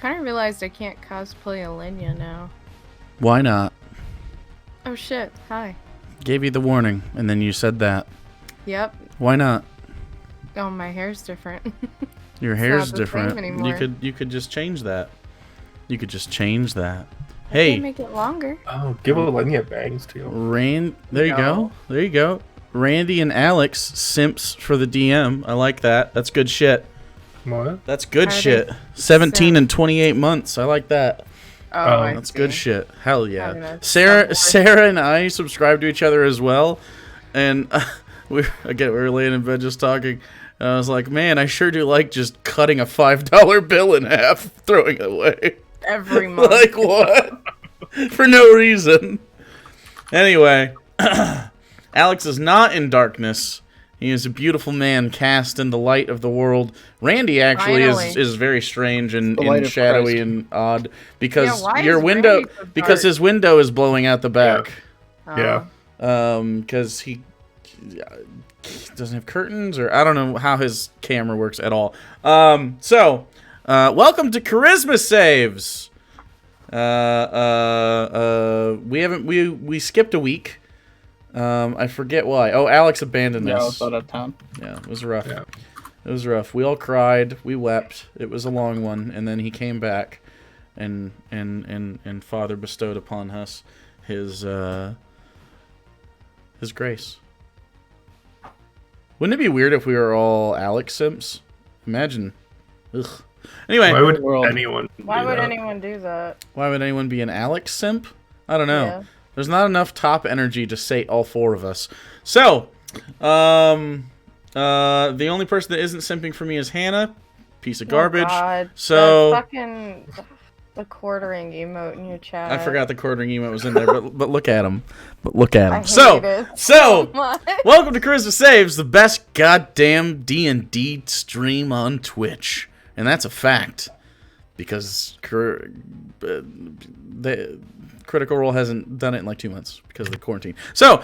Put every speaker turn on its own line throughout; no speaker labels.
Kind of realized I can't cosplay Alenia now.
Why not?
Oh shit, hi.
Gave you the warning, and then you said that.
Yep.
Why not?
Oh, my hair's different.
Your
It's
hair's
not the same
different.
anymore.
You could just change that. You could just change that.
I
Hey,
can make it longer.
Oh, give Alenia bangs too.
there you go. There you go. Randy and Alex simps for the DM. I like that. That's good shit.
What?
That's good
How are
shit.
they
17
simp?
and 28 months. I like that.
Oh, I
That's
see.
good shit. Hell
I'm
yeah.
gonna
Sarah
stop
Sarah and I subscribe to each other as well. And we were laying in bed just talking. And I was like, man, I sure do like just cutting a $5 bill in half, throwing it away.
Every month.
Like what? For no reason. Anyway, Alex is not in darkness. He is a beautiful man cast in the light of the world. Randy actually
Finally.
is very strange and,
The light
and
of
shadowy
Christ.
and odd because
Yeah, why
your
is
window
Randy so
because
dark?
his window is blowing out the back.
Yeah.
Because he doesn't have curtains, or I don't know how his camera works at all. Welcome to Charisma Saves. We skipped a week. I forget why. Oh, Alex abandoned
Yeah, I
us.
was out of town.
Yeah, it was rough.
Yeah.
It was rough. We all cried. We wept. It was a long one, and then he came back, and Father bestowed upon us his grace. Wouldn't it be weird if we were all Alex simps? Imagine. Ugh. Anyway,
Why would
World.
anyone?
Why
do
would
that?
anyone do that?
why would anyone be an Alex simp? I don't know.
Yeah.
There's not enough top energy to sate all four of us. So, the only person that isn't simping for me is Hannah. Piece of garbage.
Oh, God.
So-
That fucking the quartering emote in your chat.
I forgot the quartering emote was in there, but look at him. But look at him.
I hate it so much.
Welcome to Charisma Saves, the best goddamn D&D stream on Twitch. And that's a fact. Because the Critical Role hasn't done it in like 2 months because of the quarantine. So,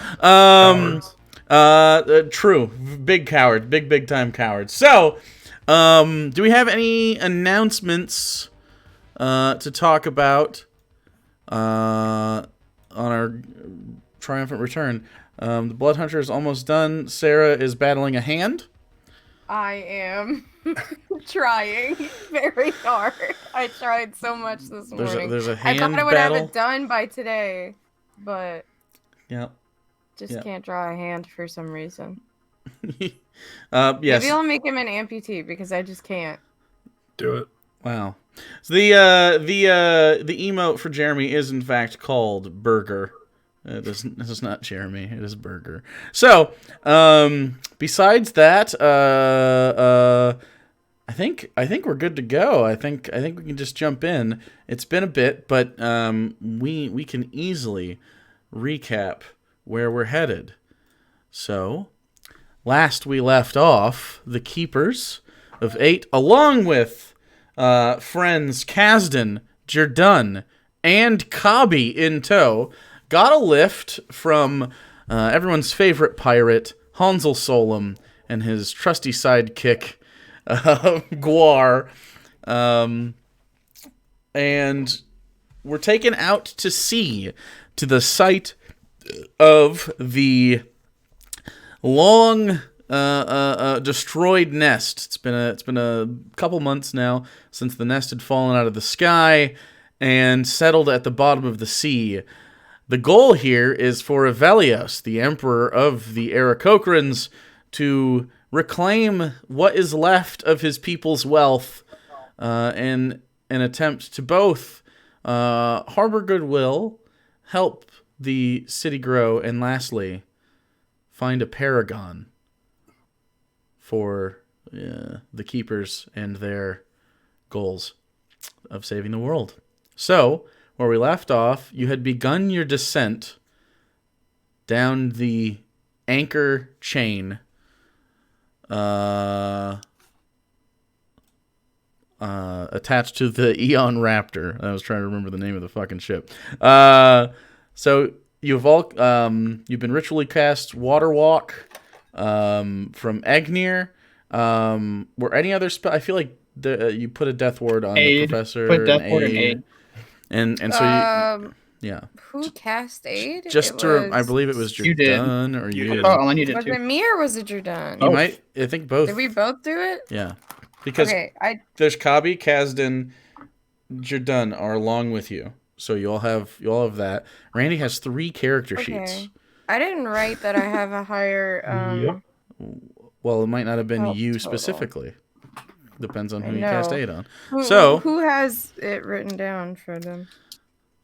true. Big coward. Big time coward. So, do we have any announcements to talk about on our triumphant return? The Blood Hunter is almost done. Sarah is battling a hand.
I am trying very hard. I tried so much this morning.
There's a
I
hand
thought I would
battle.
have it done by today, but
Yep.
just
Yeah.
can't draw a hand for some reason.
Yes.
Maybe I'll make him an amputee because I just can't.
Do it.
Wow. So the emote for Jeremy is in fact called Burger. This is not Jeremy. It is Burger. So, besides that, I think we're good to go. I think we can just jump in. It's been a bit, but we can easily recap where we're headed. So, last we left off, the Keepers of 8, along with friends Kasdan, Jerdun, and Kabi in tow, got a lift from everyone's favorite pirate, Hansel Solem, and his trusty sidekick, Guar. And we're taken out to sea to the site of the long destroyed nest. It's been a couple months now since the nest had fallen out of the sky and settled at the bottom of the sea. The goal here is for Avelios, the emperor of the Aarakocrans, to reclaim what is left of his people's wealth in an attempt to both harbor goodwill, help the city grow, and lastly, find a paragon for the Keepers and their goals of saving the world. So, where we left off, you had begun your descent down the anchor chain attached to the Eon Raptor. I was trying to remember the name of the fucking ship. So you've been ritually cast Water Walk from Egnir. Were any other I feel like you put a death ward on
Aid.
the professor.
Put death ward and aid.
And so yeah.
Who cast aid?
I believe it was
You did.
Jordan or you.
Oh, Ellen, you did
Was
too.
it me or was it Jordan?
You might. I think both.
Did we both do it?
Yeah, because there's Kabi, Kazdan, Jordan are along with you, so you all have that. Randy has 3 character sheets.
I didn't write that I have a higher.
Yep.
Well, it might not have been you
total.
specifically. Depends on who you cast aid on.
Who has it written down for them?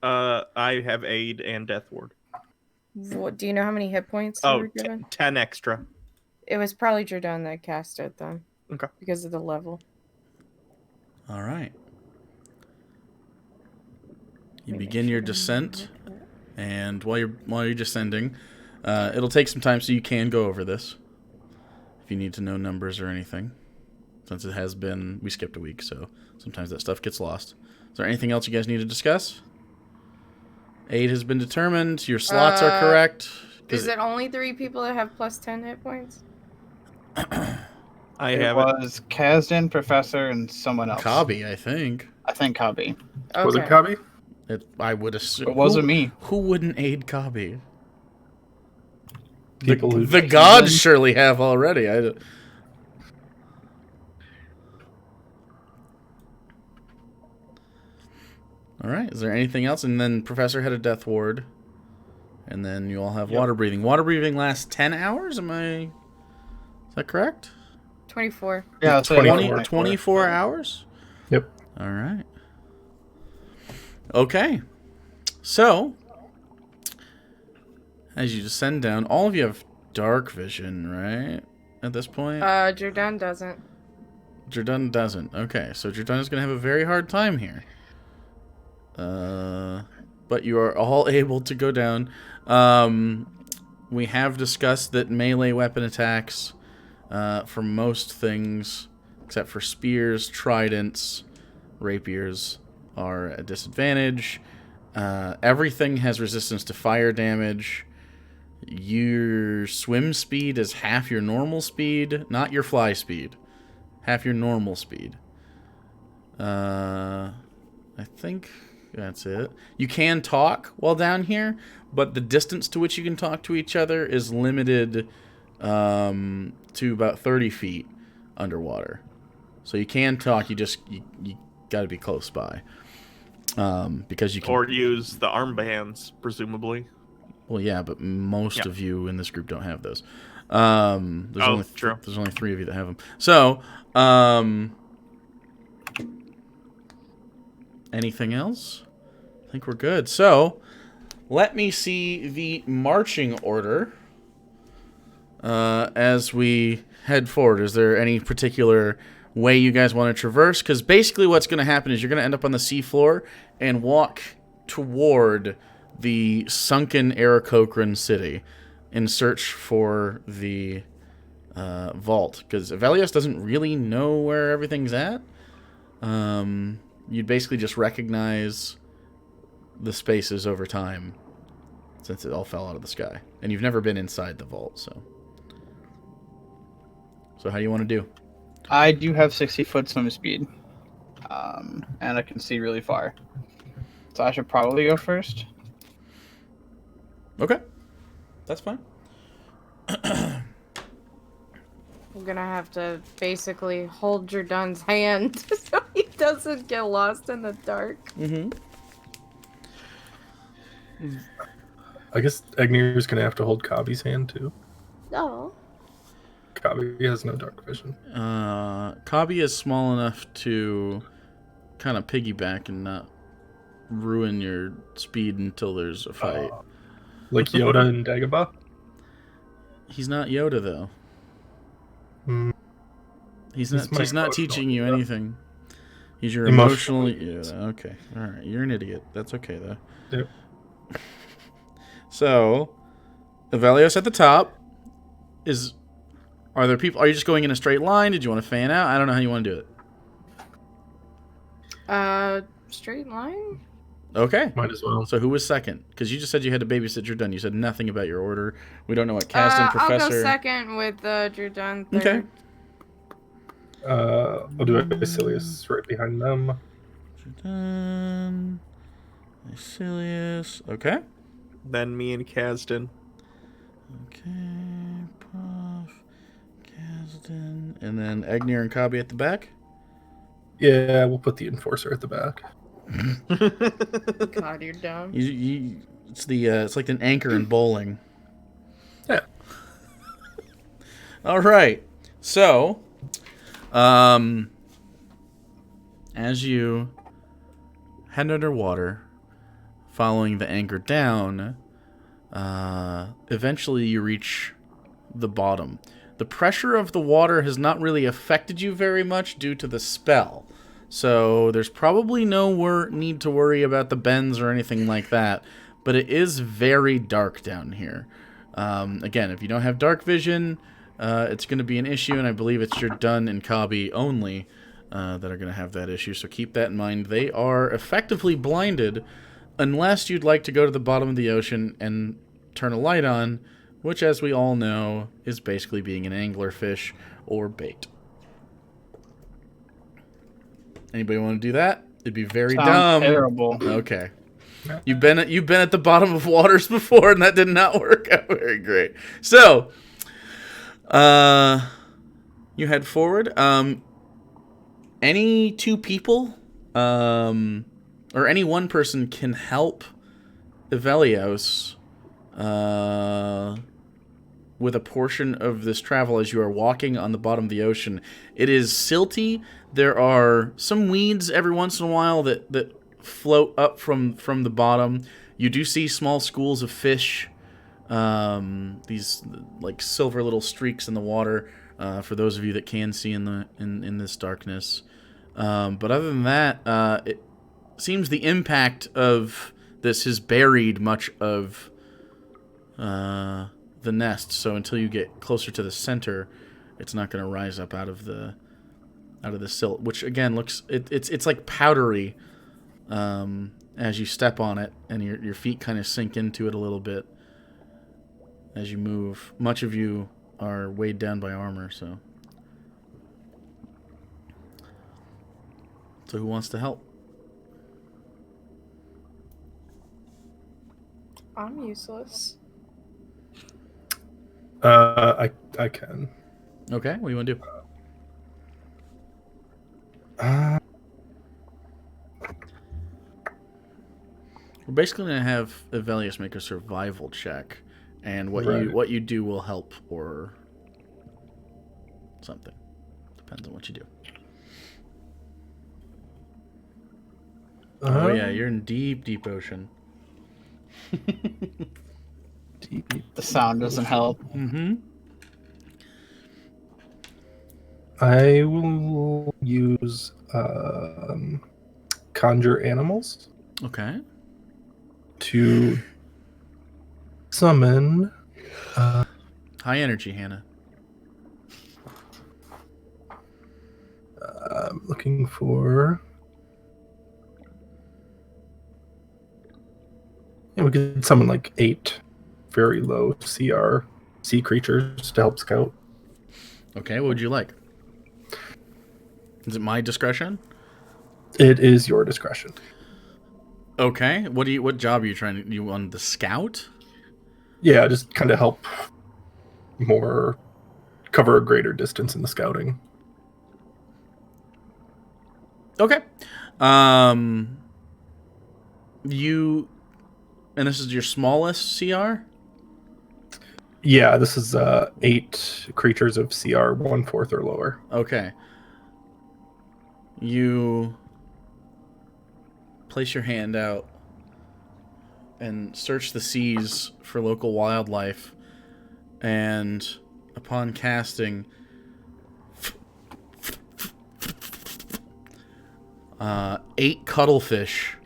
I have aid and death ward.
What, do you know how many hit points you were given?
10 extra.
It was probably Jordan that cast it then.
Okay.
Because of the level.
All right. You begin your descent, and while you're descending, it'll take some time, so you can go over this if you need to know numbers or anything. Since it has been, we skipped a week, so sometimes that stuff gets lost. Is there anything else you guys need to discuss? Aid has been determined. Your slots are correct.
Is it only 3 people that have plus 10 hit points?
It was Kazdan, Professor, and someone else.
Kabi, I think.
I think Kabi.
Okay.
Was it Kabi?
I would assume.
It wasn't me.
Who wouldn't aid Kabi?
People who
The gods surely have already. All right. Is there anything else? And then Professor had a death ward. And then you all have water breathing. Water breathing lasts 10 hours? Is that correct?
24.
Yeah,
24 hours?
Yep.
All right. Okay. So, as you descend down, all of you have dark vision, right? At this point?
Jordan doesn't.
Jordan doesn't. Okay, so Jordan is going to have a very hard time here. But you are all able to go down. We have discussed that melee weapon attacks, for most things, except for spears, tridents, rapiers, are a disadvantage. Everything has resistance to fire damage. Your swim speed is half your normal speed, not your fly speed. Half your normal speed. I think that's it. You can talk while down here, but the distance to which you can talk to each other is limited to about 30 feet underwater. So you can talk, you got to be close by. Because you can...
Or use the armbands, presumably.
Well, yeah, but most of you in this group don't have those.
True.
There's only 3 of you that have them. So, anything else? I think we're good. So, let me see the marching order as we head forward. Is there any particular way you guys want to traverse? Because basically what's going to happen is you're going to end up on the seafloor and walk toward the sunken Aarakocra city in search for the vault. Because Avelios doesn't really know where everything's at. You'd basically just recognize the spaces over time since it all fell out of the sky. And you've never been inside the vault, so... So how do you want to do?
I do have 60-foot swim speed. And I can see really far. So I should probably go first.
Okay. That's fine.
I'm gonna have to basically hold Jordan's hand so he doesn't get lost in the dark.
Mm-hmm.
I guess Agnir's gonna have to hold Kabi's hand too.
No.
Kabi has no dark vision.
Kabi is small enough to kind of piggyback and not ruin your speed until there's a fight.
Like Yoda and Dagobah?
He's not Yoda, though.
Mm.
He's
He's
not teaching you
Yoda.
anything. He's your
Emotional
Yoda. Okay. All right. You're an idiot. That's okay, though.
Yep.
So, Avelios at the top Are there people? Are you just going in a straight line? Did you want to fan out? I don't know how you want to do it.
Straight line?
Okay.
Might as well.
So who was second? Because you just said you had to babysit Jordan. You said nothing about your order. We don't know what cast and professor.
I'll go second with Jordan third.
Okay.
I'll do Basilius right behind them.
Done. Basilius. Okay.
Then me and Kasdan.
Okay. Puff. Kasdan. And then Agnir and Kabi at the back.
Yeah, we'll put the Enforcer at the back.
God, you're dumb.
It's like an anchor in bowling.
Yeah.
All right. So, as you head underwater, following the anchor down, eventually you reach the bottom. The pressure of the water has not really affected you very much due to the spell. So there's probably no need to worry about the bends or anything like that. But it is very dark down here. Again, if you don't have dark vision, it's going to be an issue, and I believe it's your Dun and Kabi only that are going to have that issue. So keep that in mind. They are effectively blinded unless you'd like to go to the bottom of the ocean and turn a light on, which, as we all know, is basically being an anglerfish or bait. Anybody want to do that? It'd be very
Sounds
dumb.
terrible.
Okay. You've been at the bottom of waters before, and that did not work out very great. So, you head forward. Any two people, or any one person can help Evelios with a portion of this travel as you are walking on the bottom of the ocean. It is silty. There are some weeds every once in a while that float up from the bottom. You do see small schools of fish, these like silver little streaks in the water, for those of you that can see in this darkness. But other than that, it seems the impact of this has buried much of the nest. So until you get closer to the center, it's not going to rise up out of the silt, which again looks it's like powdery as you step on it, and your feet kind of sink into it a little bit as you move. Much of you are weighed down by armor, so who wants to help?
I'm useless.
I can.
Okay, what do you want to do? We're basically going to have Evelius make a survival check, and what you do will help or something. Depends on what you do. Oh yeah, you're in deep, deep ocean.
The sound doesn't help.
Mm-hmm.
I will use conjure animals
Okay.
to summon.
High energy, Hannah.
I'm looking for. Yeah, we could summon like 8 very low CR sea creatures to help scout.
Okay, what would you like? Is it my discretion?
It is your discretion.
Okay. What job are you trying to? You want the scout?
Yeah, just kind of help cover a greater distance in the scouting.
Okay. And this is your smallest CR?
Yeah, this is 8 creatures of CR 1/4 or lower.
Okay. You place your hand out and search the seas for local wildlife, and upon casting, 8 cuttlefish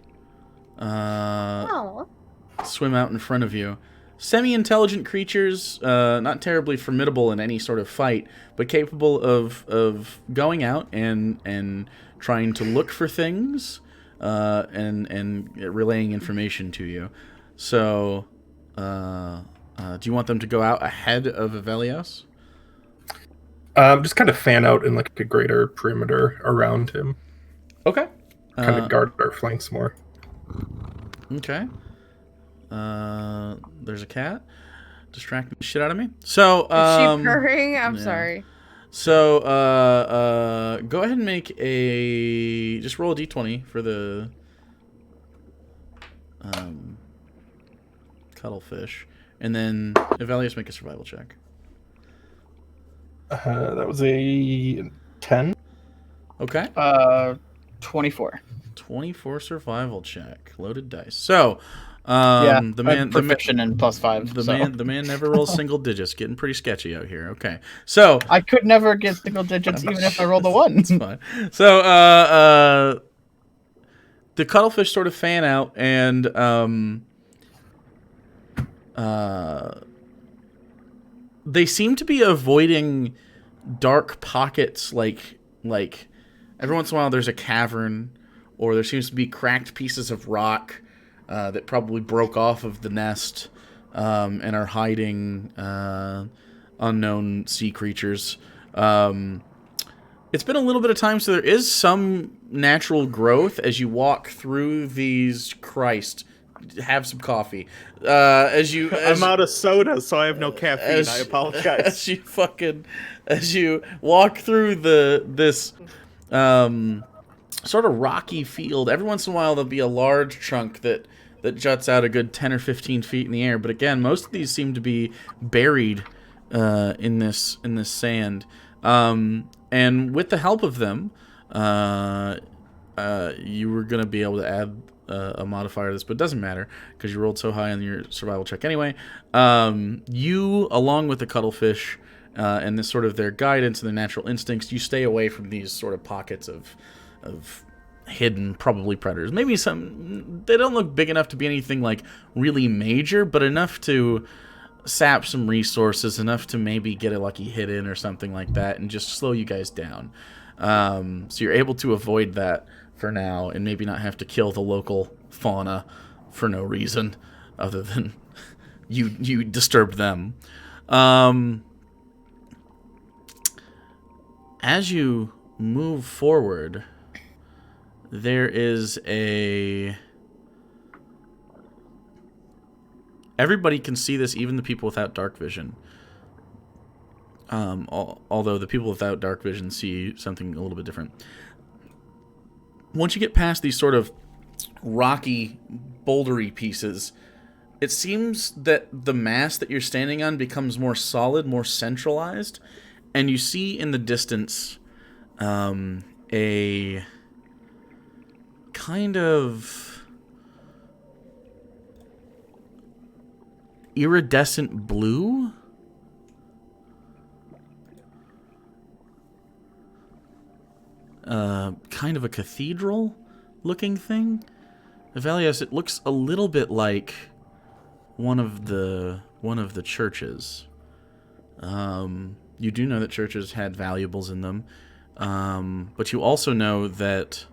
swim out in front of you. Semi-intelligent creatures, not terribly formidable in any sort of fight, but capable of going out and trying to look for things, and relaying information to you. So, do you want them to go out ahead of Evelios?
Just kind of fan out in like a greater perimeter around him.
Okay.
Kind of guard our flanks more.
Okay. There's a cat distracting the shit out of me. So,
Is she purring? I'm
yeah.
sorry.
So, go ahead and make a... Just roll a d20 for the... cuttlefish. And then, Evelius, make a survival check.
That was a 10.
Okay.
24.
24 survival check. Loaded dice. So,
I'm proficient in +5.
The man never rolls single digits. Getting pretty sketchy out here. Okay. So,
I could never get single digits even if I rolled a 1.
it's fine. So, the cuttlefish sort of fan out, and they seem to be avoiding dark pockets, like every once in a while there's a cavern, or there seems to be cracked pieces of rock that probably broke off of the nest and are hiding unknown sea creatures. It's been a little bit of time, so there is some natural growth as you walk through these. Christ, have some coffee.
I'm out of soda, so I have no caffeine. I apologize.
As you walk through this sort of rocky field, every once in a while there'll be a large chunk that juts out a good 10 or 15 feet in the air. But again, most of these seem to be buried in this sand. And with the help of them, you were going to be able to add a modifier to this, but it doesn't matter because you rolled so high on your survival check anyway. You, along with the cuttlefish and this sort of their guidance and their natural instincts, you stay away from these sort of pockets of hidden, probably predators. Maybe they don't look big enough to be anything like really major, but enough to sap some resources, enough to maybe get a lucky hit in or something like that, and just slow you guys down. So you're able to avoid that for now, and maybe not have to kill the local fauna for no reason other than you disturbed them. As you move forward, there is everybody can see this, even the people without dark vision. Although the people without dark vision see something a little bit different. Once you get past these sort of rocky, bouldery pieces, it seems that the mass that you're standing on becomes more solid, more centralized, and you see in the distance a kind of iridescent blue. Kind of a cathedral-looking thing. Evelius, it looks a little bit like one of the churches. You do know that churches had valuables in them, but you also know that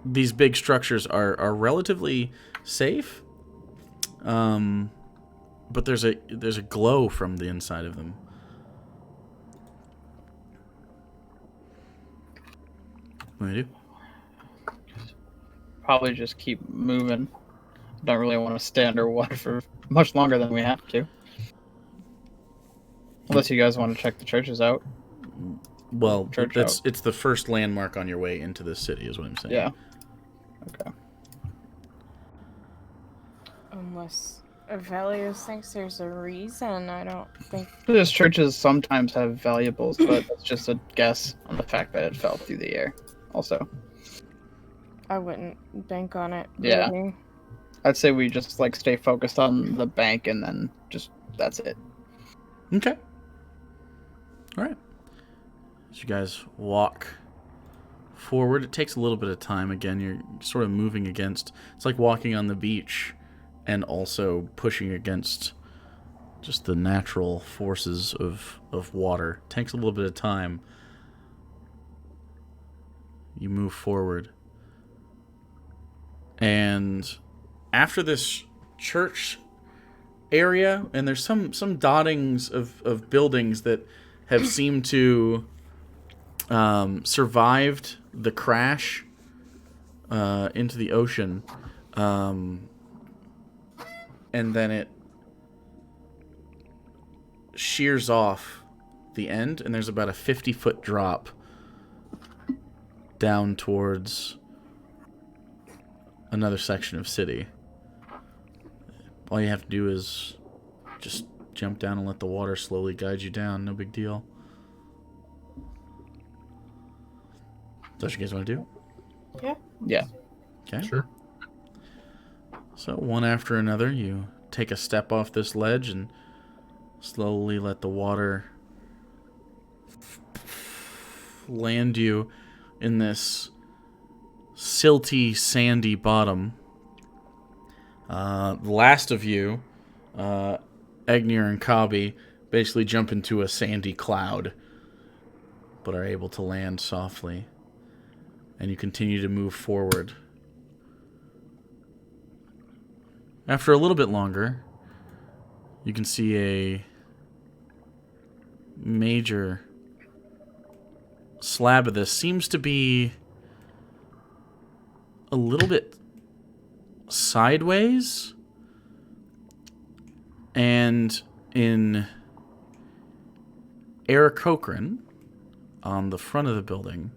these big structures are relatively safe. But there's a glow from the inside of them. What do you do?
Probably just keep moving. Don't really want to stay underwater for much longer than we have to. Unless you guys want to check the churches out.
Well, it's the first landmark on your way into this city, is what I'm saying.
Yeah. Okay.
Unless Evelius thinks there's a reason, I don't think...
Those churches sometimes have valuables, but it's just a guess on the fact that it fell through the air. Also.
I wouldn't bank on it.
Yeah.
Really.
I'd say we just stay focused on the bank and then that's it.
Okay. All right. As you guys walk forward, it takes a little bit of time. Again, you're sort of moving against... It's like walking on the beach and also pushing against just the natural forces of water. It takes a little bit of time. You move forward. And after this church area, and there's some dottings of buildings that have seemed to survived the crash into the ocean, and then it shears off the end, and there's about a 50-foot drop down towards another section of city. All you have to do is just jump down and let the water slowly guide you down. No big deal. Is that what you guys want to do?
Yeah.
Yeah.
Okay.
Sure.
So one after another, you take a step off this ledge and slowly let the water land you in this silty, sandy bottom. The last of you, Egnir and Kabi, basically jump into a sandy cloud, but are able to land softly. And you continue to move forward. After a little bit longer, you can see a major slab of this. Seems to be a little bit sideways. And in Aarakocra, on the front of the building,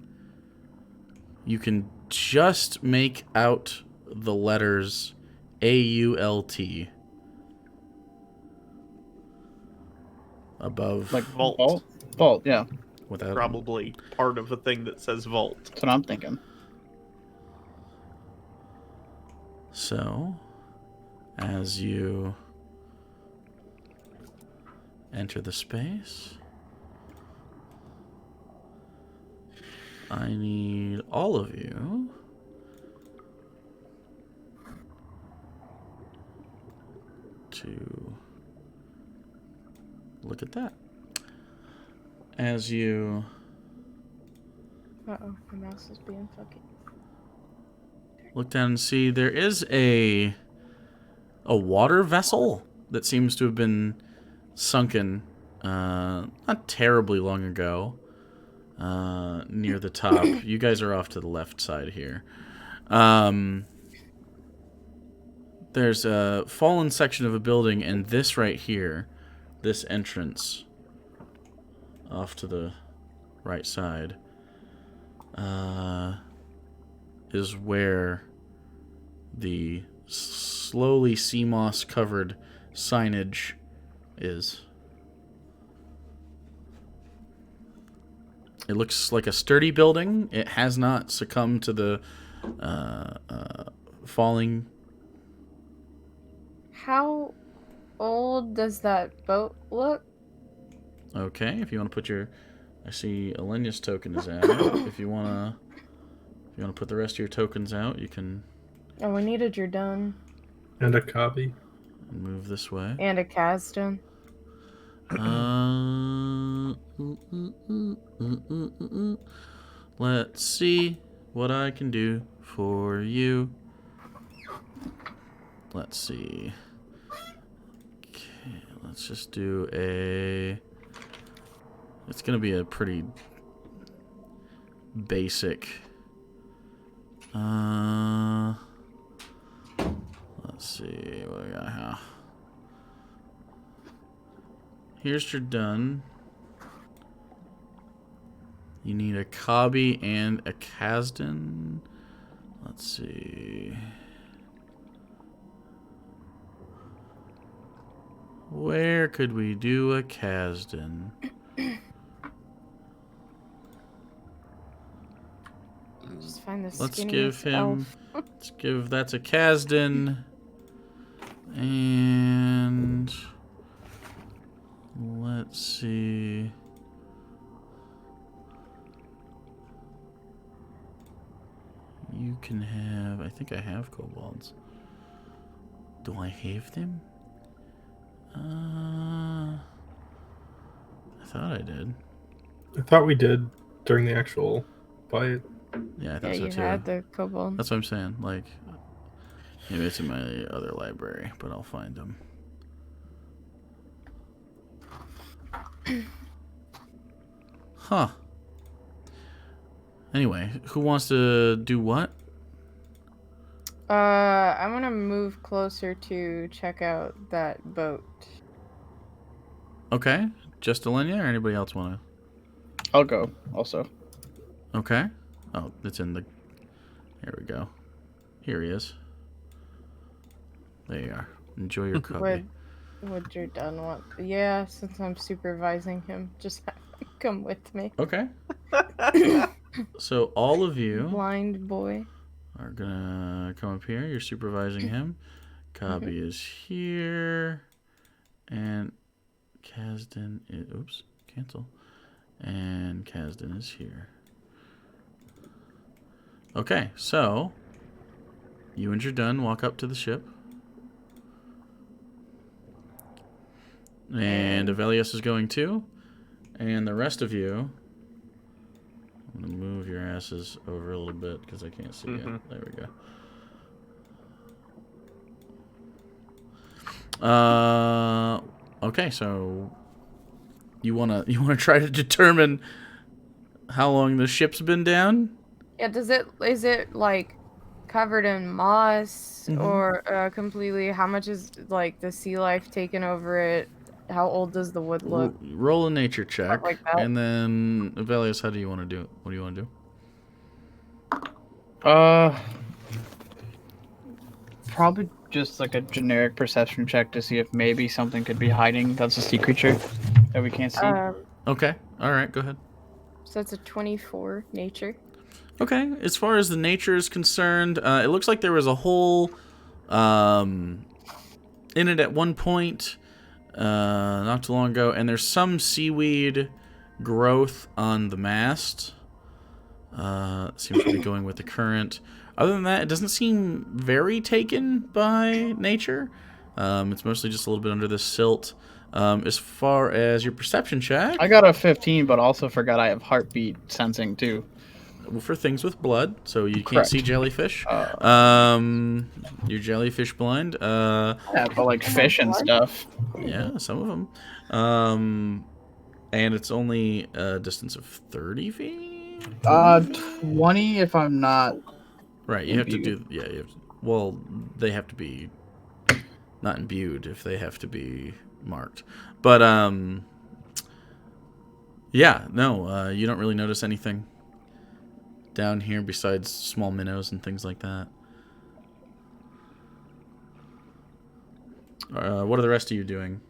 you can just make out the letters AULT above.
Like
Vault.
vault. Vault. Yeah.
Without
Probably part of a thing that says vault.
That's what I'm thinking.
So, as you enter the space, I need all of you to look at that. As you
Uh-oh, my mouse is being fucking...
look down and see, there is a water vessel that seems to have been sunken not terribly long ago near the top. You guys are off to the left side here. There's a fallen section of a building, and this right here, this entrance off to the right side, is where the slowly sea moss covered signage is. It looks like a sturdy building. It has not succumbed to the falling.
How old does that boat look?
Okay, if you want to put your, I see Alenia's token is out. If you wanna put the rest of your tokens out, you can.
Oh, we need a Jordan.
And a copy.
Move this way.
And a Kasdan.
Let's see what I can do for you. Let's see. Okay, let's just do a... It's going to be a pretty basic... Let's see what I got here. Here's your done. You need a Kabi and a Kasdan. Let's see. Where could we do a Kasdan?
Just find the
Let's
skinniest
give him.
elf.
Let's give that's a Kasdan. And let's see. You can have. I think I have kobolds. Do I have them? I thought I did.
I thought we did during the actual fight.
Yeah, I
Yeah,
thought so
you
too.
had the kobold.
That's what I'm saying. Like, maybe it's in my other library, but I'll find them. Huh. Anyway, who wants to do what?
I'm gonna move closer to check out that boat.
Okay. Just Alenia or anybody else want
I'll go also.
to? Okay. Oh, it's in the... Here we go. Here he is. There you are. Enjoy your cubby.
Would you done want? Yeah, since I'm supervising him, just have him come with me.
Okay. So all of you
Blind boy.
are gonna come up here. You're supervising him. Cobby is here. And Kazdan is... Oops. Cancel. And Kazdan is here. Okay, so... You and Jordan walk up to the ship. And Avelius is going too. And the rest of you... I'm going to move your asses over a little bit because I can't see it. There we go. Okay, so... You wanna try to determine how long the ship's been down?
Yeah, is it like covered in moss or completely? How much is like the sea life taken over it? How old does the wood look?
Roll a nature check,
like that.
and then Avelius, how do you want to do it? What do you want to do?
Probably just like a generic perception check to see if maybe something could be hiding. That's a sea creature that we can't see.
Okay, all right, go ahead.
So it's a 24 nature.
Okay, as far as the nature is concerned, it looks like there was a hole in it at one point, not too long ago, and there's some seaweed growth on the mast. Seems to be going with the current. Other than that, it doesn't seem very taken by nature. It's mostly just a little bit under the silt. As far as your perception check...
I got a 15, but also forgot I have heartbeat sensing too.
For things with blood, so you can't
Correct.
see jellyfish. You're jellyfish blind.
Yeah, but like fish and stuff.
Yeah, some of them. And it's only a distance of 30 feet?
20 if I'm not...
Right, you have to do... Yeah, you have to, well, they have to be not imbued if they have to be marked. But, yeah, no, you don't really notice anything down here besides small minnows and things like that. What are the rest of you doing?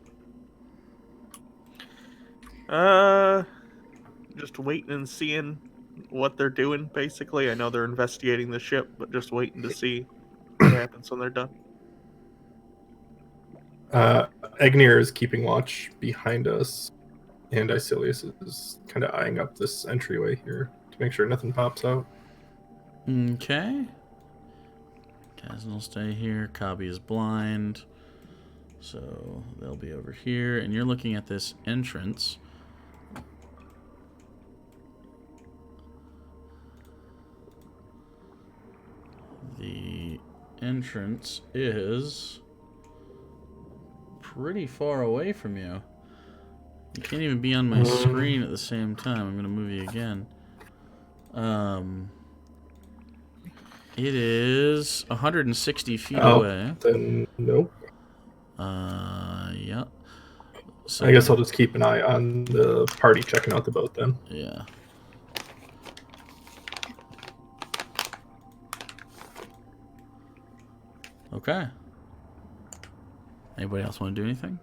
Just waiting and seeing what they're doing, basically. I know they're investigating the ship, but just waiting to see what happens when they're done.
Agnir is keeping watch behind us, and Icilius is kind of eyeing up this entryway here to make sure nothing pops out.
Okay. Kazan will stay here. Cobby is blind. So they'll be over here. And you're looking at this entrance. The entrance is pretty far away from you. You can't even be on my screen at the same time. I'm going to move you again. It is 160 feet away.
Then nope.
Yeah. So
I guess I'll just keep an eye on the party checking out the boat then.
yeah. Okay. Anybody else want to do anything?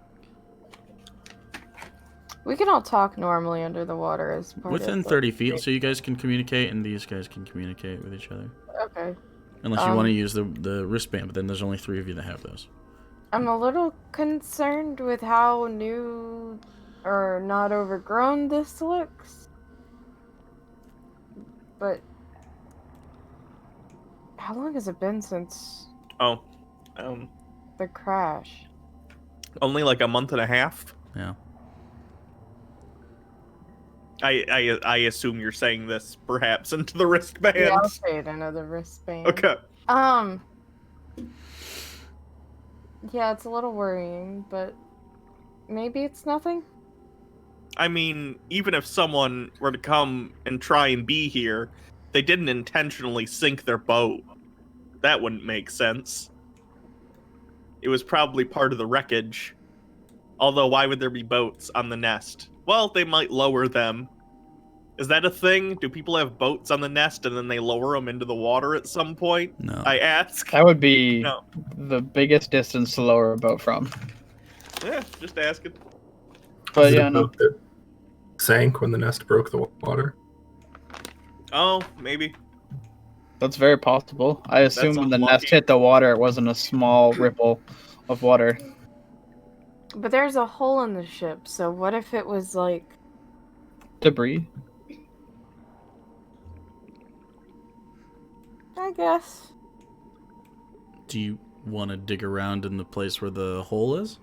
We can all talk normally under the water as part
Within
of
30 feet, so you guys can communicate and these guys can communicate with each other.
Okay.
Unless you want to use the wristband, but then there's only 3 of you that have those.
I'm a little concerned with how new or not overgrown this looks. But how long has it been since the crash?
Only like a month and a half.
Yeah.
I assume you're saying this perhaps into the wristband.
Yeah, I'll say it into the wristband.
Okay.
Yeah, it's a little worrying, but maybe it's nothing.
I mean, even if someone were to come and try and be here, they didn't intentionally sink their boat. That wouldn't make sense. It was probably part of the wreckage. Although, why would there be boats on the nest? Well, they might lower them. Is that a thing? Do people have boats on the nest and then they lower them into the water at some point?
No.
I ask.
That would be
No.
the biggest distance to lower a boat from.
Yeah, just asking.
But
Is it
yeah,
a
no.
boat that sank when the nest broke the water?
Oh, maybe.
That's very possible. I assume when the nest
unlucky.
hit the water, it wasn't a small ripple of water.
But there's a hole in the ship, so what if it was like...
Debris.
I guess.
Do you want to dig around in the place where the hole is?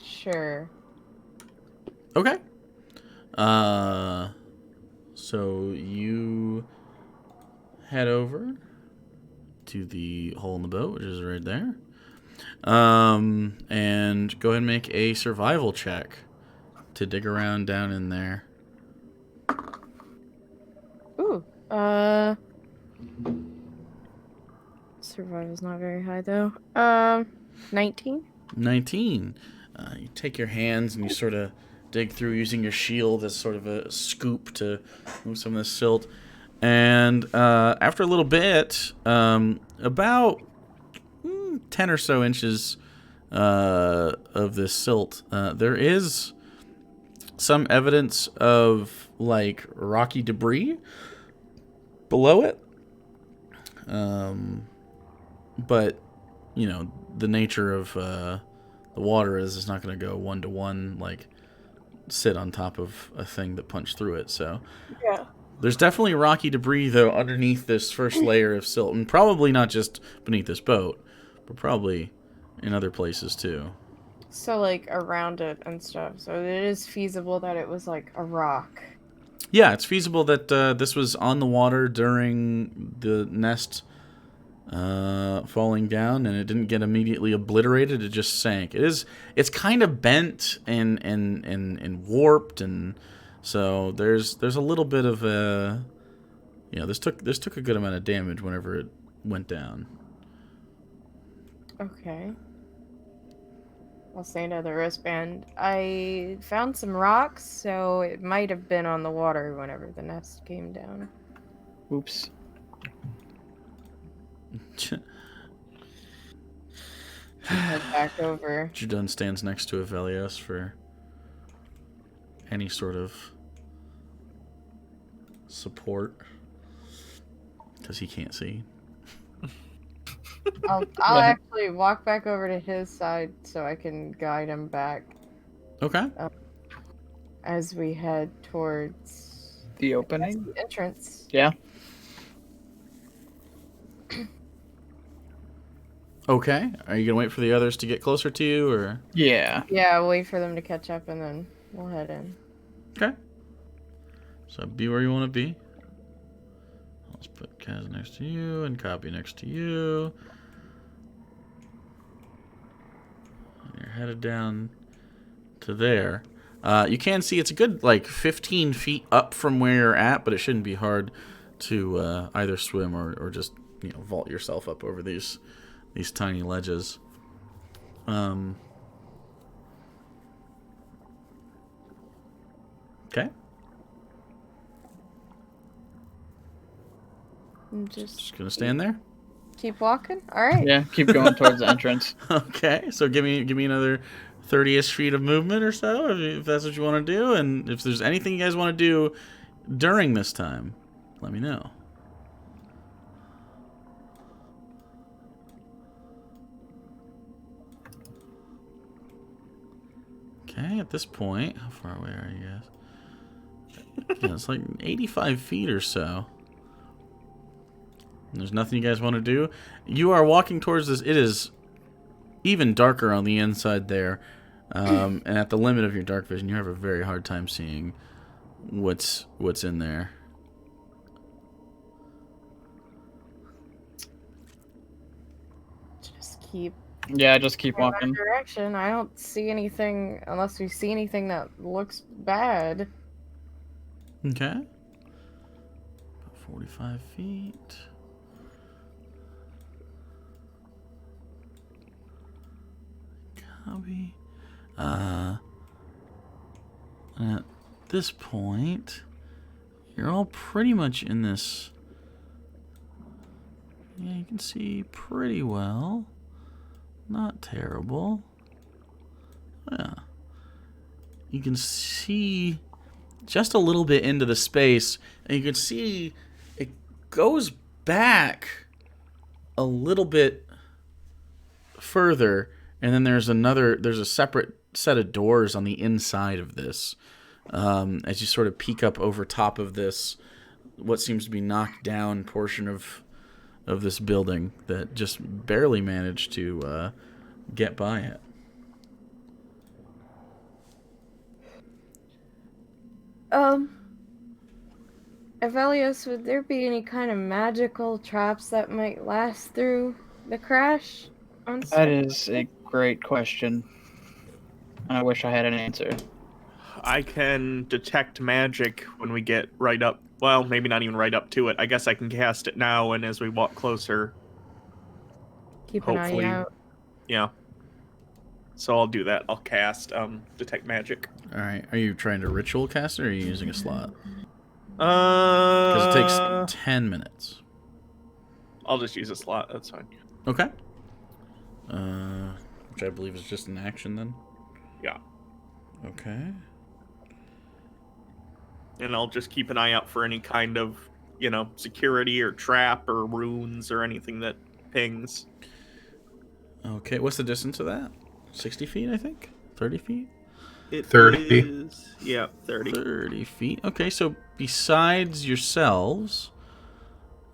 Sure.
Okay. So you head over to the hole in the boat, which is right there. And go ahead and make a survival check to dig around down in there.
Ooh. Survival's not very high though. 19.
19. You take your hands and you sort of dig through using your shield as sort of a scoop to move some of the silt. And after a little bit, about 10 or so inches of this silt, there is some evidence of like rocky debris below it. But you know, the nature of the water is it's not going to go 1-to-1 like sit on top of a thing that punched through it. So
Yeah.
there's definitely rocky debris though underneath this first layer of silt, and probably not just beneath this boat, but probably in other places too.
So like around it and stuff. So it is feasible that it was like a rock.
Yeah, it's feasible that this was on the water during the nest falling down, and it didn't get immediately obliterated. It just sank. It's kind of bent and warped, and so there's a little bit of a, you know, this took a good amount of damage whenever it went down.
Okay. I'll say to the wristband, I found some rocks, so it might have been on the water whenever the nest came down.
Oops.
Head back over.
Judun stands next to Avelios for any sort of support because he can't see.
I'll actually walk back over to his side so I can guide him back
Okay.
as we head towards
The opening?
the entrance.
Yeah.
Okay. Are you gonna wait for the others to get closer to you, or?
Yeah.
Yeah, I'll wait for them to catch up and then we'll head in.
Okay. So be where you want to be. Let's put Kaz next to you and Copy next to you. And you're headed down to there. You can see it's a good like 15 feet up from where you're at, but it shouldn't be hard to either swim or just, you know, vault yourself up over these tiny ledges. Okay.
I'm just
Just gonna stand there.
keep walking. All right.
Yeah, keep going towards the entrance.
Okay, so give me another 30-ish feet of movement or so, if that's what you want to do, and if there's anything you guys want to do during this time, let me know. Okay, at this point, how far away are you guys? Yeah, it's like 85 feet or so. And there's nothing you guys want to do. You are walking towards this. It is even darker on the inside there. And at the limit of your dark vision, you have a very hard time seeing what's in there.
Just keep
Yeah, just keep
in that
walking.
direction. I don't see anything unless we see anything that looks bad.
Okay. About 45 feet. Copy. At this point, you're all pretty much in this. Yeah, you can see pretty well. Not terrible. Yeah. You can see just a little bit into the space, and you can see it goes back a little bit further, and then there's a separate set of doors on the inside of this. As you sort of peek up over top of this, what seems to be knocked down portion of this building that just barely managed to get by it.
Evelios, would there be any kind of magical traps that might last through the crash?
That is a great question. And I wish I had an answer.
I can detect magic when we get right up. Well, maybe not even right up to it. I guess I can cast it now, and as we walk closer,
Keep an
hopefully,
eye out.
yeah. So I'll do that. I'll cast detect magic.
All right. Are you trying to ritual cast it, or are you using a slot? Because it takes 10 minutes.
I'll just use a slot. That's fine.
Okay. Which I believe is just an action then.
Yeah.
Okay.
And I'll just keep an eye out for any kind of, security or trap or runes or anything that pings.
Okay. What's the distance of that? 60 feet, I think. 30 feet.
It
30.
is, 30.
30 feet. Okay, so besides yourselves,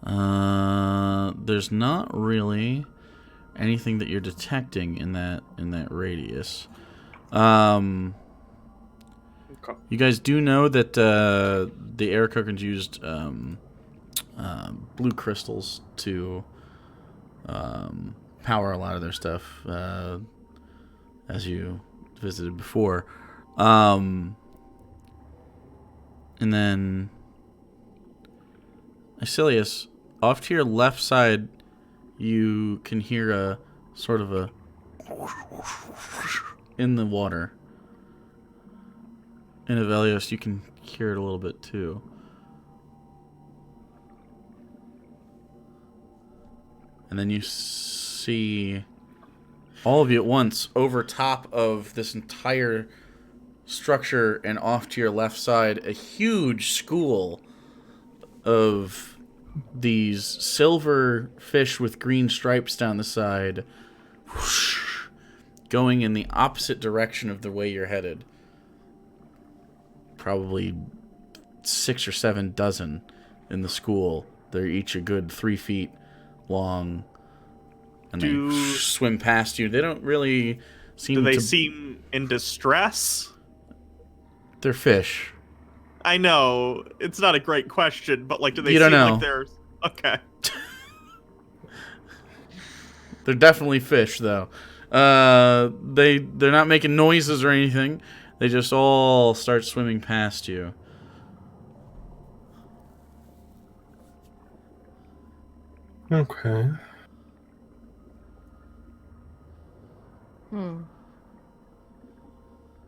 there's not really anything that you're detecting in that radius.
Okay.
You guys do know that the Aarakocrans used blue crystals to power a lot of their stuff, as you visited before. And then Asilius, off to your left side, you can hear a sort of a in the water. And Evelios, you can hear it a little bit too. And then you see all of you at once over top of this entire structure, and off to your left side, a huge school of these silver fish with green stripes down the side, whoosh, going in the opposite direction of the way you're headed. Probably 6 or 7 dozen in the school. They're each a good 3 feet long, and they swim past you. They don't really seem
Do they seem in distress?
They're fish.
I know. It's not a great question, but do they
You don't
seem
know.
like they're... Okay.
They're definitely fish, though. They're not making noises or anything. They just all start swimming past you.
Okay.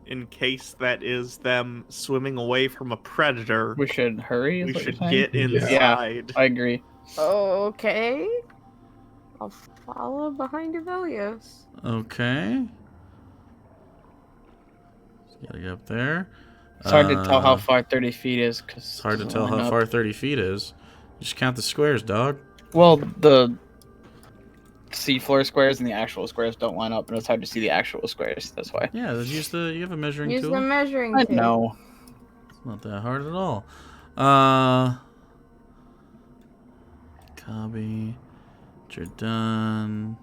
In case that is them swimming away from a predator,
We should hurry.
we
is what
should
you're saying?
get inside.
Yeah, I agree.
Okay. I'll follow behind Evelios.
Okay. Gotta get up there.
It's hard to tell how far 30 feet is.
It's hard to tell how far 30 feet is. Just count the squares, dog.
Well, the seafloor squares and the actual squares don't line up, and it's hard to see the actual squares. That's why.
Yeah, you have a measuring
Use
tool.
the measuring
I
tape.
know.
It's not that hard at all. Cobby, you're done.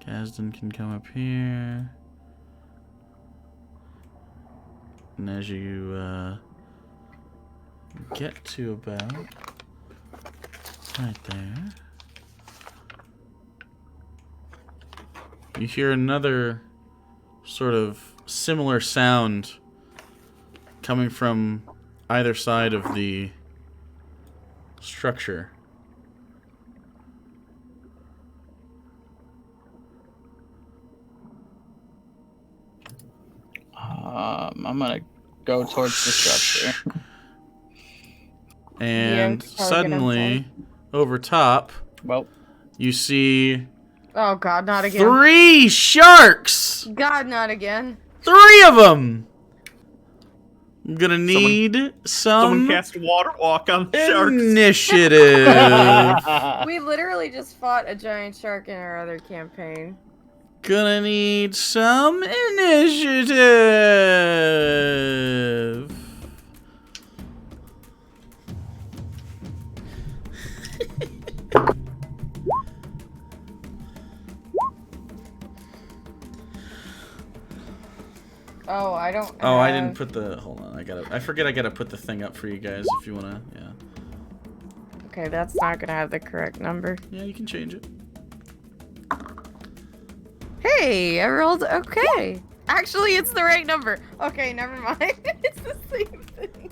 Gazdan can come up here. And as you get to about right there, you hear another sort of similar sound coming from either side of the structure.
I'm gonna go towards the structure.
And
Yeah,
suddenly, over top,
Well,
you see
Oh god, not again.
3 sharks!
God, not again.
3 of them! I'm gonna need
Someone
some
cast water walk on the sharks.
initiative.
We literally just fought a giant shark in our other campaign.
Gonna need some initiative.
Oh, I don't.
Oh, I didn't put the. Hold on, I forget I gotta put the thing up for you guys if you wanna. Yeah.
Okay, that's not gonna have the correct number.
Yeah, you can change it.
Hey, I rolled okay. Actually, it's the right number. Okay, never mind. It's the same thing.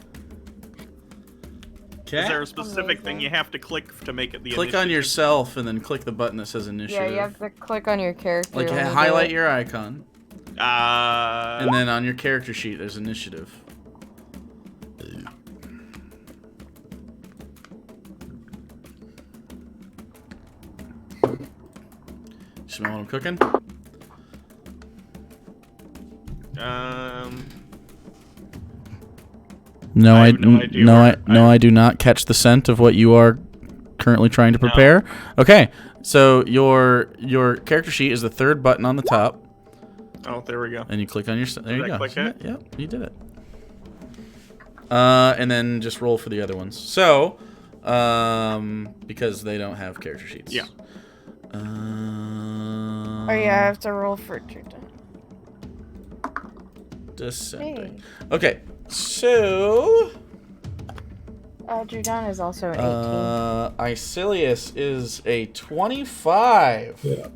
Is there
Okay.
a specific thing you have to click to make it the
Click on
initiative?
yourself and then click the button that says
Yeah,
initiative.
you have to click on your character.
Like
when you do
highlight
it.
your icon, and then on your character sheet there's initiative. Smell what I'm cooking? No,
I have no idea
I do not catch the scent of what you are currently trying to prepare. Okay, so your character sheet is the 3rd button on the top,
Oh, there we go.
and you click on your. There you
I
go.
click it?
Yep, you did it. And then just roll for the other ones. So, because they don't have character sheets.
Yeah.
Oh yeah, I have to roll for Judah.
Descending. Okay, so
Judan is also an 18.
Icilius is a 25.
Yeah.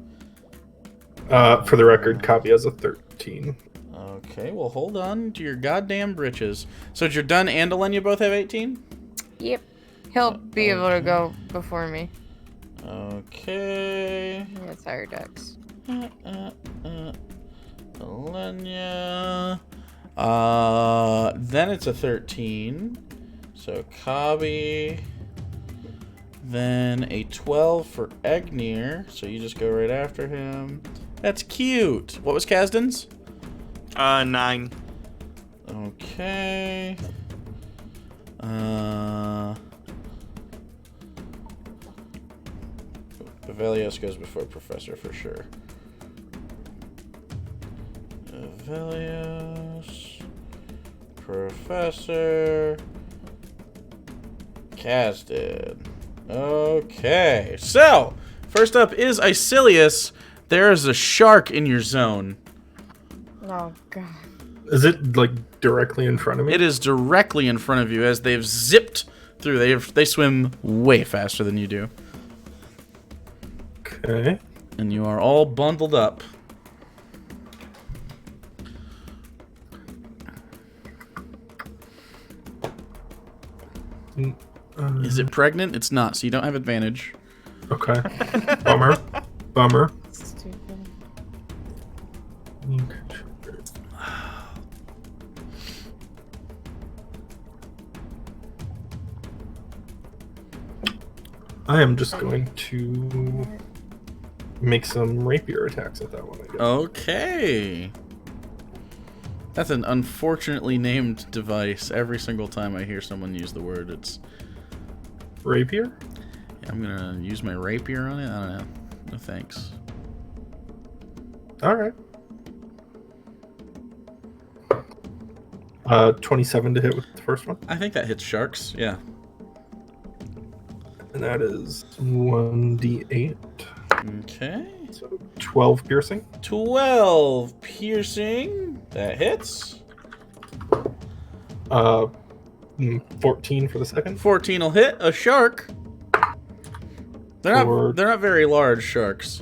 For the record, Kavi has a 13.
Okay, well hold on to your goddamn britches. So Jordan and Alenia both have 18?
Yep. He'll be able to go before me.
Okay.
It's higher decks.
Alenia. Then it's a 13. So Kabi. Then a 12 for Egnir. So you just go right after him. That's cute. What was Kasdan's?
9.
Okay. Velios goes before Professor for sure. Velios, Professor, Kasdan. Okay, so first up is Icilius. There is a shark in your zone.
Oh god.
Is it like directly in front of me?
It is directly in front of you as they've zipped through. They swim way faster than you do.
Okay.
And you are all bundled up. Is it pregnant? It's not, so you don't have advantage.
Okay. Bummer. Bummer.
Stupid.
I am just going to make some rapier attacks at that one, I guess.
Okay. That's an unfortunately named device. Every single time I hear someone use the word, it's...
Rapier?
I'm gonna use my rapier on it? I don't know. No thanks.
Alright. 27 to hit with the first one.
I think that hits sharks, yeah.
And that is 1d8.
Okay.
So 12 piercing.
12 piercing. That hits.
14 for the second.
14 will hit a shark. They're
For-
not very large sharks.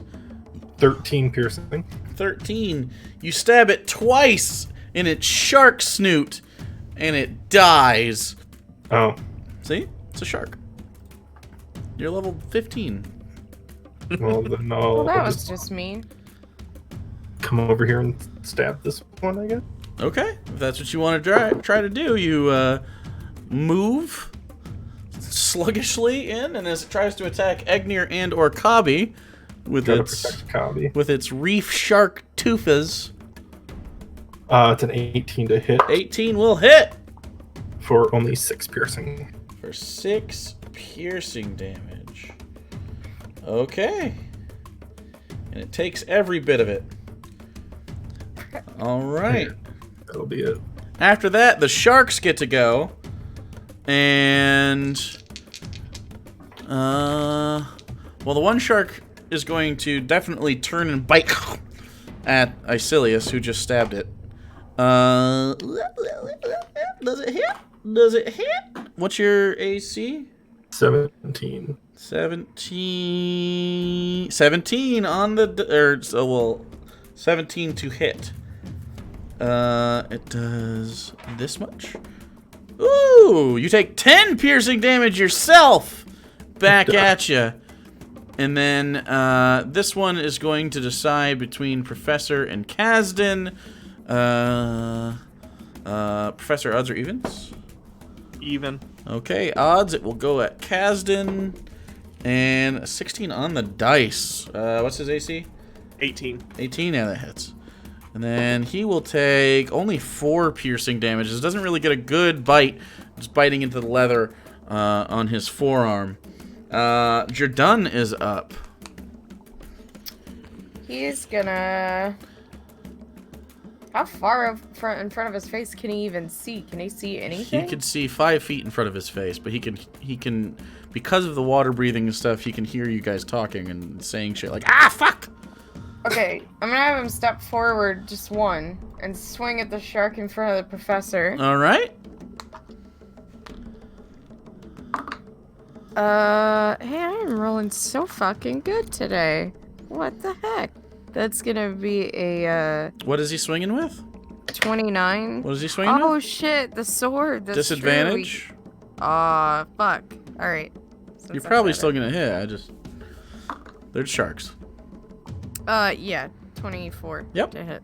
13 piercing.
13. You stab it twice in its shark snoot, and it dies.
Oh,
See? It's a shark. You're level 15.
well then
Well,
I'll
that was
just
just mean.
come over here and stab this one, I guess.
Okay, if that's what you want to try to do, you move sluggishly in, and as it tries to attack Egnir and or Kabi with
Gotta
its
protect Kabi.
with its reef shark toofas,
It's an 18 to hit
18 will hit
for only 6 piercing.
for 6 piercing damage. Okay, and it takes every bit of it. All right.
That'll be it.
After that, the sharks get to go, and well, the one shark is going to definitely turn and bite at Icilius, who just stabbed it. Does it hit? Does it hit? What's your AC?
17.
17 on the 17 to hit. It does this much. Ooh, you take 10 piercing damage yourself. Back at you. And then this one is going to decide between Professor and Kasdan. Professor, odds or evens?
Even.
Okay, odds. It will go at Kasdan. And a 16 on the dice. What's his AC?
18.
18, yeah, that hits. And then he will take only 4 piercing damages. Doesn't really get a good bite. Just biting into the leather on his forearm. Jerdun is up.
He's gonna... How far in front of his face can he even see? Can he see anything?
He can see 5 feet in front of his face, but he can, because of the water breathing and stuff, he can hear you guys talking and saying shit like, ah, fuck!
Okay, I'm gonna have him step forward just one and swing at the shark in front of the professor.
Alright.
Hey, I am rolling so fucking good today. What the heck? That's gonna be a,
What is he swinging with?
29.
What is he swinging
Oh
with?
shit, the sword. That's
Disadvantage?
True. Aw, fuck. Alright.
You're probably still gonna hit. They're sharks.
Yeah, 24
Yep.
to hit.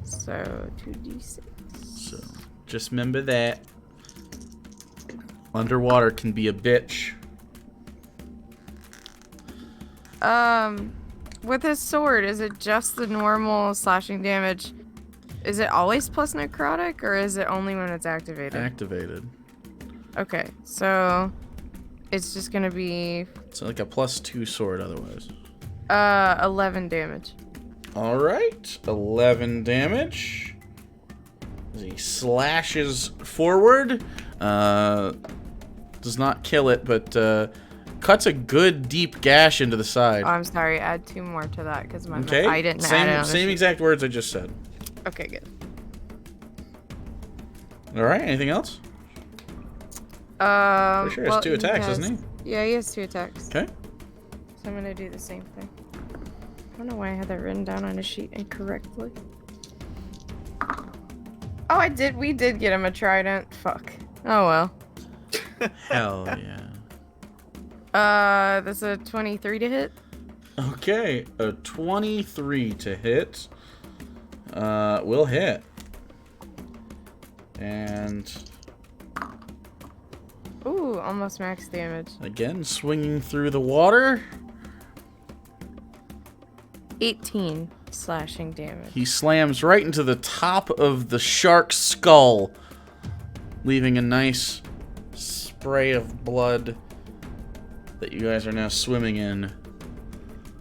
So, 2d6.
So, just remember that. Underwater can be a bitch.
With his sword, is it just the normal slashing damage? Is it always plus necrotic, or is it only when it's activated?
Activated.
Okay, so it's just gonna be
It's like a +2 sword otherwise.
11 damage.
Alright, 11 damage. As he slashes forward. Does not kill it, but cuts a good deep gash into the side.
Oh, I'm sorry, add 2 more to that because
Okay,
I didn't add it on the
same
sheet.
exact words I just said.
Okay, good.
Alright, anything else? Pretty sure he has 2 attacks, doesn't he?
Yeah, he has 2 attacks.
Okay.
So I'm gonna do the same thing. I don't know why I had that written down on a sheet incorrectly. Oh, I did. We did get him a trident. Fuck. Oh well.
Hell yeah.
That's a 23 to hit.
Okay, a 23 to hit. Will hit. And
Ooh, almost max damage.
again, swinging through the water.
18 slashing damage.
He slams right into the top of the shark's skull, leaving a nice spray of blood that you guys are now swimming in.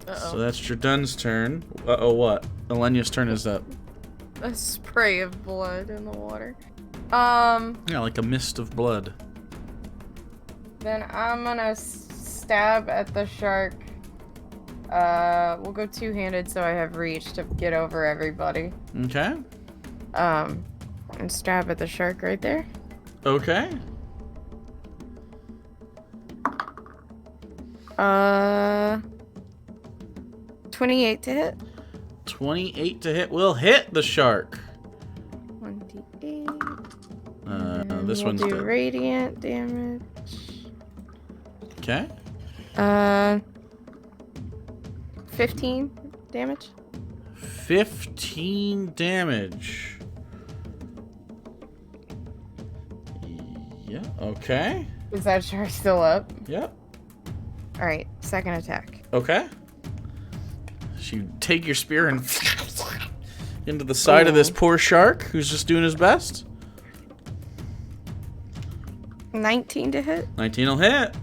Uh-oh.
So that's Jerdun's turn. Uh-oh, what? Elenia's turn is up.
A spray of blood in the water.
Yeah, like a mist of blood.
Then I'm gonna stab at the shark. We'll go 2-handed so I have reach to get over everybody.
Okay.
And stab at the shark right there.
Okay.
28 to hit.
28 to hit will hit the shark.
1d8.
This
We'll
one's
do
dead.
radiant damage.
Okay.
15 damage.
15 damage. Yeah, okay.
Is that shark still up?
Yep.
Alright, second attack.
Okay. So you take your spear and into the side of this poor shark who's just doing his best.
19 to hit.
19 will hit.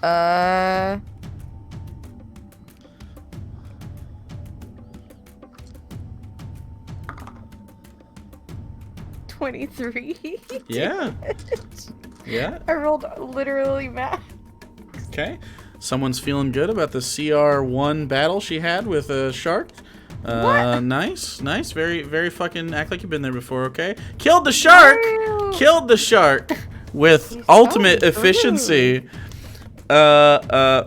Uh... 23.
Yeah. Yeah.
I rolled literally max.
Okay. Someone's feeling good about the CR1 battle she had with a shark. Nice. Nice. Very, very fucking act like you've been there before, okay? Killed the shark!
Woo!
Killed the shark with
He's
ultimate
so
efficiency. It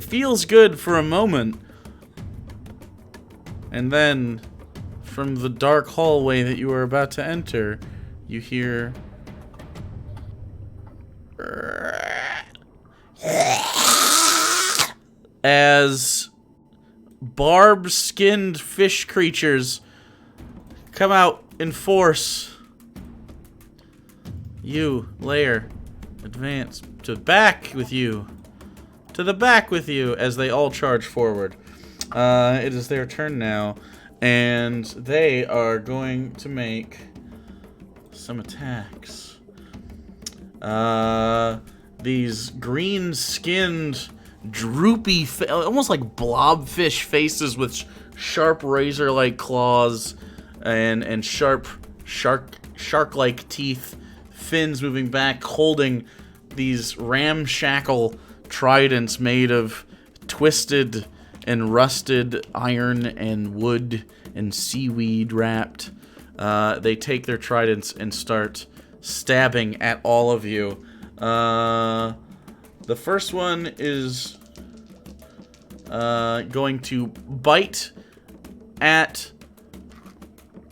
feels good for a moment. And then, from the dark hallway that you are about to enter, you hear... as barb-skinned fish creatures come out in force. You, Lair, advance to back with you. To the back with you as they all charge forward. It is their turn now, and they are going to make some attacks. These green-skinned, droopy, almost like blobfish faces with sharp razor-like claws and sharp shark-like teeth, fins moving back, holding these ramshackle tridents made of twisted and rusted iron and wood and seaweed wrapped. They take their tridents and start stabbing at all of you. The first one is going to bite at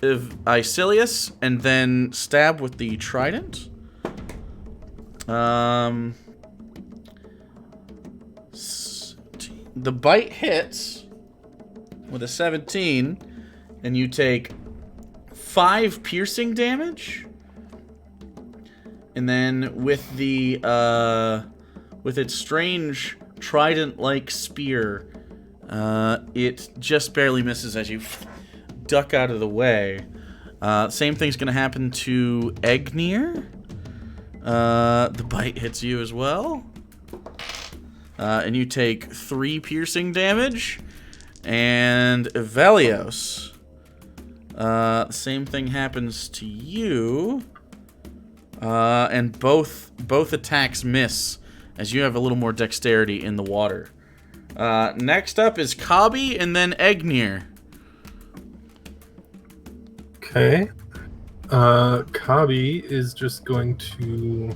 Icilius and then stab with the trident. The bite hits with a 17, and you take 5 piercing damage. And then with the with its strange trident-like spear, it just barely misses as you duck out of the way. Same thing's gonna happen to Egnir. The bite hits you as well. And you take 3 piercing damage. And Evelios, same thing happens to you. And both attacks miss, as you have a little more dexterity in the water. Next up is Kabi and then Egnir.
Okay. Kabi is just going to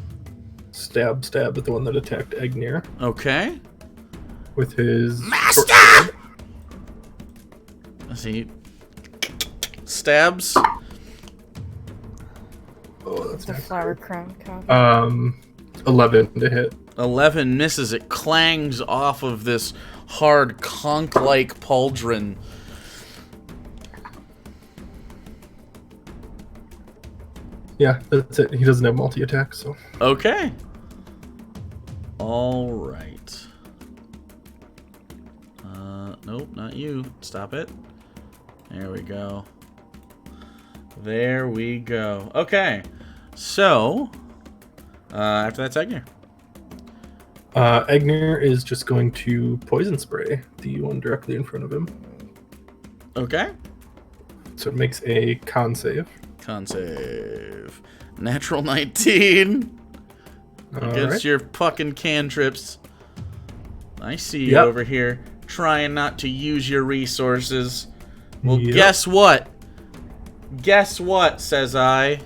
stab at the one that attacked Egnir
Okay.
with his
Master!
short sword.
Let's see. Stabs.
Oh, that's
The
not
flower crown copy.
11 to hit.
11 misses. It clangs off of this hard conch-like pauldron.
Yeah, that's it. He doesn't have multi-attack, so.
Okay. All right. Nope, not you. Stop it. There we go. There we go. Okay. So, after that's Egnir.
Egnir is just going to poison spray the one directly in front of him.
Okay.
So it makes a con save.
Con save. Natural 19. Against
Alright.
your fucking cantrips. I see you
Yep.
over here trying not to use your resources. Well,
Yep.
guess what? Guess what, says I.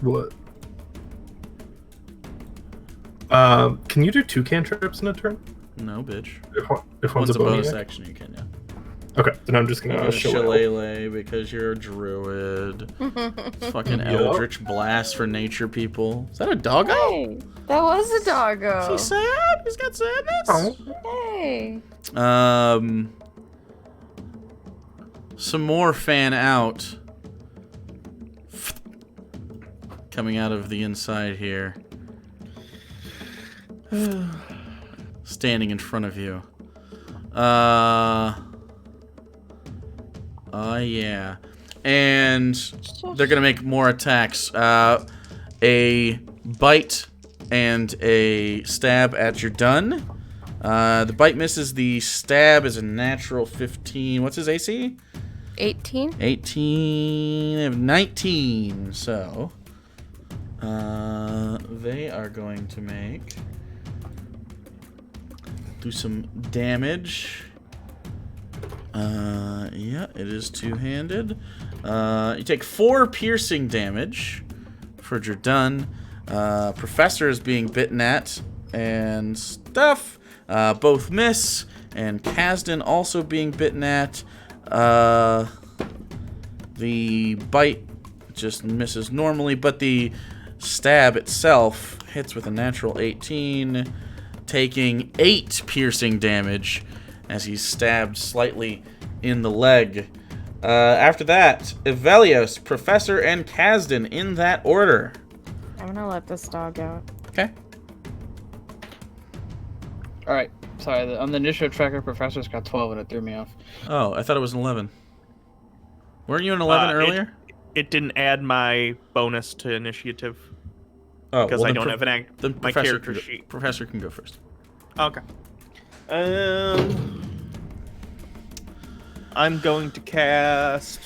What? Can you do 2 cantrips in a turn?
No, bitch.
If one's
Once
a
a bonus
boniac?
action, you can, yeah.
Okay, then I'm just
You're
gonna
gonna
shillelagh.
shillelagh because you're a druid. Fucking
Yup.
eldritch blast for nature people. Is that a doggo?
Hey, that was a
Is he
doggo.
sad? He's got sadness?
Oh.
Hey.
Some more fan out. Coming out of the inside here. Standing in front of you. Yeah. And they're gonna make more attacks. A bite and a stab at your done. The bite misses. The stab is a natural 15. What's his AC?
18.
18. I have 19. So they are going to do some damage. Yeah, it is two-handed. You take 4 piercing damage for your done. Professor is being bitten at and stuff. Both miss. And Kasdan also being bitten at. The bite just misses normally, but the stab itself hits with a natural 18, taking 8 piercing damage as he's stabbed slightly in the leg. After that, Evelios, Professor, and Kasdan in that order.
I'm gonna let this dog out.
Okay.
All right. Sorry, on the initiative tracker, Professor's got 12 and it threw me off.
Oh, I thought it was an 11. Weren't you an 11 earlier?
It didn't add my bonus to initiative
Oh,
because
well,
I
then
don't have an
then
my
Professor
character
can go,
sheet.
Professor can go first.
Okay. I'm going to cast.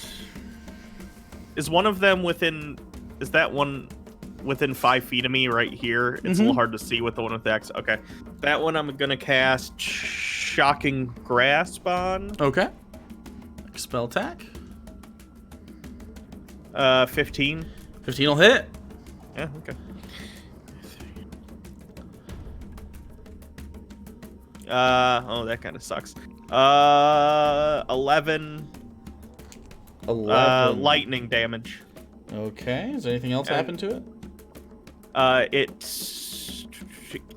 Is one of them within? Is that one within 5 feet of me right here? It's a little hard to see with the one with the X. Okay, that one I'm gonna cast Shocking Grasp on.
Okay. Spell attack.
15.
15 will hit.
Yeah. Okay. Oh, that kind of sucks. 11.
11.
Lightning damage.
Okay. Does anything else happen to it?
It's.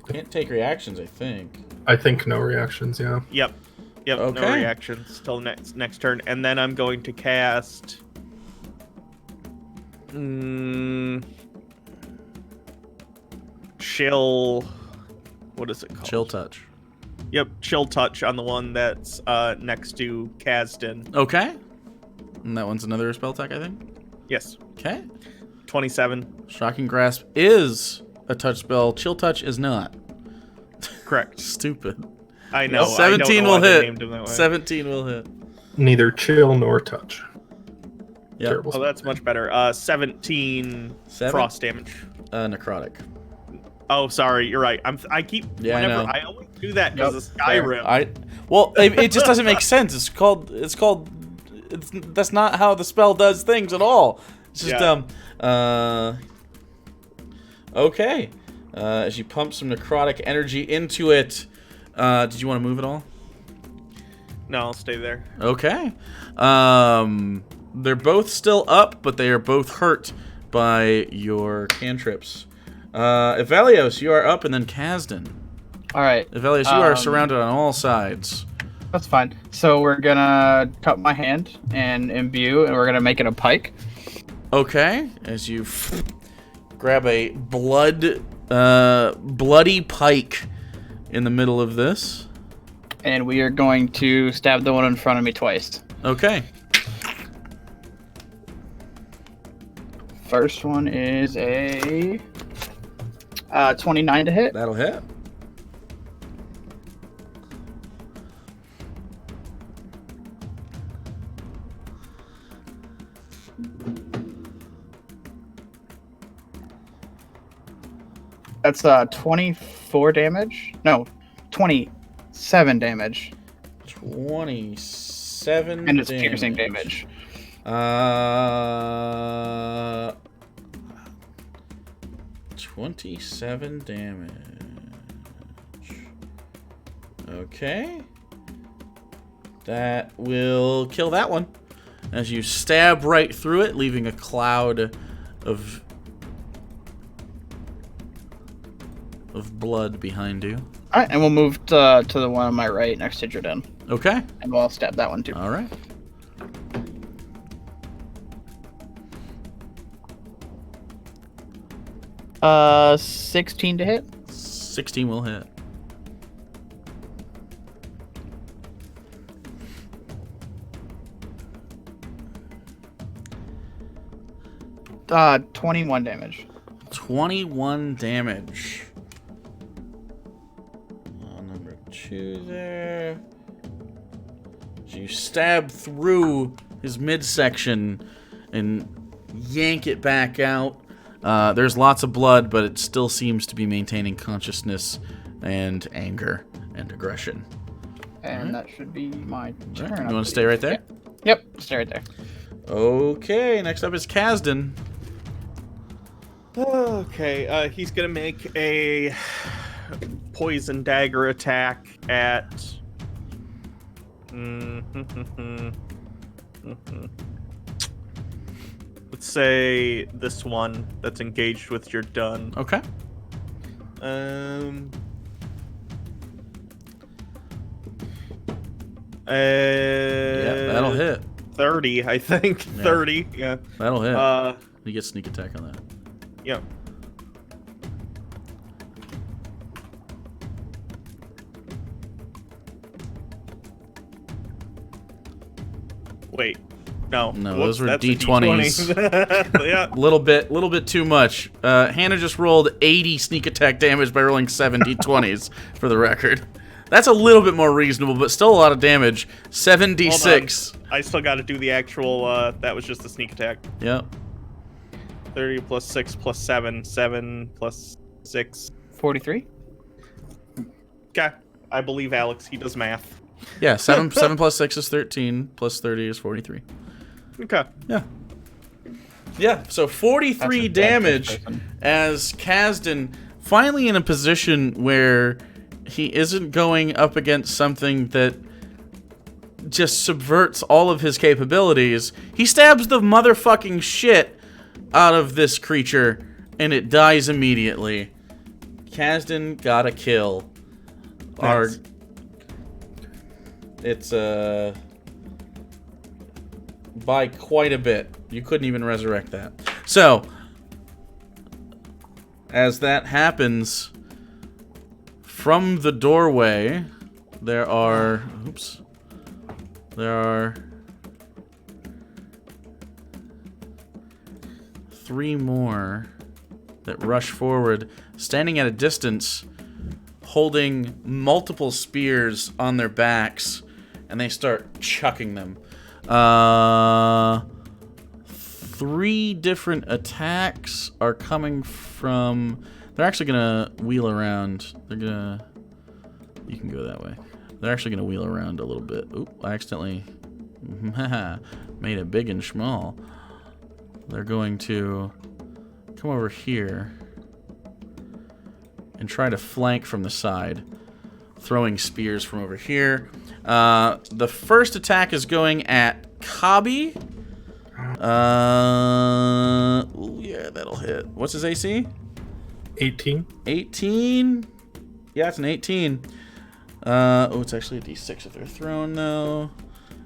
Can't take reactions, I think.
I think no reactions, yeah.
Yep. No
Okay.
reactions till next turn, and then I'm going to cast. Chill. What is it called?
Chill touch.
Yep, chill touch on the one that's next to Kasdan.
Okay. And that one's another spell attack, I think.
Yes.
Okay.
27.
Shocking Grasp is a touch spell. Chill touch is not.
Correct.
Stupid.
I know.
17
I don't know
will
why they
hit.
named him that way.
17 will hit.
Neither chill nor touch.
Yep.
Terrible.
Oh, that's much better. 17
7?
frost damage.
Necrotic.
Oh, sorry. You're right. I keep.
Yeah, I
whenever
know.
I always do that because of Skyrim.
Well, it just doesn't make sense. That's not how the spell does things at all. It's just okay. As you pump some necrotic energy into it, did you want to move at all?
No, I'll stay there.
Okay. They're both still up, but they are both hurt by your cantrips. Evelios, you are up, and then Kasdan.
All right.
Evelios, you are surrounded on all sides.
That's fine. So we're gonna cut my hand and imbue, and we're gonna make it a pike.
Okay, as you grab a bloody pike in the middle of this.
And we are going to stab the one in front of me twice.
Okay.
First one is a 29 to hit.
That'll hit.
That's 24 damage. No, 27 damage.
27
And it's piercing damage.
27 damage. Okay. That will kill that one. As you stab right through it, leaving a cloud of blood behind you.
All right, and we'll move to the one on my right next to Jordan.
Okay.
And we'll stab that one too.
All right.
Uh, 16 to hit.
16 will hit.
21 damage.
21 damage. Number 2 there. So you stab through his midsection and yank it back out. There's lots of blood, but it still seems to be maintaining consciousness and anger and aggression.
And that should be my turn.
Right. You want to stay right there?
Yep, stay right there.
Okay, next up is Kasdan.
Okay, he's gonna make a poison dagger attack at. Let's say this one that's engaged with your dun.
Okay. Yeah, that'll hit.
30, I think.
Yeah.
30, yeah.
That'll hit. You get sneak attack on that.
Yep. Wait. No.
No,
Whoops,
those were
that's a
D20s.
D20. Yeah.
Little bit too much. Hannah just rolled 80 sneak attack damage by rolling 7 D20s for the record. That's a little bit more reasonable, but still a lot of damage. 7d6.
I still got to do the actual. That was just the sneak attack.
Yep.
30 plus 6 plus 7. 7 plus 6.
43.
Okay. I believe Alex. He does math.
Yeah, 7 plus 6 is 13, plus 30 is 43.
Okay.
Yeah. Yeah, so 43 damage as Kasdan finally in a position where he isn't going up against something that just subverts all of his capabilities. He stabs the motherfucking shit out of this creature, and it dies immediately. Kasdan got a kill.
Nice.
It's by quite a bit. You couldn't even resurrect that. So, as that happens, from the doorway, there are 3 more that rush forward, standing at a distance, holding multiple spears on their backs, and they start chucking them. 3 different attacks are coming from... They're actually gonna wheel around. You can go that way. They're actually gonna wheel around a little bit. Oop, I accidentally made it big and small. They're going to come over here and try to flank from the side, throwing spears from over here. The first attack is going at Kabi. Ooh, yeah, that'll hit. What's his AC?
18.
18? Yeah, it's an 18. Oh, it's actually a D6 if they're thrown, though.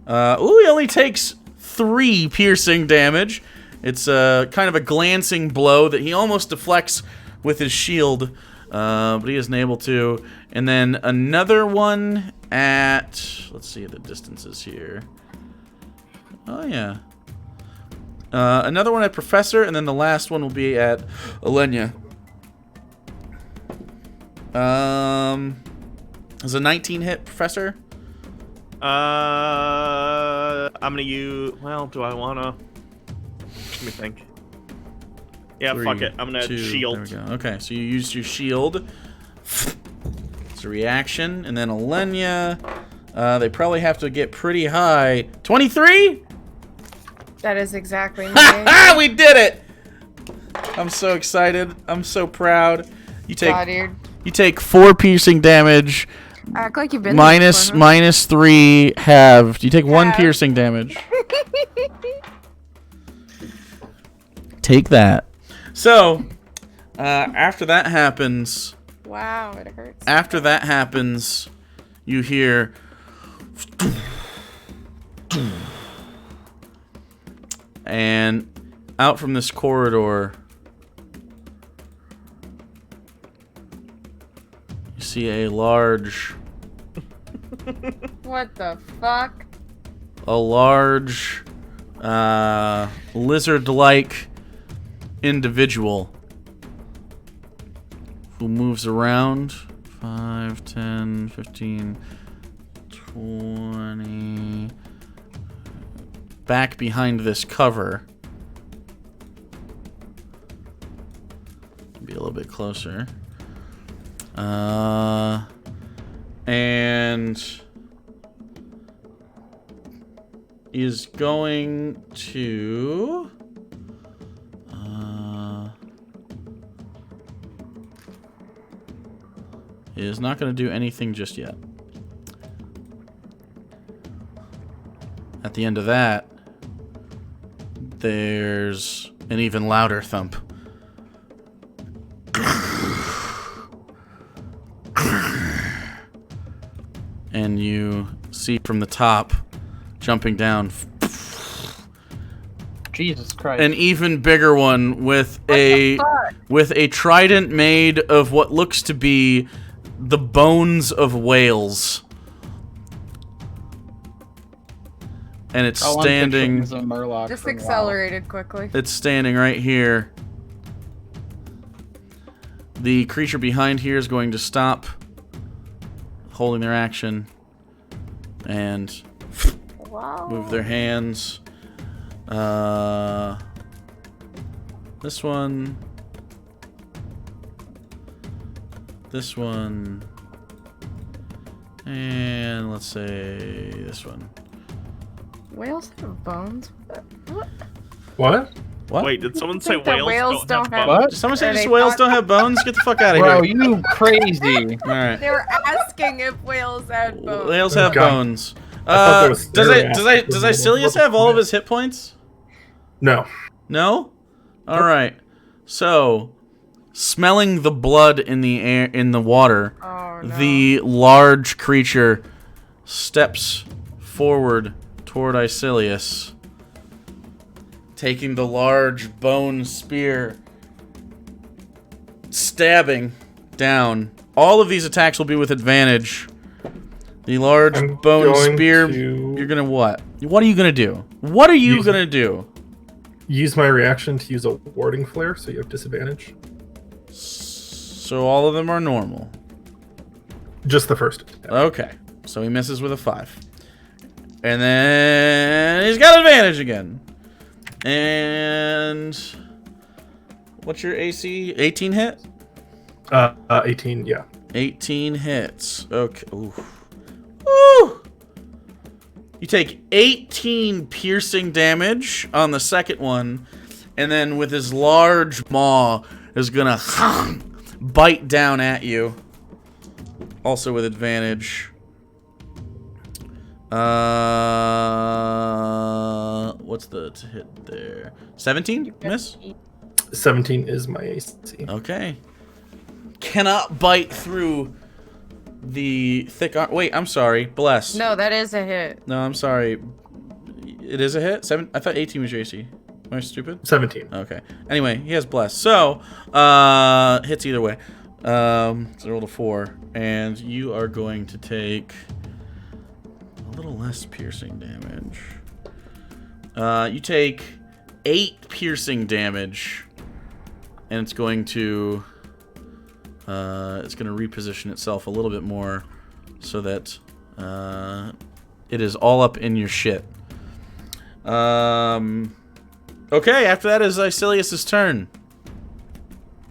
Ooh, he only takes 3 piercing damage. It's kind of a glancing blow that he almost deflects with his shield, but he isn't able to. And then another one at... Let's see the distances here. Oh, yeah. Another one at Professor, and then the last one will be at Alenia. Is a 19 hit, Professor?
I'm gonna use... Well, do I wanna... Let me think. Yeah,
3,
fuck it. I'm gonna
2,
shield.
There we go. Okay, so you used your shield. It's a reaction. And then Alenia, they probably have to get pretty high. 23?
That is exactly my
We did it! I'm so excited. I'm so proud. You take 4 piercing damage.
Act like you've been
minus
there before, huh?
-3 halved. You take 1
Halved.
piercing damage. Take that. So, after that happens,
Wow, it hurts.
after that happens, you hear and out from this corridor you see a large
What the fuck?
lizard-like individual who moves around 5, 10, 15, 20 back behind this cover. Be a little bit closer. And is going to is not going to do anything just yet. At the end of that, there's an even louder thump. And you see from the top, jumping down,
Jesus Christ.
an even bigger one with
the
a trident made of what looks to be the bones of whales. And it's
All I'm
standing.
picturing is a Murloc
Just
from WoW.
accelerated quickly.
It's standing right here. The creature behind here is going to stop holding their action and
Wow.
move their hands. This one. This one. And let's say this one.
Whales have bones? What?
What?
What?
Wait, did someone say
think that
whales don't have
What?
Did someone say
Are
just
they
whales
not-
don't have bones? Get the fuck out of
Bro,
here.
you crazy.
Alright.
They were asking if whales had bones.
Whales have
God.
bones.
thought there was
Does
stereotypes.
Icilius have all of his hit points?
No.
No? Alright. So, smelling the blood in the air in the water,
Oh, no.
the large creature steps forward toward Icilius, taking the large bone spear, stabbing down. All of these attacks will be with advantage. The large
I'm
bone
going
spear.
to-
You're gonna what? What are you gonna do? What are you
Use-
gonna do?
Use my reaction to use a warding flare, so you have disadvantage.
So all of them are normal.
Just the first attack.
Okay, so he misses with a 5. And then he's got advantage again. And what's your AC? 18 hit?
18, yeah.
18 hits. Okay. Ooh. Woo! You take 18 piercing damage on the second one, and then with his large maw is gonna bite down at you. Also with advantage. What's the hit there? 17? Miss?
17 is my AC.
Okay. Cannot bite through the thick arm. Wait, I'm sorry. Bless.
No, that is a hit.
No, I'm sorry. It is a hit? 7? I thought 18 was your AC. Am I stupid?
17.
Okay. Anyway, he has bless. So, hits either way. So roll a 4. And you are going to take a little less piercing damage. You take 8 piercing damage. And it's going to reposition itself a little bit more so that it is all up in your shit. Okay, after that is Icilius' turn.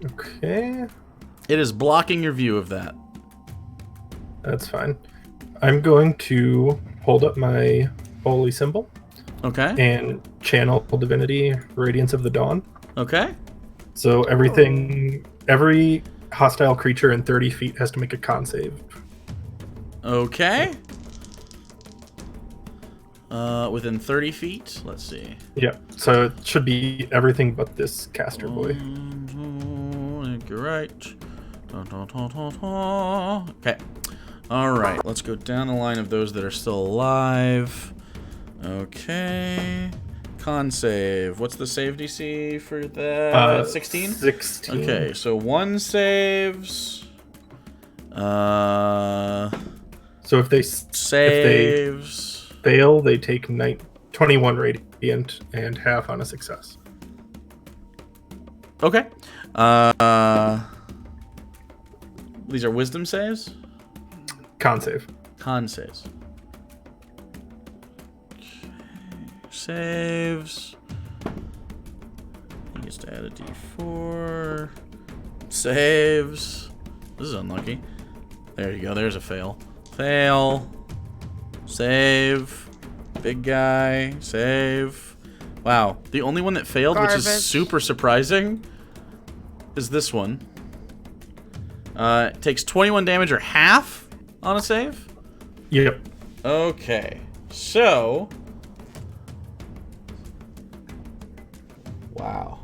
Okay,
It is blocking your view of that.
that's fine. I'm going to hold up my holy symbol
Okay.
and channel Divinity Radiance of the Dawn.
Okay.
So every hostile creature in 30 feet has to make a con save.
Okay. Within 30 feet. Let's see.
Yeah. So it should be everything but this caster boy.
You're right. Okay. All right. Let's go down the line of those that are still alive. Okay. Con save. What's the save DC for that? 16?
16.
Okay, so 1 saves.
So if they
Saves.
fail, they take 21 radiant and half on a success.
Okay. These are wisdom saves?
Con save.
Con saves. Okay. Saves. He gets to add a d4. Saves. This is unlucky. There you go. There's a fail. Fail. Save. Big guy. Save. Wow. The only one that failed, which is super surprising, is this one. It takes 21 damage or half on a save?
Yep.
Okay. So. Wow.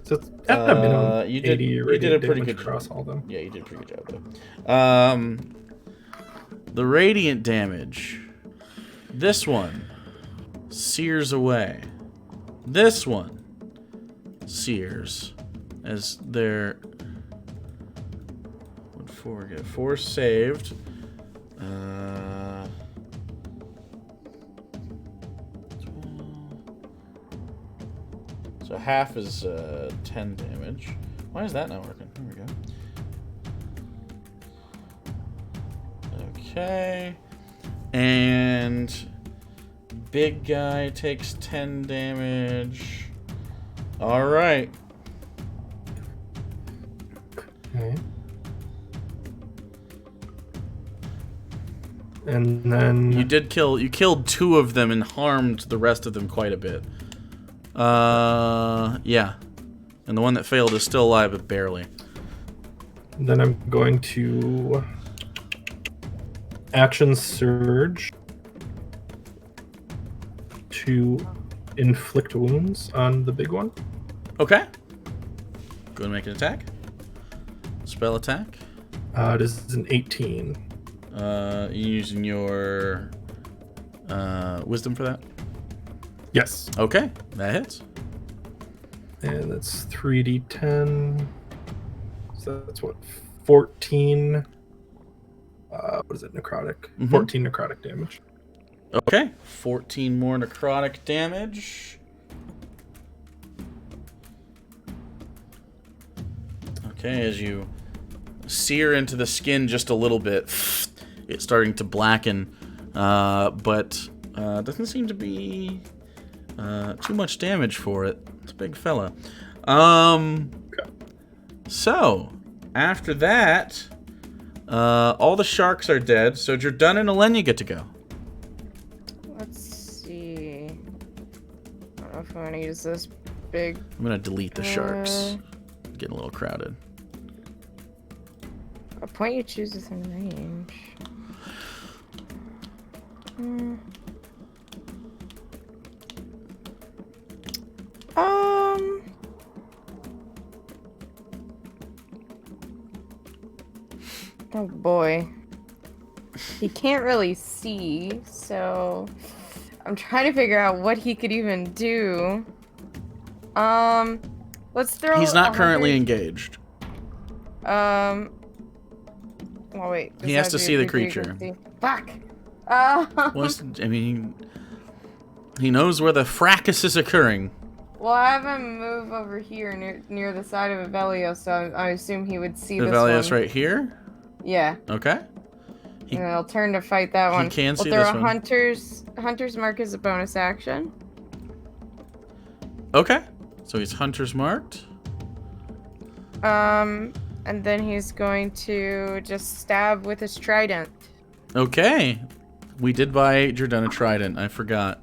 So it's at the minimum.
You did
80
a
radiant
pretty
damage
good
across all of them.
Yeah, you did a pretty good job, though. The radiant damage. This one sears away. This one sears as their 4 get 4 saved. So half is 10 damage. Why is that not working? Here we go. Okay. And big guy takes 10 damage. All right.
Okay. And then
You killed 2 of them and harmed the rest of them quite a bit. Yeah. And the one that failed is still alive, but barely.
Then I'm going to action surge to inflict wounds on the big one.
Okay. Go and make an attack. Spell attack.
It is an 18.
Using your wisdom for that.
Yes.
Okay, that hits.
And that's 3d10. So that's what? 14. What is it? Necrotic. 14 necrotic damage.
Okay, 14 more necrotic damage. Okay, as you sear into the skin just a little bit, it's starting to blacken, but doesn't seem to be too much damage for it. It's a big fella. So, after that, all the sharks are dead, so Jordana and Elenia get to go.
Let's see. I don't know if I want to use this big.
I'm gonna delete the sharks. Getting a little crowded.
A point you choose within range. Oh boy. He can't really see, so I'm trying to figure out what he could even do. Let's throw.
He's not currently engaged.
Oh wait.
He has to see the creature.
Fuck.
I mean, he knows where the fracas is occurring.
Well, I have him move over here near the side of Avelios, so I assume he would see this
Avelios
one.
right here?
Yeah.
Okay.
And I'll turn to fight that one.
He can see
we'll
this
throw
one.
Hunter's Mark as a bonus action.
Okay. So he's Hunter's marked.
And then he's going to just stab with his trident.
Okay. We did buy Jordana Trident. I forgot.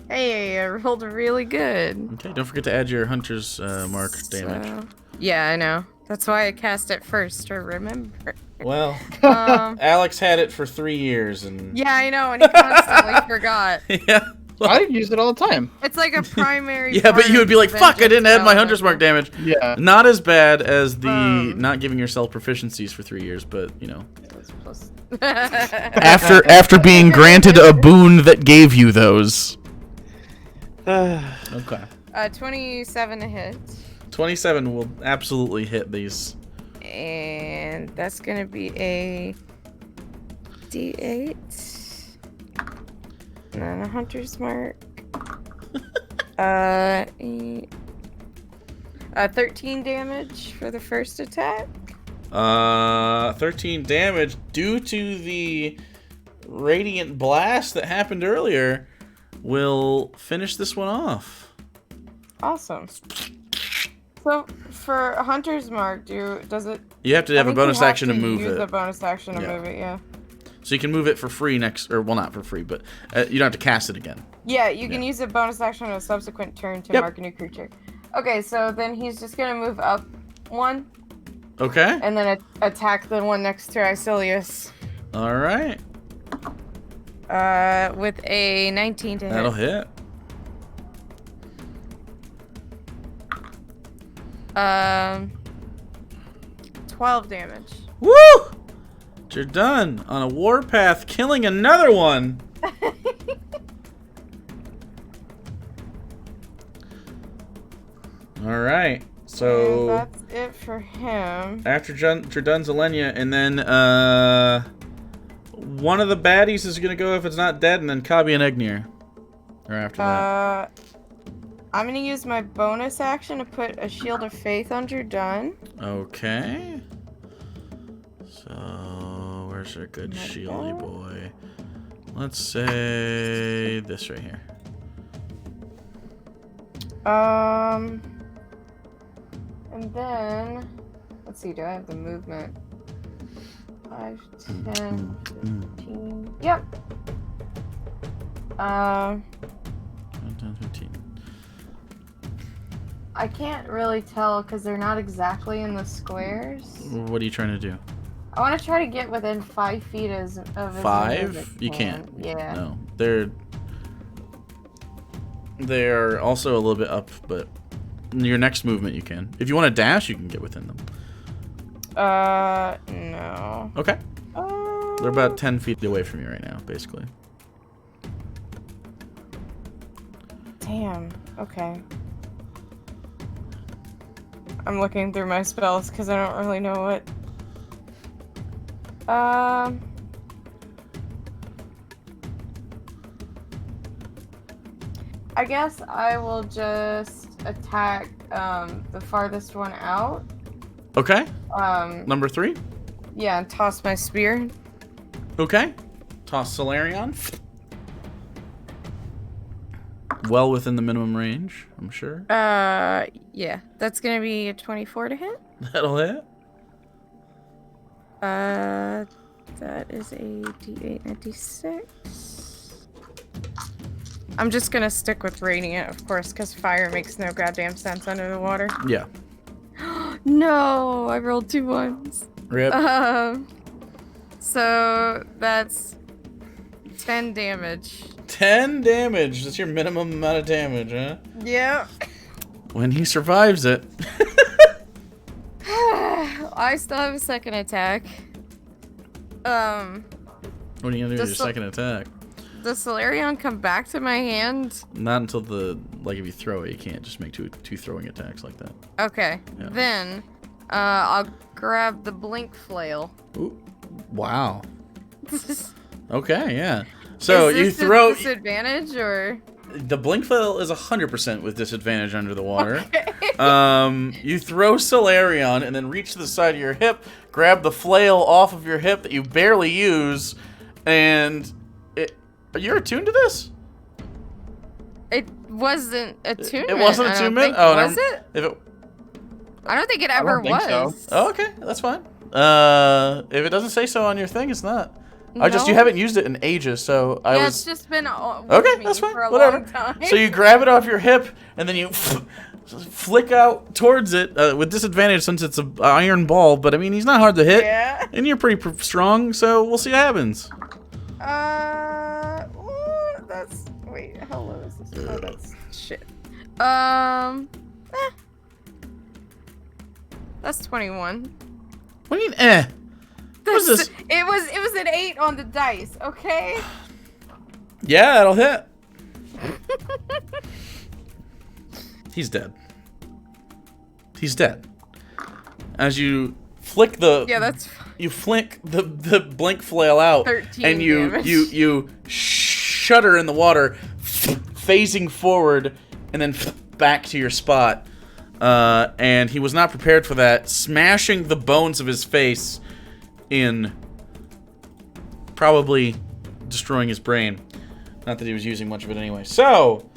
Hey, I rolled really good.
Okay, don't forget to add your Hunter's mark damage.
Yeah, I know. That's why I cast it first, to remember.
Well,
Um,
Alex had it for 3 years, and
yeah, I know, and he constantly forgot.
yeah.
I use it all the time.
It's like a primary.
Yeah, but you would be like, "Fuck! I didn't add my
Vengeance
hunter's mark damage."
Yeah.
Not as bad as the
Um.
not giving yourself proficiencies for 3 years, but you know.
Plus-
After being granted a boon that gave you those. Okay.
27 to hit.
27 will absolutely hit these.
And that's gonna be a D8. And then a hunter's mark. 13 damage for the first attack.
13 damage due to the radiant blast that happened earlier will finish this one off.
Awesome. So for a hunter's mark, does it?
You have to have a bonus action to move
use
it.
a bonus action to
Yeah.
move it. Yeah.
So you can move it for free next, or well, not for free, but you don't have to cast it again.
Yeah, you can use a bonus action on a subsequent turn to
Yep.
mark a new creature. Okay, so then he's just gonna move up one
Okay.
and then attack the one next to Icilius.
All right.
With a 19 to hit.
That'll hit.
12 damage.
Woo! You're done on a warpath, killing another one. All right. So
And that's it for him.
after you're done, Zelenia, and then one of the baddies is gonna go if it's not dead, and then Kabi and Egnir are after that.
I'm gonna use my bonus action to put a shield of faith under Dun.
Okay. So where's our good
Like
shieldy
that.
boy? Let's say this right here.
And then let's see, do I have the movement? 5, 10, 15. Yep.
10, 15.
I can't really tell because they're not exactly in the squares.
What are you trying to do?
I want to try to get within 5 feet of as many as
5?
I
You
can.
can't.
Yeah.
No, they're also a little bit up, but in your next movement you can. If you want to dash, you can get within them.
No.
Okay. They're about 10 feet away from you right now, basically.
Damn. Okay. I'm looking through my spells because I don't really know what. I guess I will just attack the farthest one out.
Okay.
Um,
Number 3.
yeah, and toss my spear.
Okay. Toss Solarion. Well within the minimum range, I'm sure.
Yeah, that's gonna be a 24 to hit.
That'll hit.
That is a D8 and a D6. I'm just gonna stick with radiant, of course, because fire makes no goddamn sense under the water.
Yeah.
No, I rolled 2 ones.
Rip.
So that's 10 damage.
10 damage. That's your minimum amount of damage, huh?
Yep.
When he survives it.
I still have a second attack.
What are you gonna do with your
Just
second attack?
Does Solarion come back to my hand?
Not until if you throw it, you can't just make two throwing attacks like that.
Okay.
Yeah.
Then, I'll grab the blink flail.
Ooh. Wow. Okay, yeah. So
Is
you
this a
throw
disadvantage or?
the blink flail is 100% with disadvantage under the water.
Okay.
You throw Solarion and then reach to the side of your hip, grab the flail off of your hip that you barely use, and you're attuned to this?
It wasn't attunement.
It wasn't
I don't
attunement?
think.
Oh,
Was
never-
it?
If it
I don't think it
I don't
ever
think so.
was.
Oh, okay, that's fine. If it doesn't say so on your thing, it's not. You
No.
haven't used it in ages, so I
Yeah,
was
it's just been with
okay.
me
That's fine.
for a
Whatever.
long time.
So you grab it off your hip, and then you flick out towards it with disadvantage since it's an iron ball. But I mean, he's not hard to hit, and you're pretty strong. So we'll see what happens.
That's wait. How low is this? Oh, that's shit. That's 21.
What do you mean? What's this?
It was an 8 on the dice. Okay.
Yeah, that'll hit. He's dead. He's dead. As you flick the you flick the blink flail out,
13
and you shudder in the water, phasing forward, and then back to your spot. And he was not prepared for that, smashing the bones of his face in, probably destroying his brain. Not that he was using much of it anyway. So,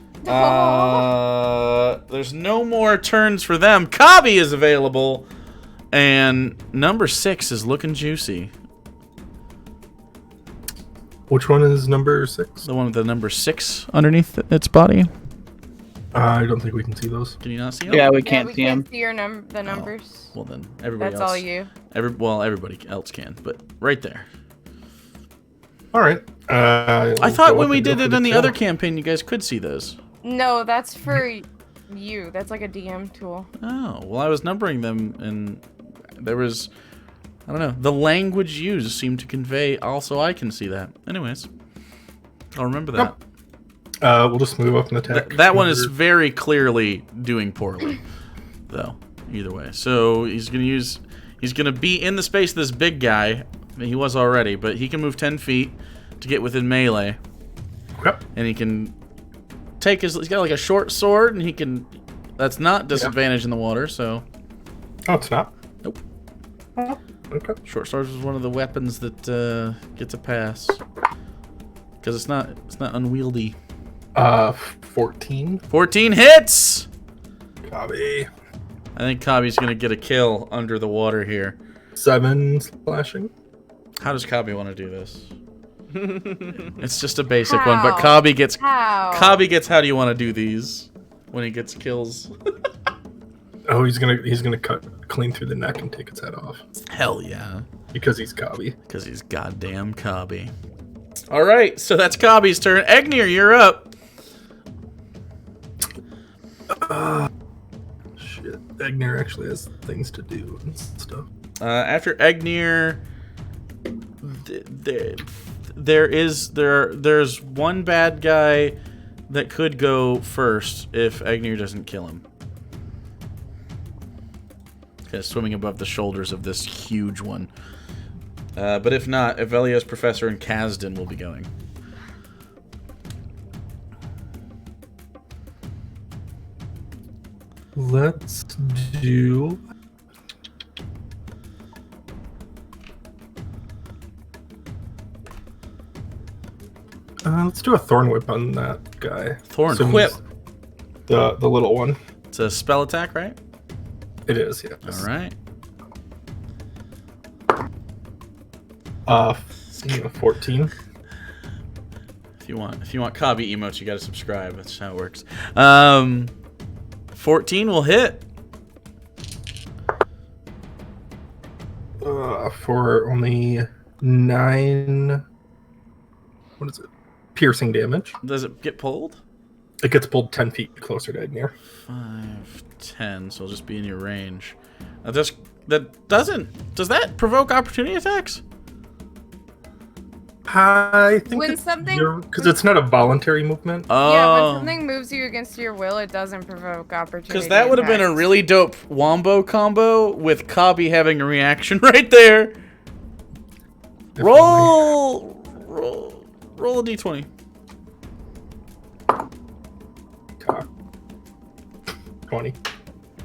there's no more turns for them. Kabi is available, and number 6 is looking juicy.
Which one is number 6?
The one with the number 6 underneath its body.
I don't think we can see those.
Can you not see them?
Yeah, we can't see them.
See the numbers.
Well, then everybody
That's
else.
all you.
Everybody else can, but right there.
All right.
I thought when we did it in the other campaign, you guys could see those.
No, that's for you. That's like a DM tool.
Oh, well, I was numbering them, and there was, I don't know, the language used seemed to convey also I can see that. Anyways, I'll remember that.
We'll just move up and attack.
That one is very clearly doing poorly, though, either way. So he's gonna be in the space of this big guy. He was already, but he can move 10 feet to get within melee.
Yep.
And he can take he's got like a short sword, and he can, that's not disadvantage in the water, so.
Oh, it's not?
Nope.
Oh, okay.
Short sword is one of the weapons that gets a pass. Because it's not unwieldy.
14.
14 hits!
Kabi.
I think Kabi's gonna get a kill under the water here.
7 slashing.
How does Kabi want to do this? It's just a basic one, but Kabi gets how do you want to do these when he gets kills?
Oh, he's gonna cut clean through the neck and take its head off.
Hell yeah.
Because he's Kabi.
Because he's goddamn Kabi. Alright, so that's Kabi's turn. Egnir, you're up.
Shit. Egnir actually has things to do and stuff.
After Egnir, there's one bad guy that could go first if Egnir doesn't kill him. Okay, swimming above the shoulders of this huge one. But if not, Evelios, Professor, and Kazdan will be going.
Let's do... let's do a Thorn Whip on that guy.
Thorn Whip?
The little one.
It's a spell attack, right?
It is, yes.
Alright.
14.
If you want Kabi emotes, you gotta subscribe. That's how it works. 14 will hit.
For only 9... What is it? Piercing damage.
Does it get pulled?
It gets pulled 10 feet closer to Egnir.
5, 10, so it'll just be in your range. Does that provoke opportunity attacks?
I think
When something...
because it's not a voluntary movement.
Yeah, when something moves you against your will, it doesn't provoke opportunity.
Because that would have been a really dope wombo combo with Kabi having a reaction right there. Roll a d20.
Cock. 20.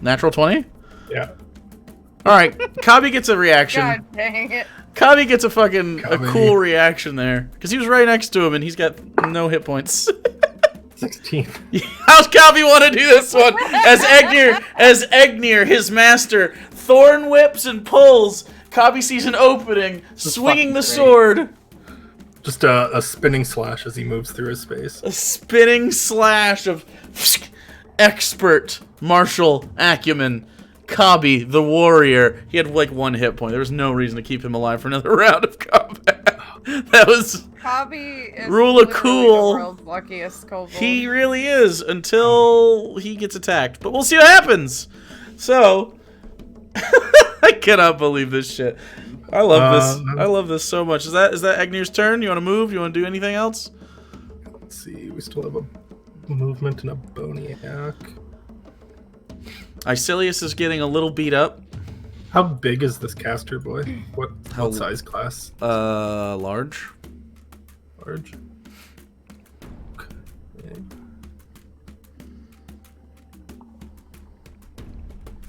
Natural 20?
Yeah.
Alright, Kabi gets a reaction.
God dang it.
Kabi gets a cool reaction there. Because he was right next to him and he's got no hit points.
16.
How's Kabi want to do this one? As Egnir, his master, thorn whips and pulls. Kabi sees an opening, swinging the sword.
Just a spinning slash as he moves through his space.
A spinning slash of... expert martial acumen, Kabi the warrior. He had like 1 hit point. There was no reason to keep him alive for another round of combat. That was
Kabi is
rule of
literally
cool.
the world's luckiest kobold.
He really is until he gets attacked. But we'll see what happens. So, I cannot believe this shit. I love this. I love this so much. Is that Agnir's turn? You want to move? You want to do anything else?
Let's see. We still have a movement and a boniac.
Icilius is getting a little beat up.
How big is this caster boy? What size class?
Large.
Large. Okay.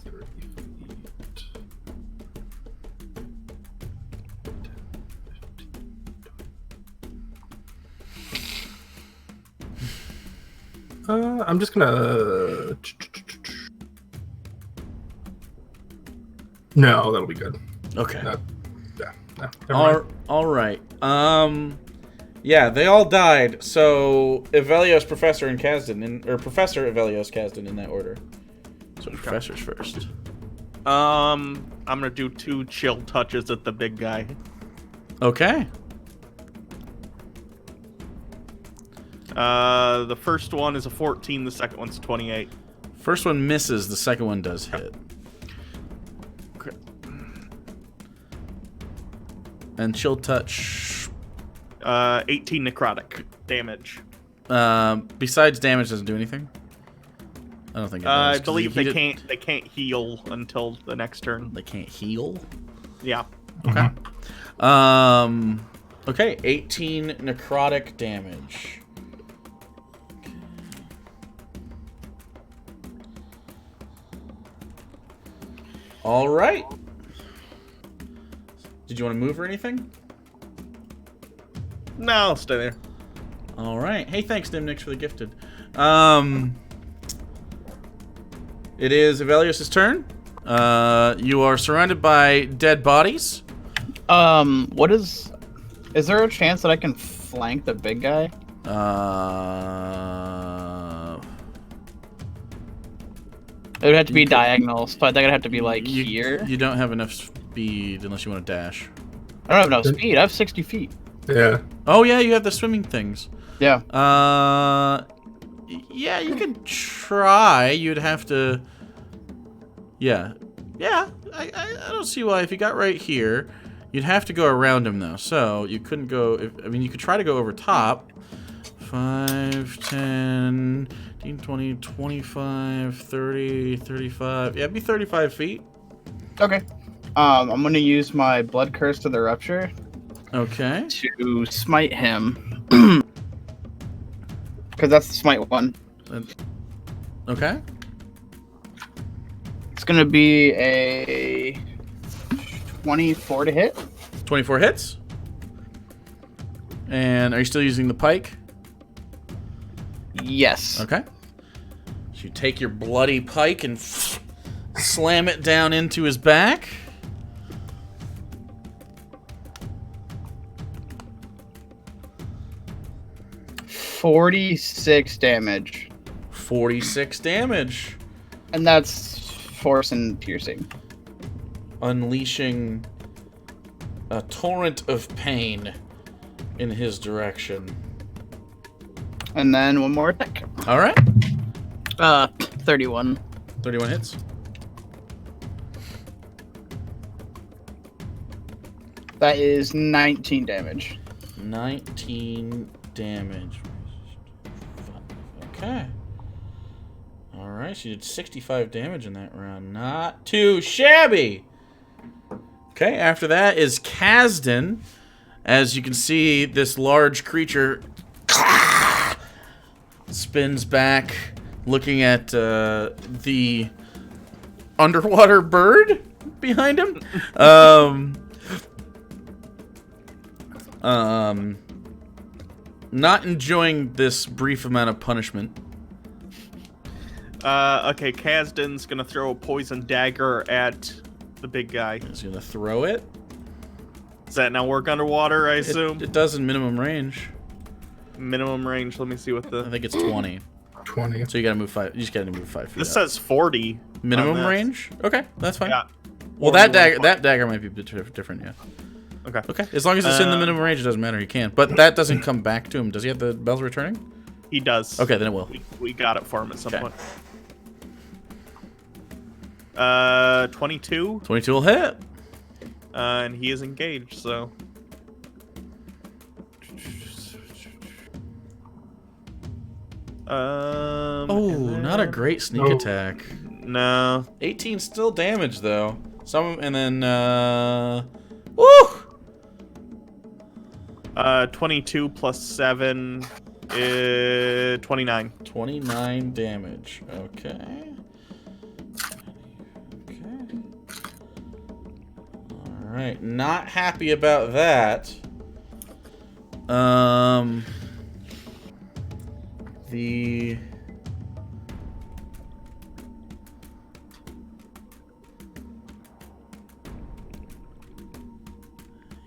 30 feet. 10, I'm just gonna. No, that'll be good.
Okay. All right. Yeah, they all died. So Evelios, Professor, and Kasdan, or Professor Evelios, Kasdan, in that order. So Professor's first.
I'm gonna do 2 chill touches at the big guy.
Okay.
The first one is a 14. The second one's a 28.
First one misses. The second one does hit. Okay. And chill touch.
18 necrotic damage.
Besides damage, doesn't do anything. I don't think it does.
I believe they can't heal until the next turn.
They can't heal.
Yeah.
Okay. Okay. 18 necrotic damage. All right. Did you want to move or anything?
No, I'll stay there.
All right. Hey, thanks, Nimnix, for the gifted. It is Evelios' turn. You are surrounded by dead bodies.
Is there a chance that I can flank the big guy? It would have to be diagonal, so I think it'd have to be like here.
You don't have enough speed unless you want to dash.
I don't have enough speed. I have 60 feet.
Yeah.
Oh yeah, you have the swimming things.
Yeah.
Yeah, you can try. You'd have to. Yeah. I don't see why. If you got right here, you'd have to go around him though. So you couldn't go. I mean, you could try to go over top. 5, 10, 15, 20, 25, 30, 35. Yeah, it'd be 35 feet.
Okay. I'm gonna use my Blood Curse to the Rupture.
Okay.
To smite him. Because that's the smite one.
Okay.
It's gonna be a 24 to hit.
24 hits. And are you still using the pike?
Yes.
Okay. So you take your bloody pike and slam it down into his back.
$46 damage.
46 damage.
And that's force and piercing.
Unleashing a torrent of pain in his direction.
And then one more attack.
All right.
31.
31 hits.
That is 19 damage.
19 damage. Okay. All right, she did 65 damage in that round. Not too shabby. Okay, after that is Kasdan. As you can see, this large creature spins back, looking at the underwater bird behind him. Not enjoying this brief amount of punishment.
Okay, Kasdan's gonna throw a poison dagger at the big guy.
He's gonna throw it.
Does that now work underwater, I assume?
It does in minimum range.
Minimum range, let me see what
I
the...
think it's 20.
20.
So you gotta move 5. You just gotta move 5 feet.
This
up.
says 40.
Minimum
on this.
range. Okay, that's fine.
Yeah.
Well,
41
that dagger might be a bit different. Yeah.
Okay.
Okay. As long as it's in the minimum range, it doesn't matter. He can. But that doesn't come back to him. Does he have the bells returning?
He does.
Okay, then it will.
We got it for him at some
Okay.
point. 22.
22 will hit.
And he is engaged, so.
Oh, not a great sneak
Oh.
attack.
No.
18 still damage though. Some and then woo!
22 plus 7 is 29.
29 damage. Okay. Okay. All right. Not happy about that. The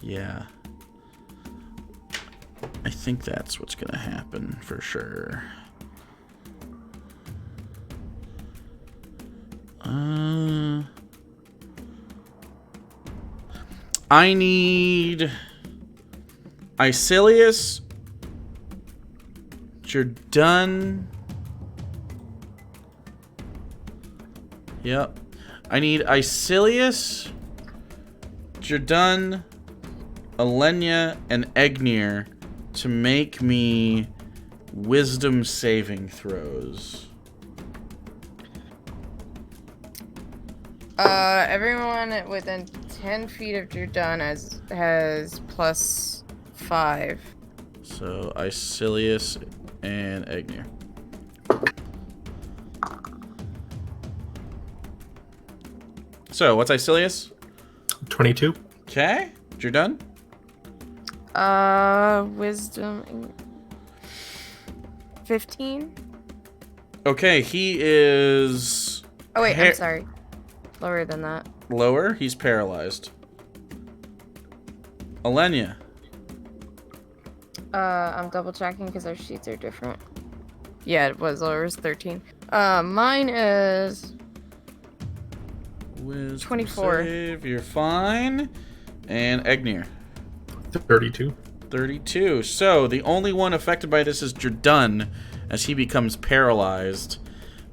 yeah. I think that's what's gonna happen for sure. I need Icilius. You're done. Yep. I need Icilius, Jordan, Alenia, and Egnir to make me wisdom saving throws.
Everyone within 10 feet of Jordan has +5.
So Icilius and Egnir. So what's Icilius?
22.
Okay, you're done.
Wisdom 15.
Okay, he is
Oh wait, I'm sorry. Lower than that.
lower. He's paralyzed. Alenia.
I'm double checking because our sheets are different. Yeah, it was lower. It was 13. Mine is
Wisdom
24.
Save, you're fine. And Egnir.
32.
32. So the only one affected by this is Jordan, as he becomes paralyzed.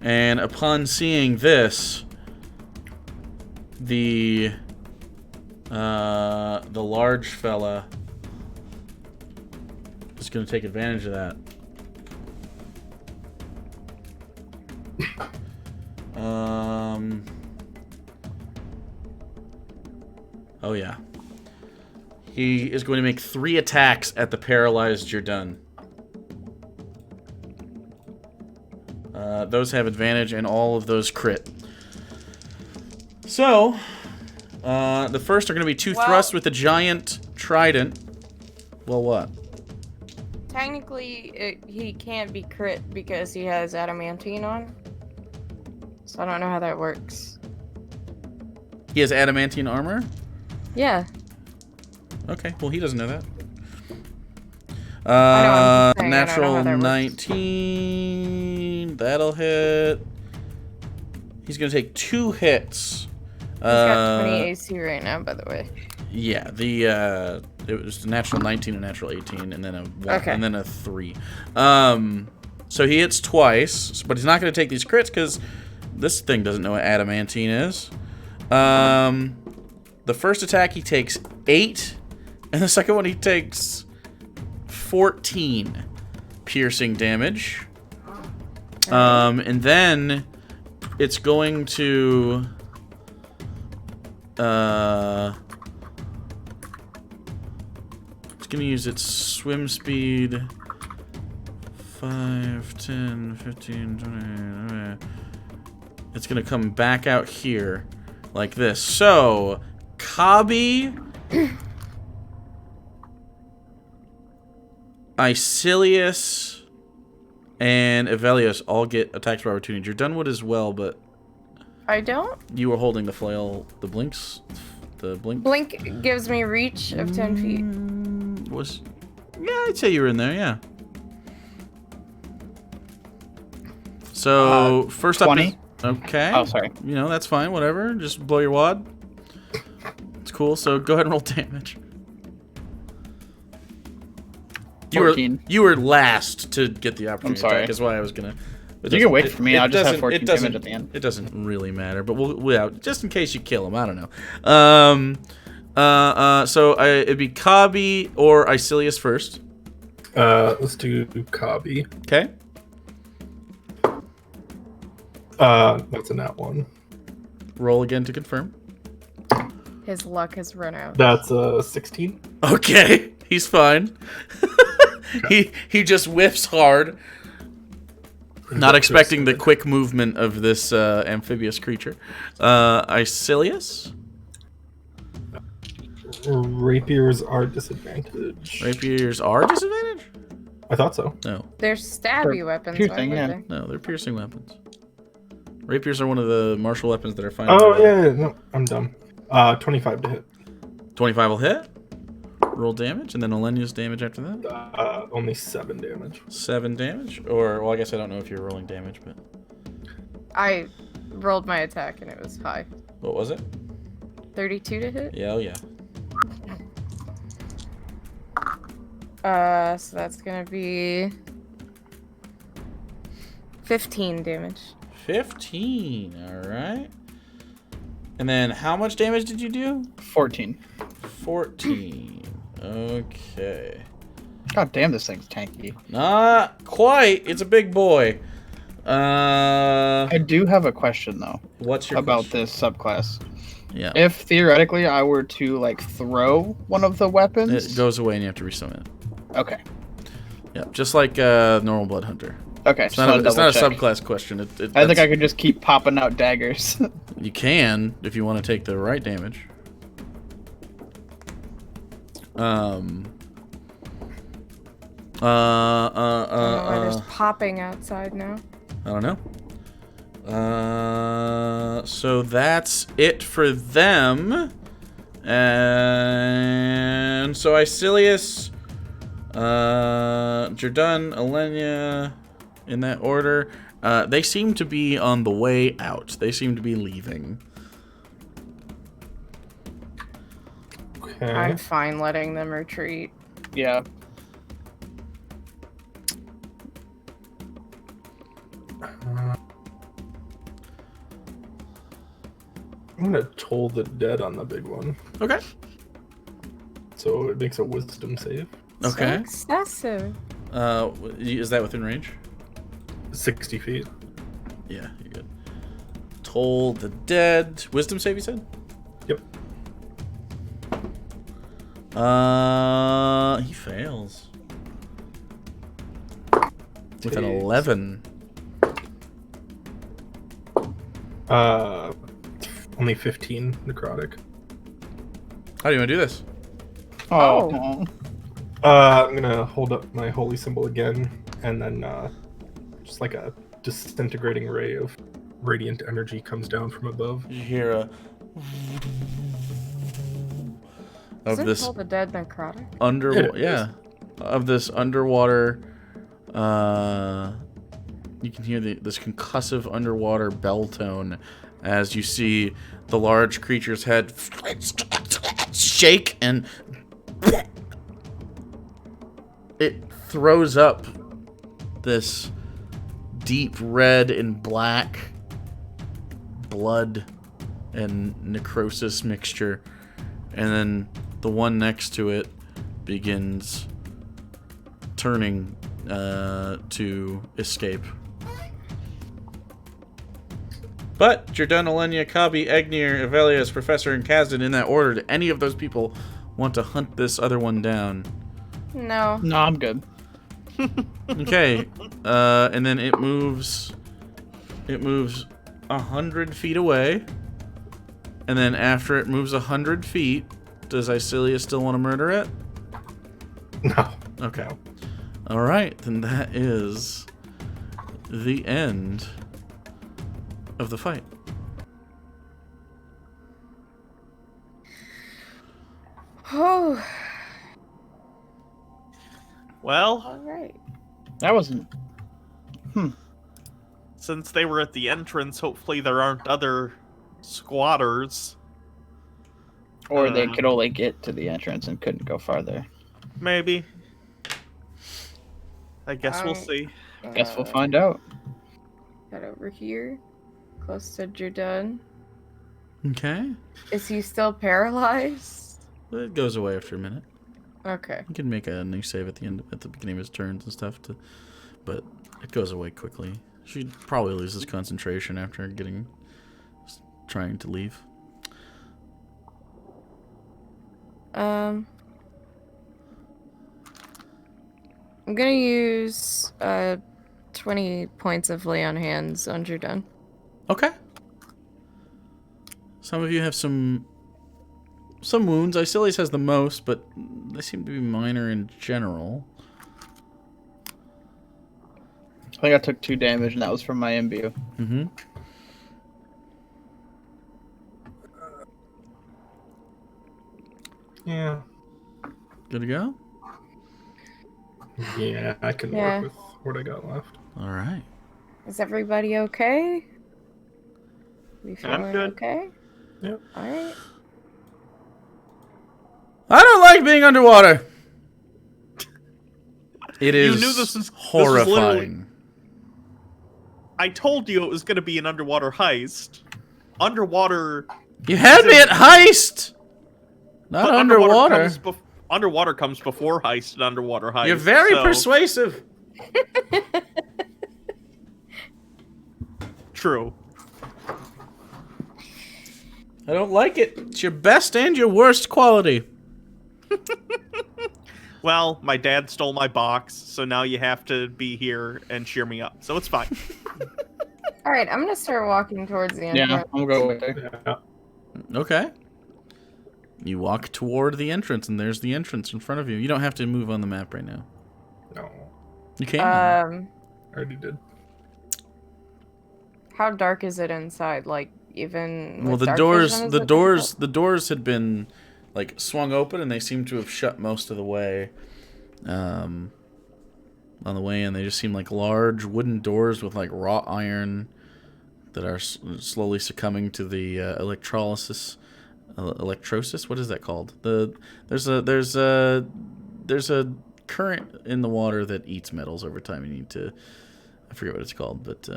And upon seeing this, the large fella is going to take advantage of that. Oh yeah. He is going to make 3 attacks at the paralyzed Jordan. Those have advantage, and all of those crit. So, the first are going to be 2 thrusts with a giant trident. Well, what?
technically he can't be crit because he has adamantine on. So I don't know how that works.
He has adamantine armor?
Yeah.
Okay, well, he doesn't know that.
I'm just saying, I don't know
Natural
how that works.
19. That'll hit. He's going to take 2 hits.
He's got 20 AC right now, by the way.
Yeah, it was a natural 19, a natural 18, and then a 1,
Okay.
and then a 3. So he hits twice, but he's not going to take these crits because this thing doesn't know what adamantine is. The first attack he takes 8, and the second one he takes 14 piercing damage. And then it's going to it's going to use its swim speed 5, 10, 15, 20. It's going to come back out here like this. So, Kabi, Icilius, and Evelius all get attacks of opportunity. You're done with as well, but
I don't?
you were holding the flail, the blinks, the blink.
Blink gives me reach of 10 feet.
Yeah, I'd say you were in there, yeah. So first up
20.
is okay.
Oh, sorry.
You know, that's fine. Whatever. Just blow your wad. It's cool. So go ahead and roll damage.
14.
You were last to get the opportunity
sorry.
attack. Is why I was gonna.
You can wait for me. I'll just have 14 damage at the end.
It doesn't really matter, but we'll just in case you kill him. I don't know. So it'd be Kabi or Icilius first.
Let's do Kabi.
Okay.
That's a nat 1.
Roll again to confirm.
His luck has run out.
That's a 16.
Okay, he's fine. He just whiffs hard. Not expecting the quick movement of this amphibious creature. Icilius?
Rapiers are disadvantage.
Rapiers are disadvantage?
I thought so.
No.
They're stabby weapons.
piercing,
why would
yeah.
they?
No, they're piercing weapons. Rapiers are one of the martial weapons that are fine.
Oh, yeah, no, I'm dumb. 25 to hit.
25 will hit. Roll damage, and then Alenia's damage after that.
Only 7 damage.
7 damage? Or, well, I guess I don't know if you're rolling damage, but...
I rolled my attack and it was high.
What was it?
32 to hit?
Yeah, oh yeah.
So that's gonna be 15 damage.
15, alright. And then how much damage did you do?
14.
14. Okay.
God damn, this thing's tanky.
Not quite. It's a big boy.
I do have a question though.
What's your
about
question?
this subclass?
Yeah.
If theoretically I were to like throw one of the weapons,
It goes away and you have to resummon it.
okay.
Yeah, just like normal blood hunter.
Okay,
It's not a subclass question.
I think I could just keep popping out daggers.
You can if you want to take the right damage.
There's popping outside now.
I don't know. So that's it for them. And so Icilius, Jordan, Alenia, in that order. They seem to be on the way out. They seem to be leaving.
Okay.
I'm fine letting them retreat.
Yeah.
I'm gonna toll the dead on the big one.
Okay.
So it makes a wisdom save.
Okay.
So excessive.
Is that within range?
60 feet.
Yeah, you're good. Toll the dead. Wisdom save, you said?
Yep.
He fails. With an 11.
Only 15 necrotic.
How do you want to do this?
Oh.
I'm gonna hold up my holy symbol again, and then just like a disintegrating ray of radiant energy comes down from above.
You hear a of
Isn't
this
Toll the Dead necrotic?
of this underwater. You can hear this concussive underwater bell tone as you see the large creature's head shake and it throws up this deep red and black blood and necrosis mixture, and then the one next to it begins turning to escape. But Jordan, Alenia, Kabi, Egnir, Evelius, Professor, and Kazdan, in that order, do any of those people want to hunt this other one down?
No.
No, I'm good.
Okay, and then it moves 100 feet away, and then after it moves 100 feet, does Icilius still want to murder it?
No.
Okay. All right, then that is the end of the fight.
Oh.
Well,
All right.
That wasn't.
Since they were at the entrance, hopefully there aren't other squatters.
Or they could only get to the entrance and couldn't go farther.
Maybe. I guess we'll see.
Guess we'll find out.
Head over here, close to Jordan.
Okay.
Is he still paralyzed?
It goes away after a minute.
Okay.
You can make a new save at the beginning of his turns and stuff, but it goes away quickly. She probably loses concentration after trying to leave.
I'm gonna use 20 points of lay on hands on Jordan.
Okay. Some of you have some wounds. Icilius has the most, but they seem to be minor in general.
I think I took 2 damage, and that was from my imbue.
Mm-hmm.
Yeah.
Good to go?
Yeah, I can work with what I got left.
All right.
Is everybody okay? We
I'm
feeling
good.
okay?
Yep.
Alright.
I don't like being underwater. It is
You knew this was
horrifying.
literally- I told you it was going to be an underwater heist. Underwater...
You had me at heist! Not
but
underwater.
Underwater comes before heist and underwater heist.
You're very
so-
persuasive.
True.
I don't like it. It's your best and your worst quality.
Well, my dad stole my box, so now you have to be here and cheer me up. So it's fine.
Alright, I'm gonna start walking towards the
Yeah,
entrance.
I'm going with her.
Yeah.
Okay. You walk toward the entrance, and there's the entrance in front of you. You don't have to move on the map right now.
No,
You can.
I already did.
How dark is it inside? Like, even
Well,
with
the
dark
doors,
vision, is
the
it
doors,
difficult?
the doors had been like swung open, and they seem to have shut most of the way. On the way in, they just seem like large wooden doors with like wrought iron that are slowly succumbing to the electrolysis. Electrosis? What is that called? There's a current in the water that eats metals over time. You need to, I forget what it's called, but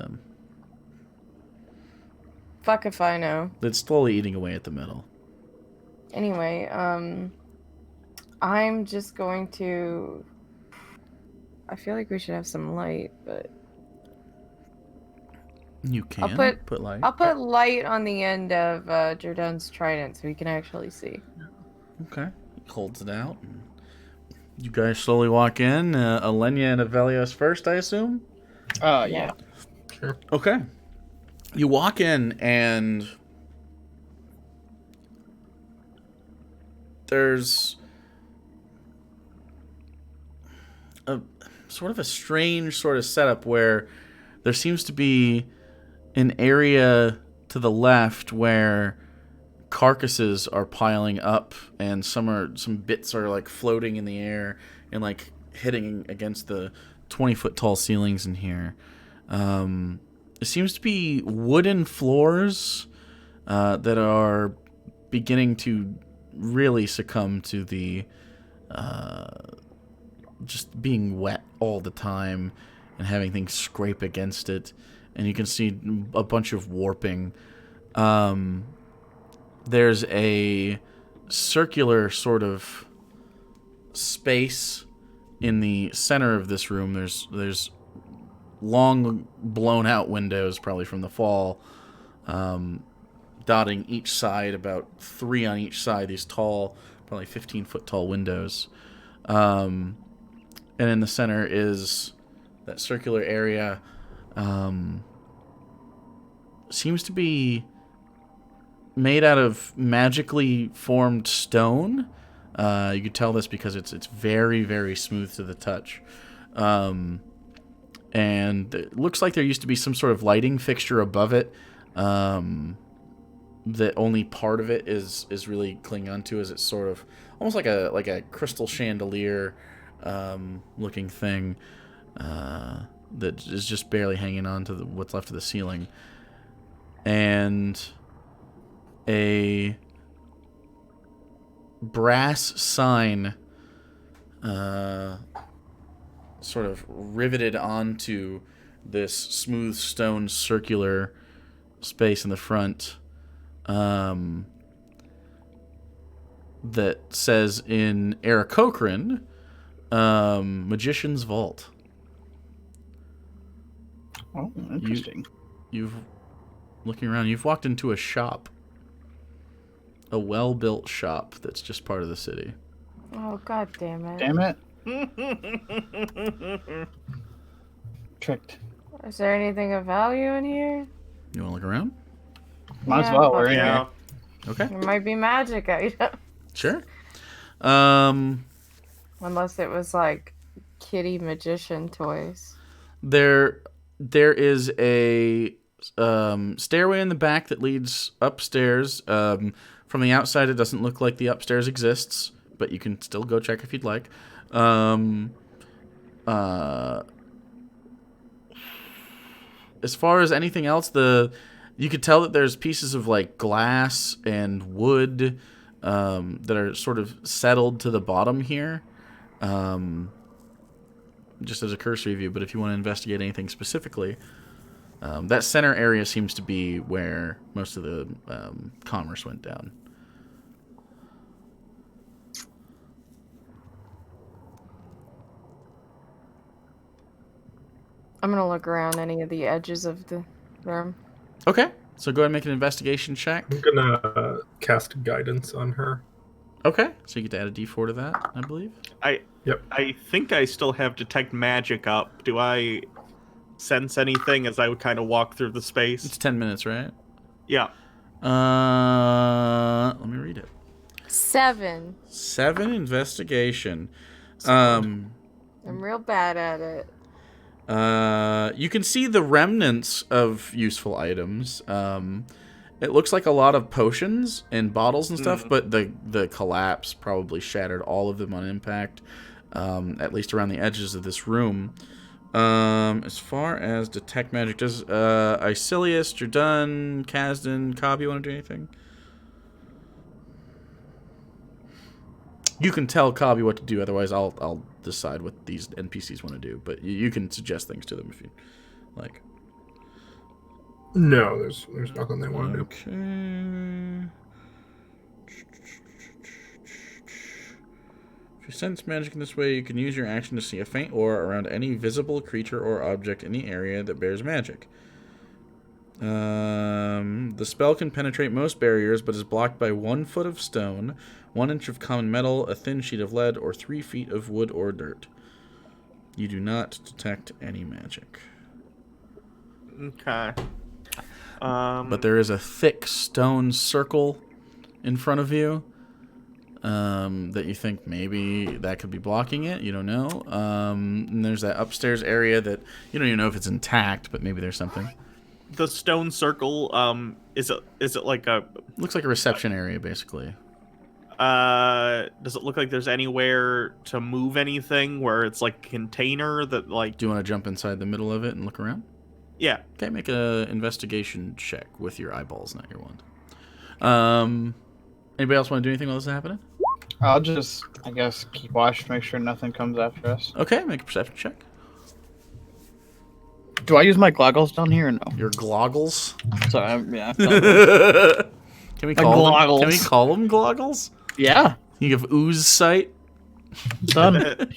Fuck if I know.
it's slowly eating away at the metal.
Anyway, I'm just going to... I feel like we should have some light, but...
You can put light.
I'll put light on the end of Jordan's trident so we can actually see.
Okay. He holds it out. And you guys slowly walk in. Alenia and Avelios first, I assume?
Yeah.
Sure.
Okay. You walk in, and there's a sort of a strange sort of setup where there seems to be an area to the left where carcasses are piling up, and some bits are like floating in the air and like hitting against the 20-foot tall ceilings in here. It seems to be wooden floors that are beginning to really succumb to the just being wet all the time and having things scrape against it. And you can see a bunch of warping. There's a circular sort of space in the center of this room. There's long blown out windows, probably from the fall, dotting each side, about 3 on each side, these tall, probably 15-foot tall windows. And in the center is that circular area. Seems to be made out of magically formed stone. You could tell this because it's very, very smooth to the touch. And it looks like there used to be some sort of lighting fixture above it. That only part of it is really clinging onto, as it's sort of almost like a crystal chandelier looking thing. that is just barely hanging on to what's left of the ceiling. And a brass sign sort of riveted onto this smooth stone circular space in the front that says in Aarakocran, Magician's Vault.
Oh, interesting.
You've looking around, you've walked into a shop. A well-built shop that's just part of the city.
Oh, god damn it.
Damn it. Tricked.
Is there anything of value in here?
You want to look around?
Might as well. We're in
Yeah.
here.
Okay.
There might be magic items.
Sure.
Unless it was like kitty magician toys.
There is a stairway in the back that leads upstairs. From the outside, it doesn't look like the upstairs exists, but you can still go check if you'd like. As far as anything else, you could tell that there's pieces of like glass and wood that are sort of settled to the bottom here. Just as a cursory view, but if you want to investigate anything specifically, that center area seems to be where most of the commerce went down.
I'm gonna look around any of the edges of the room.
Okay, so go ahead and make an investigation check.
I'm gonna cast guidance on her.
Okay, so you get to add a d4 to that, I believe.
Yep.
I think I still have detect magic up. Do I sense anything as I would kind of walk through the space?
It's 10 minutes, right?
Yeah.
Let me read it.
7.
7 investigation.
I'm real bad at it.
You can see the remnants of useful items. It looks like a lot of potions and bottles and stuff, but the collapse probably shattered all of them on impact, at least around the edges of this room. As far as detect magic, does Icilius, Jordan, Kazdan, Cobb, you want to do anything? You can tell Cobb what to do, otherwise I'll decide what these NPCs want to do, but you can suggest things to them if you like.
No, there's nothing they want to do.
Okay. If you sense magic in this way, you can use your action to see a faint aura around any visible creature or object in the area that bears magic. The spell can penetrate most barriers, but is blocked by 1 foot of stone, 1 inch of common metal, a thin sheet of lead, or 3 feet of wood or dirt. You do not detect any magic.
Okay.
But there is a thick stone circle in front of you that you think maybe that could be blocking it. You don't know. And there's that upstairs area that you don't even know if it's intact, but maybe there's something.
The stone circle, is it like a...
Looks like a reception area, basically.
Does it look like there's anywhere to move anything where it's like a container that like...
Do you want to jump inside the middle of it and look around?
Yeah.
Okay, make a investigation check with your eyeballs, not your wand. Anybody else want to do anything while this is happening?
I'll just, I guess, keep watch to make sure nothing comes after us.
Okay, make a perception check.
Do I use my goggles down here or no?
Your gloggles.
Sorry, yeah.
Can we call them?
gloggles.
Can we call them gloggles?
Yeah,
You have ooze sight.
done.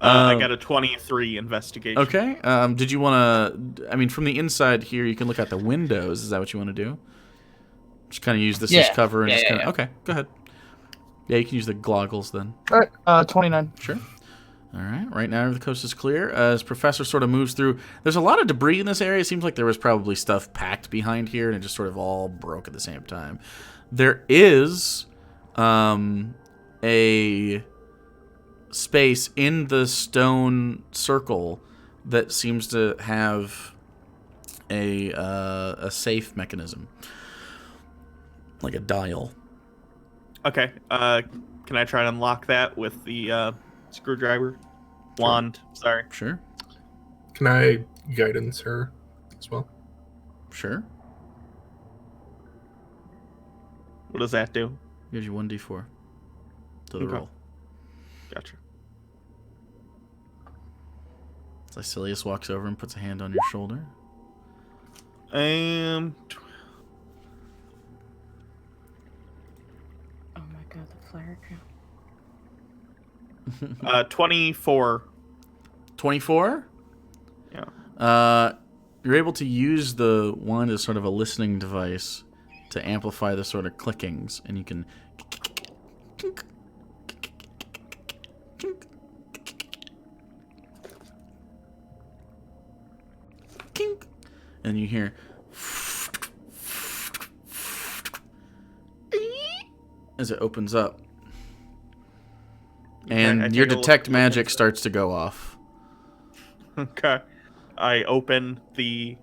I got a 23 investigation.
Okay. Did you want to? I mean, from the inside here, you can look out the windows. Is that what you want to do? Just kind of use this as cover and just kind of. Okay, go ahead. Yeah, you can use the gloggles then.
All right, 29.
Sure. All right. Right now, the coast is clear. As Professor sort of moves through, there's a lot of debris in this area. It seems like there was probably stuff packed behind here, and it just sort of all broke at the same time. There is a space in the stone circle that seems to have a safe mechanism, like a dial.
Okay. Can I try and unlock that with the screwdriver? Wand. Sorry.
Sure.
Can I guidance her as well?
Sure.
What does that do?
Gives you 1d4 to the
Okay.
roll.
Gotcha.
Icilius walks over and puts a hand on your shoulder.
Oh my god, the flare count.
24.
24?
Yeah.
You're able to use the wand as sort of a listening device to amplify the sort of clickings, and you can... And you hear... as it opens up. And
I
your
take a
detect
look
magic
inside.
starts to go off.
Okay. I open the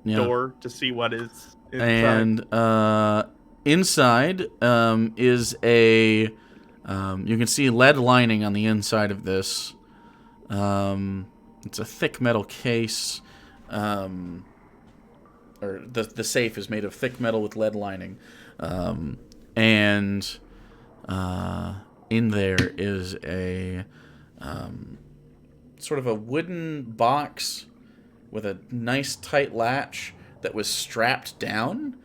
Yeah.
door to see what is inside.
And inside is a... you can see lead lining on the inside of this. It's a thick metal case. Or the safe is made of thick metal with lead lining. And in there is a sort of a wooden box with a nice tight latch that was strapped down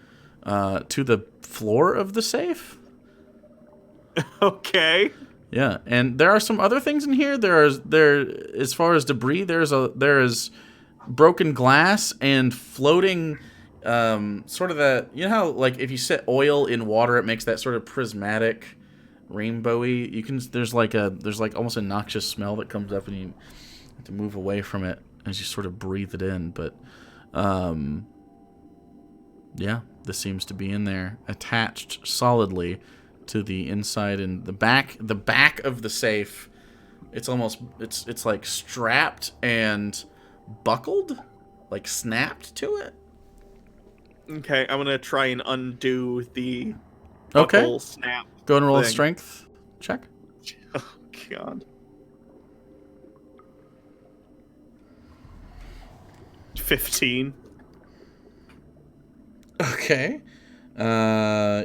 to the floor of the safe.
Okay.
Yeah, and there are some other things in here. There as far as debris, there is broken glass and floating sort of that, you know how like if you set oil in water it makes that sort of prismatic rainbowy, there's like almost a noxious smell that comes up and you have to move away from it as you sort of breathe it in, but yeah, this seems to be in there attached solidly to the inside and the back of the safe. It's like strapped and buckled, like snapped to it.
Okay, I'm gonna try and undo the
Okay.
buckle snap.
Go and roll a
thing.
strength check.
Oh god. 15.
Okay.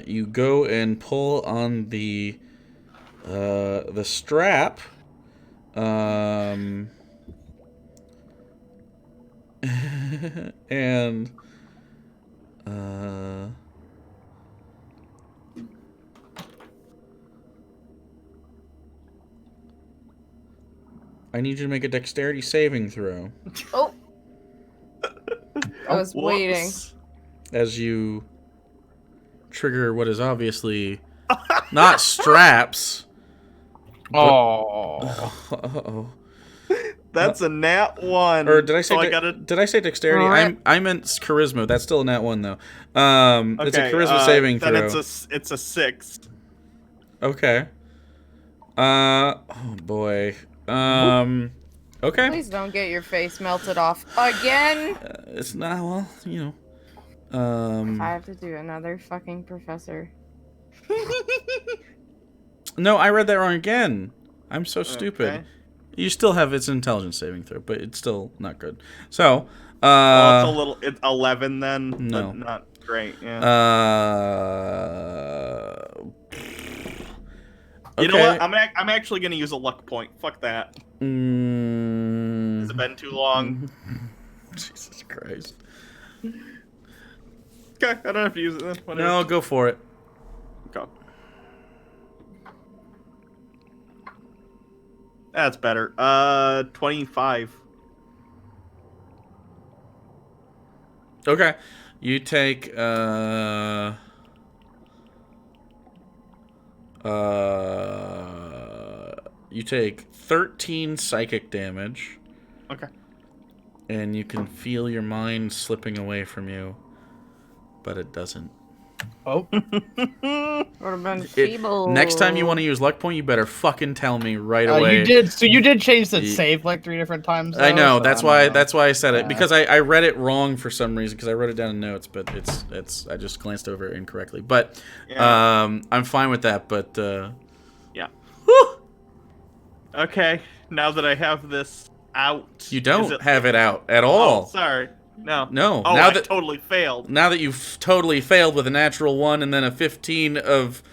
You go and pull on the strap. And I need you to make a dexterity saving throw
Oh! I was waiting.
Whoops.
as you trigger what is obviously not straps.
Oh.
Uh-oh.
That's a nat 1.
Or did I say
so I gotta...
did I say dexterity?
Alright.
I meant charisma. That's still a nat 1 though. It's a
Okay,
charisma saving
then
throw.
it's a 6.
Okay. Oh boy. Okay.
Please don't get your face melted off again.
It's not, well, you know.
I have to do another fucking professor.
No, I read that wrong again. I'm so stupid.
Okay.
You still have its intelligence saving throw, but it's still not good. So,
Well, it's 11 then.
No.
But not great. Yeah. You know what? I'm actually gonna use a luck point. Fuck that. Has it been too long?
Jesus Christ.
Okay, I don't have to use it then. Whatever.
No, go for it.
Okay. That's better. 25.
Okay. You take you take 13 psychic damage.
Okay.
And you can feel your mind slipping away from you, but it doesn't.
Oh.
Would have been feeble.
Next time you want to use luck point, you better fucking tell me right away.
You did. So you did change the save like 3 different times. Though,
I know.
so
That's
I
why.
don't know.
That's why I said it,
Yeah.
because I read it wrong for some reason, because I wrote it down in notes, but it's I just glanced over it incorrectly. But
Yeah.
I'm fine with that. But
Yeah.
whew.
Okay. Now that I have this out.
You don't have it out at all.
Oh, sorry. No.
No.
Oh,
now
I
that
totally failed.
now that you've totally failed with a natural 1 and then a 15 of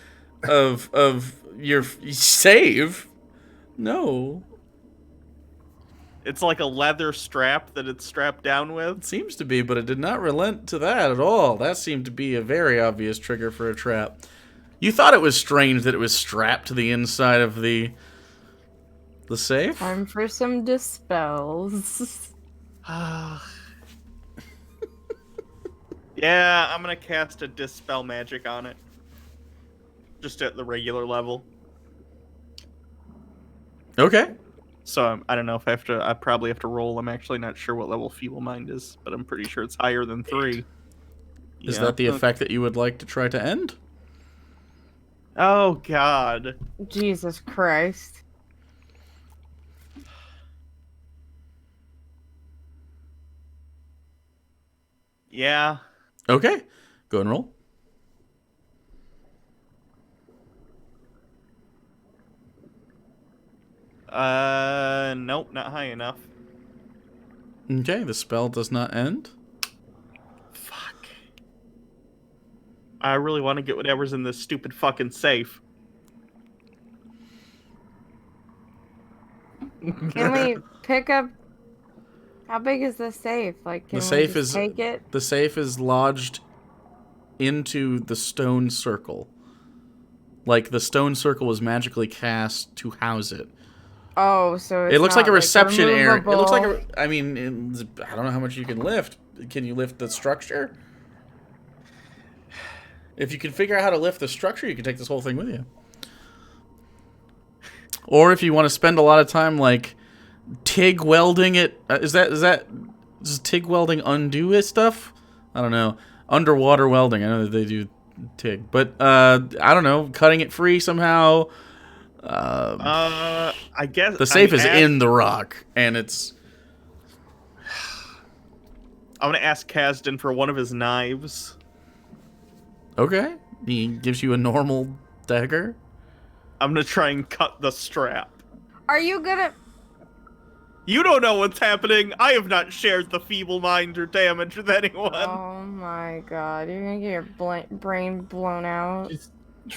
your save. No.
It's like a leather strap that it's strapped down
It
with.
seems to be, but it did not relent to that at all. That seemed to be a very obvious trigger for a trap. You thought it was strange that it was strapped to the inside of the safe?
Time for some dispels.
Yeah, I'm gonna cast a Dispel Magic on it. Just at the regular level.
Okay.
So I don't know if I probably have to roll. I'm actually not sure what level Feeble Mind is, but I'm pretty sure it's higher than 3.
Is
Yeah.
that the effect that you would like to try to end?
Oh, God.
Jesus Christ.
Yeah.
Okay. Go and roll.
Nope, not high enough.
Okay, the spell does not end.
Fuck. I really want to get whatever's in this stupid fucking safe.
Can we pick up... How big is the safe? Like, can
The
we
safe
just
is
take it?
The safe is lodged into the stone circle. Like the stone circle was magically cast to house it.
Oh, so it's
It looks like
not,
a reception area. It looks like
removable.
I don't know how much you can lift. Can you lift the structure? If you can figure out how to lift the structure, you can take this whole thing with you. Or if you want to spend a lot of time like TIG welding it, does TIG welding undo it stuff? I don't know. Underwater welding, I know that they do TIG, but I don't know, cutting it free somehow.
I guess
The safe is in the rock, and it's...
I'm gonna ask Kasdan for one of his knives.
Okay. He gives you a normal dagger.
I'm gonna try and cut the strap.
Are you gonna...
You don't know what's happening. I have not shared the feeble mind or damage with anyone.
Oh my god, you're gonna get your brain blown out.
She's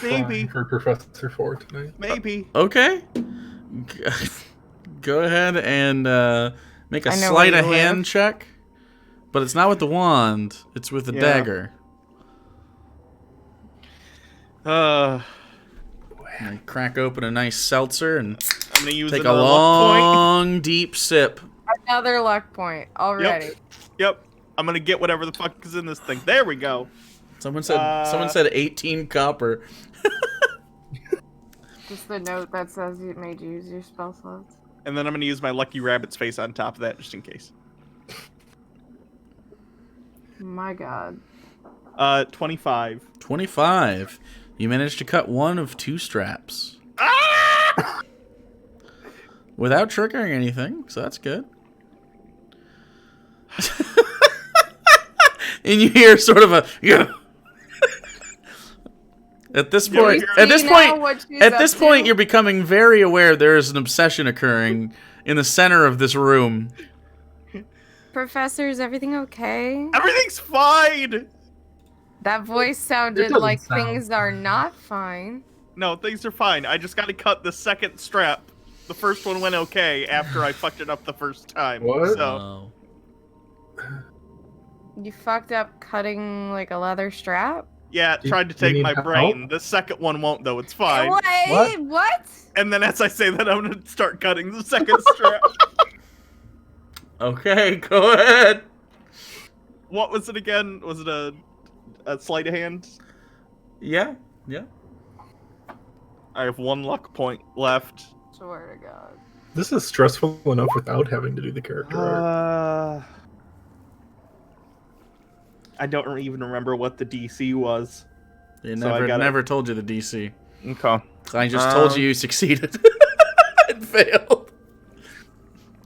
Maybe.
trying for Professor 4 tonight.
Maybe.
Okay. Go ahead and make a
I know
sleight
where
of
you
hand
live.
check. But it's not with the wand. It's with the
Yeah.
dagger.
I'm
And crack open a nice seltzer and
gonna use
take a
another luck point.
long, deep sip.
Another luck point already.
Yep. I'm gonna get whatever the fuck is in this thing. There we go.
Someone said 18 copper.
Just the note that says it made you use your spell slots.
And then I'm gonna use my lucky rabbit's face on top of that just in case.
My god.
25.
25. You managed to cut one of 2 straps.
Ah!
Without triggering anything, so that's good. And you hear sort of a yeah. At this point, you're becoming very aware there is an obsession occurring in the center of this room.
Professor, is everything okay?
Everything's fine!
That voice
It
sounded
doesn't
like
sound-
things are not fine.
No, things are fine. I just gotta cut the second strap. The first one went okay after I fucked it up the first time.
What?
So,
You fucked up cutting like a leather strap?
yeah, it
Do-
tried to
do you
take
need
my
help?
brain. The second one won't, though. It's fine.
Wait, what?
And then as I say that, I'm gonna start cutting the second strap.
Okay, go ahead.
What was it again? Was it a sleight of hand?
Yeah.
I have 1 luck point left.
Swear to God.
This is stressful enough without having to do the character art.
I don't even remember what the DC was.
They
So I gotta-
never told you the DC.
Okay.
I just told you succeeded and failed.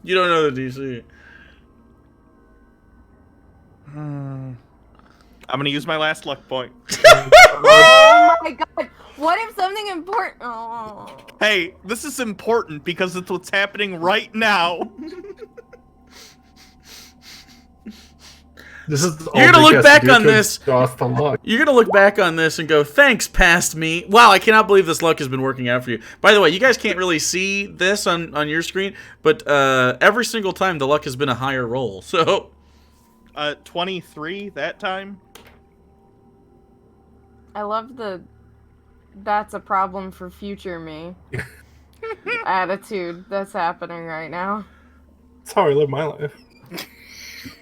You don't know the DC.
I'm gonna use my last luck point.
Oh my god. What if something important... Oh.
Hey, this is important because it's what's happening right now.
This is all
You're gonna
Jake
look
has to
back
do
on
to
this.
exhaust the luck.
You're gonna look back on this and go, "Thanks, past me." Wow, I cannot believe this luck has been working out for you. By the way, you guys can't really see this on your screen, but every single time the luck has been a higher roll. So
23 that time.
I love the "that's a problem for future me" attitude that's happening right now.
That's how I live my life.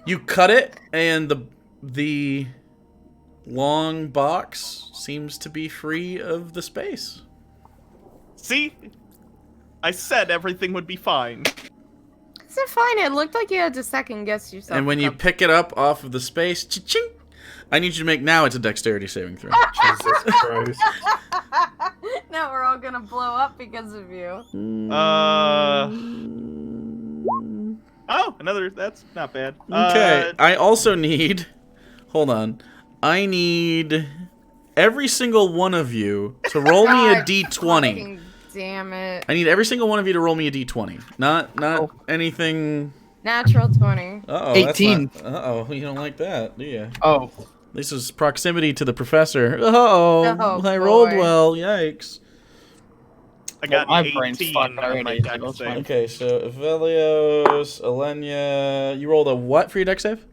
you cut it, and the long box seems to be free of the space.
See? I said everything would be fine.
Is it fine? It looked like you had to second guess yourself.
And when you pick it up off of the space, cha-ching, I need you to make now it's a dexterity saving throw.
Jesus Christ.
Now we're all gonna blow up because of you.
Oh, another. That's not bad.
Okay, I also need. Hold on. I need every single one of you to roll me a
God
d20.
fucking damn it.
I need every single one of you to roll me a d20. Not anything.
Natural 20.
Uh-oh.
18.
Uh-oh, you don't like that, do you?
Oh,
This is proximity to the professor. Uh-oh,
Oh,
I rolled
boy.
well. Yikes.
I got
my
18
brain's fucked
on my
already,
dex
that's
save.
fine.
Okay, so Velios, Alenia, you rolled a what for your dex save?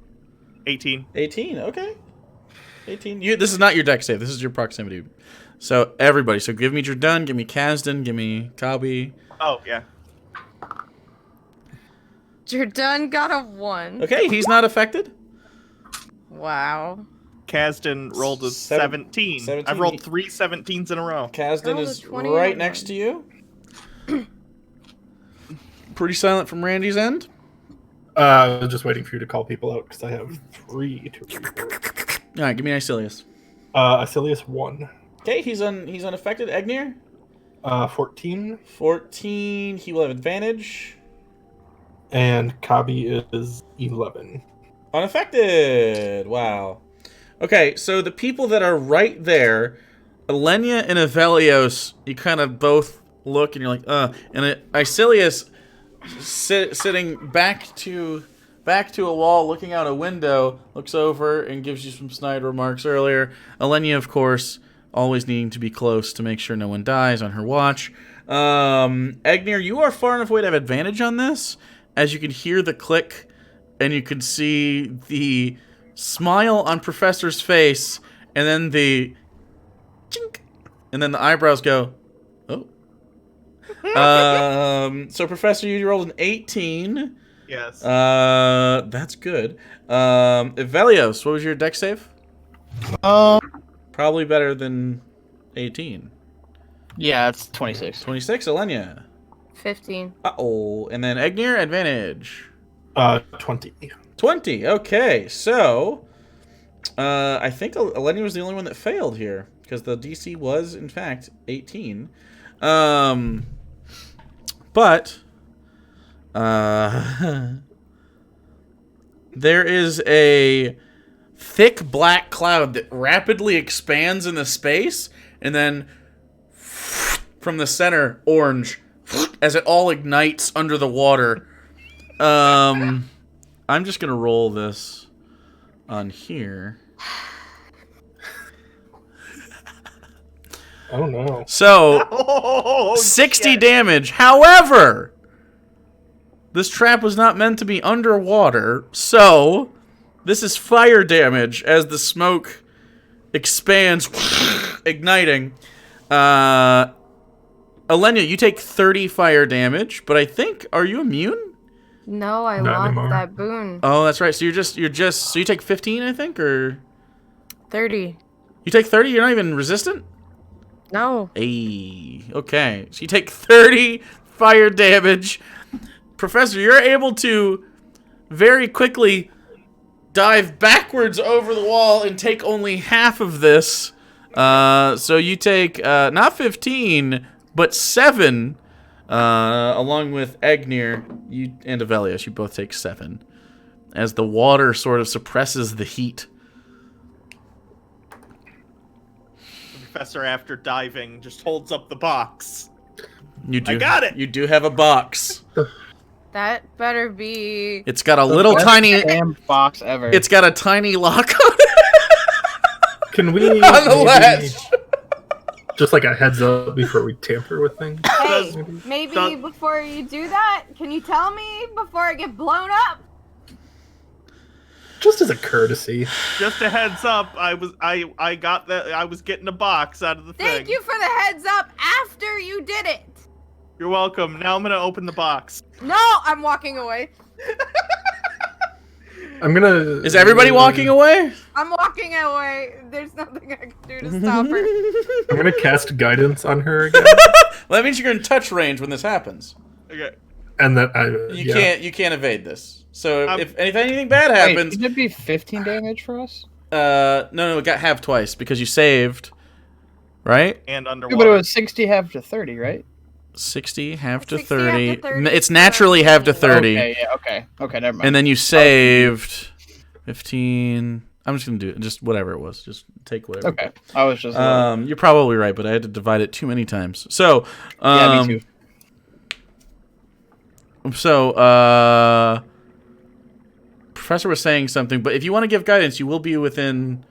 18.
18, okay. 18. This is not your dex save. This is your proximity. So everybody. So give me Jordan, give me Kazdan, give me Kabi.
Oh, yeah.
Jordan got a 1.
Okay, he's not affected.
Wow.
Kazdan rolled a 17.
17.
I've rolled 3 17s in a row.
Kazdan
Rolled a
is
20
right
and a
next
1.
to you. Pretty silent from Randy's end.
I was just waiting for you to call people out because I have 3 to report.
All right, give me Icilius.
Asilius 1.
Okay, he's unaffected. Egnir,
14.
14. He will have advantage.
And Kabi is 11.
Unaffected. Wow. Okay, so the people that are right there, Alenia and Avelios, you kind of both look and you're like, and Icilius sitting back to a wall, looking out a window, looks over and gives you some snide remarks earlier. Alenia, of course, always needing to be close to make sure no one dies on her watch. Egnir, you are far enough away to have advantage on this, as you can hear the click and you can see the smile on Professor's face, and then the chink, and then the eyebrows go, oh. So Professor, you rolled an 18.
Yes.
That's good. Velios, what was your dex save? Probably better than 18.
yeah, it's 26.
26, Alenia.
15.
Uh-oh. And then Egnir, advantage.
20.
20. Okay, so I think Alenia was the only one that failed here because the DC was in fact 18. But there is a thick black cloud that rapidly expands in the space, and then from the center, orange, as it all ignites under the water. I'm just gonna roll this on here.
Oh no.
So
Oh,
60
shit.
damage. However, this trap was not meant to be underwater, so this is fire damage as the smoke expands, igniting. Alenia, you take 30 fire damage, but I think, are you immune?
No, I
Not
lost
anymore.
that boon.
Oh, that's right. So so you take 15, I think, or
30.
you take 30. You're not even resistant.
No.
Hey, okay. So you take 30 fire damage. Professor, you're able to very quickly dive backwards over the wall and take only half of this. So you take not 15, but 7. Along with Egnir, you and Avelius, you both take 7. As the water sort of suppresses the heat.
The professor, after diving, just holds up the box.
You do,
I got it!
You do have a box.
That better be.
It's got a little
Best
tiny.
damn box ever.
It's got a tiny lock on it.
Can we
On the
maybe
latch.
just like a heads up before we tamper with things?
Hey,
Does-
maybe
does-
before you do that, can you tell me before I get blown up?
Just as a courtesy.
Just a heads up, I got that. I was getting a box out of the thing.
Thank you for the heads up after you did it.
You're welcome. Now I'm gonna open the box.
No, I'm walking away.
I'm gonna.
Is everybody walking away?
I'm walking away. There's nothing I can do to stop her.
I'm gonna cast guidance on her again,
Well, that means you're in touch range when this happens.
Okay.
and then
You can't evade this. So
I'm-
if anything bad
Wait,
happens,
should it be 15 damage for us?
no, it got halved twice because you saved, right?
And
Yeah,
underwater.
but it was 60 half to 30, right?
60 half to
60 half to
30.
30
It's naturally half to 30,
Okay, yeah, okay, never mind.
and then you saved 15. I'm just gonna do it. Just whatever it was. Just take whatever.
Okay, I was just.
You're probably right, but I had to divide it too many times. So,
yeah, me too.
So, Professor was saying something, but if you want to give guidance, you will be within.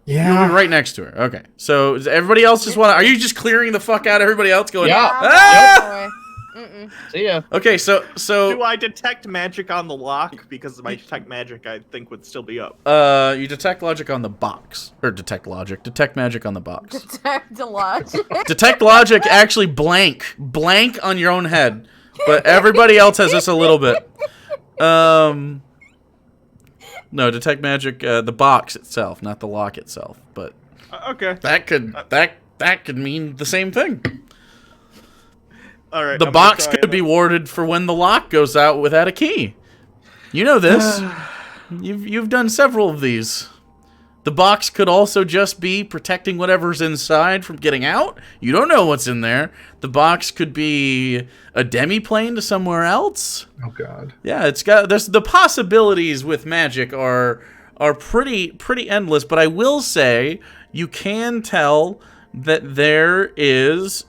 You'll
Yeah.
be right next to her. Okay. So, does everybody else just want to? Are you just clearing the fuck out? Everybody else going?
Yeah.
Ah!
See ya.
Okay. So,
Do I detect magic on the lock? Because my detect magic, I think, would still be up.
you detect logic on the box, or detect magic on the box.
Detect a logic.
Detect logic actually blank on your own head, but everybody else has this a little bit. No, detect magic, the box itself, not the lock itself, but
Okay.
that could mean the same thing.
All right.
The
I'm gonna
box
try
could
it.
be warded for when the lock goes out without a key. You know this. You've done several of these. The box could also just be protecting whatever's inside from getting out. You don't know what's in there. The box could be a demi-plane to somewhere else.
Oh God.
Yeah, there's the possibilities with magic are pretty endless, but I will say you can tell that there is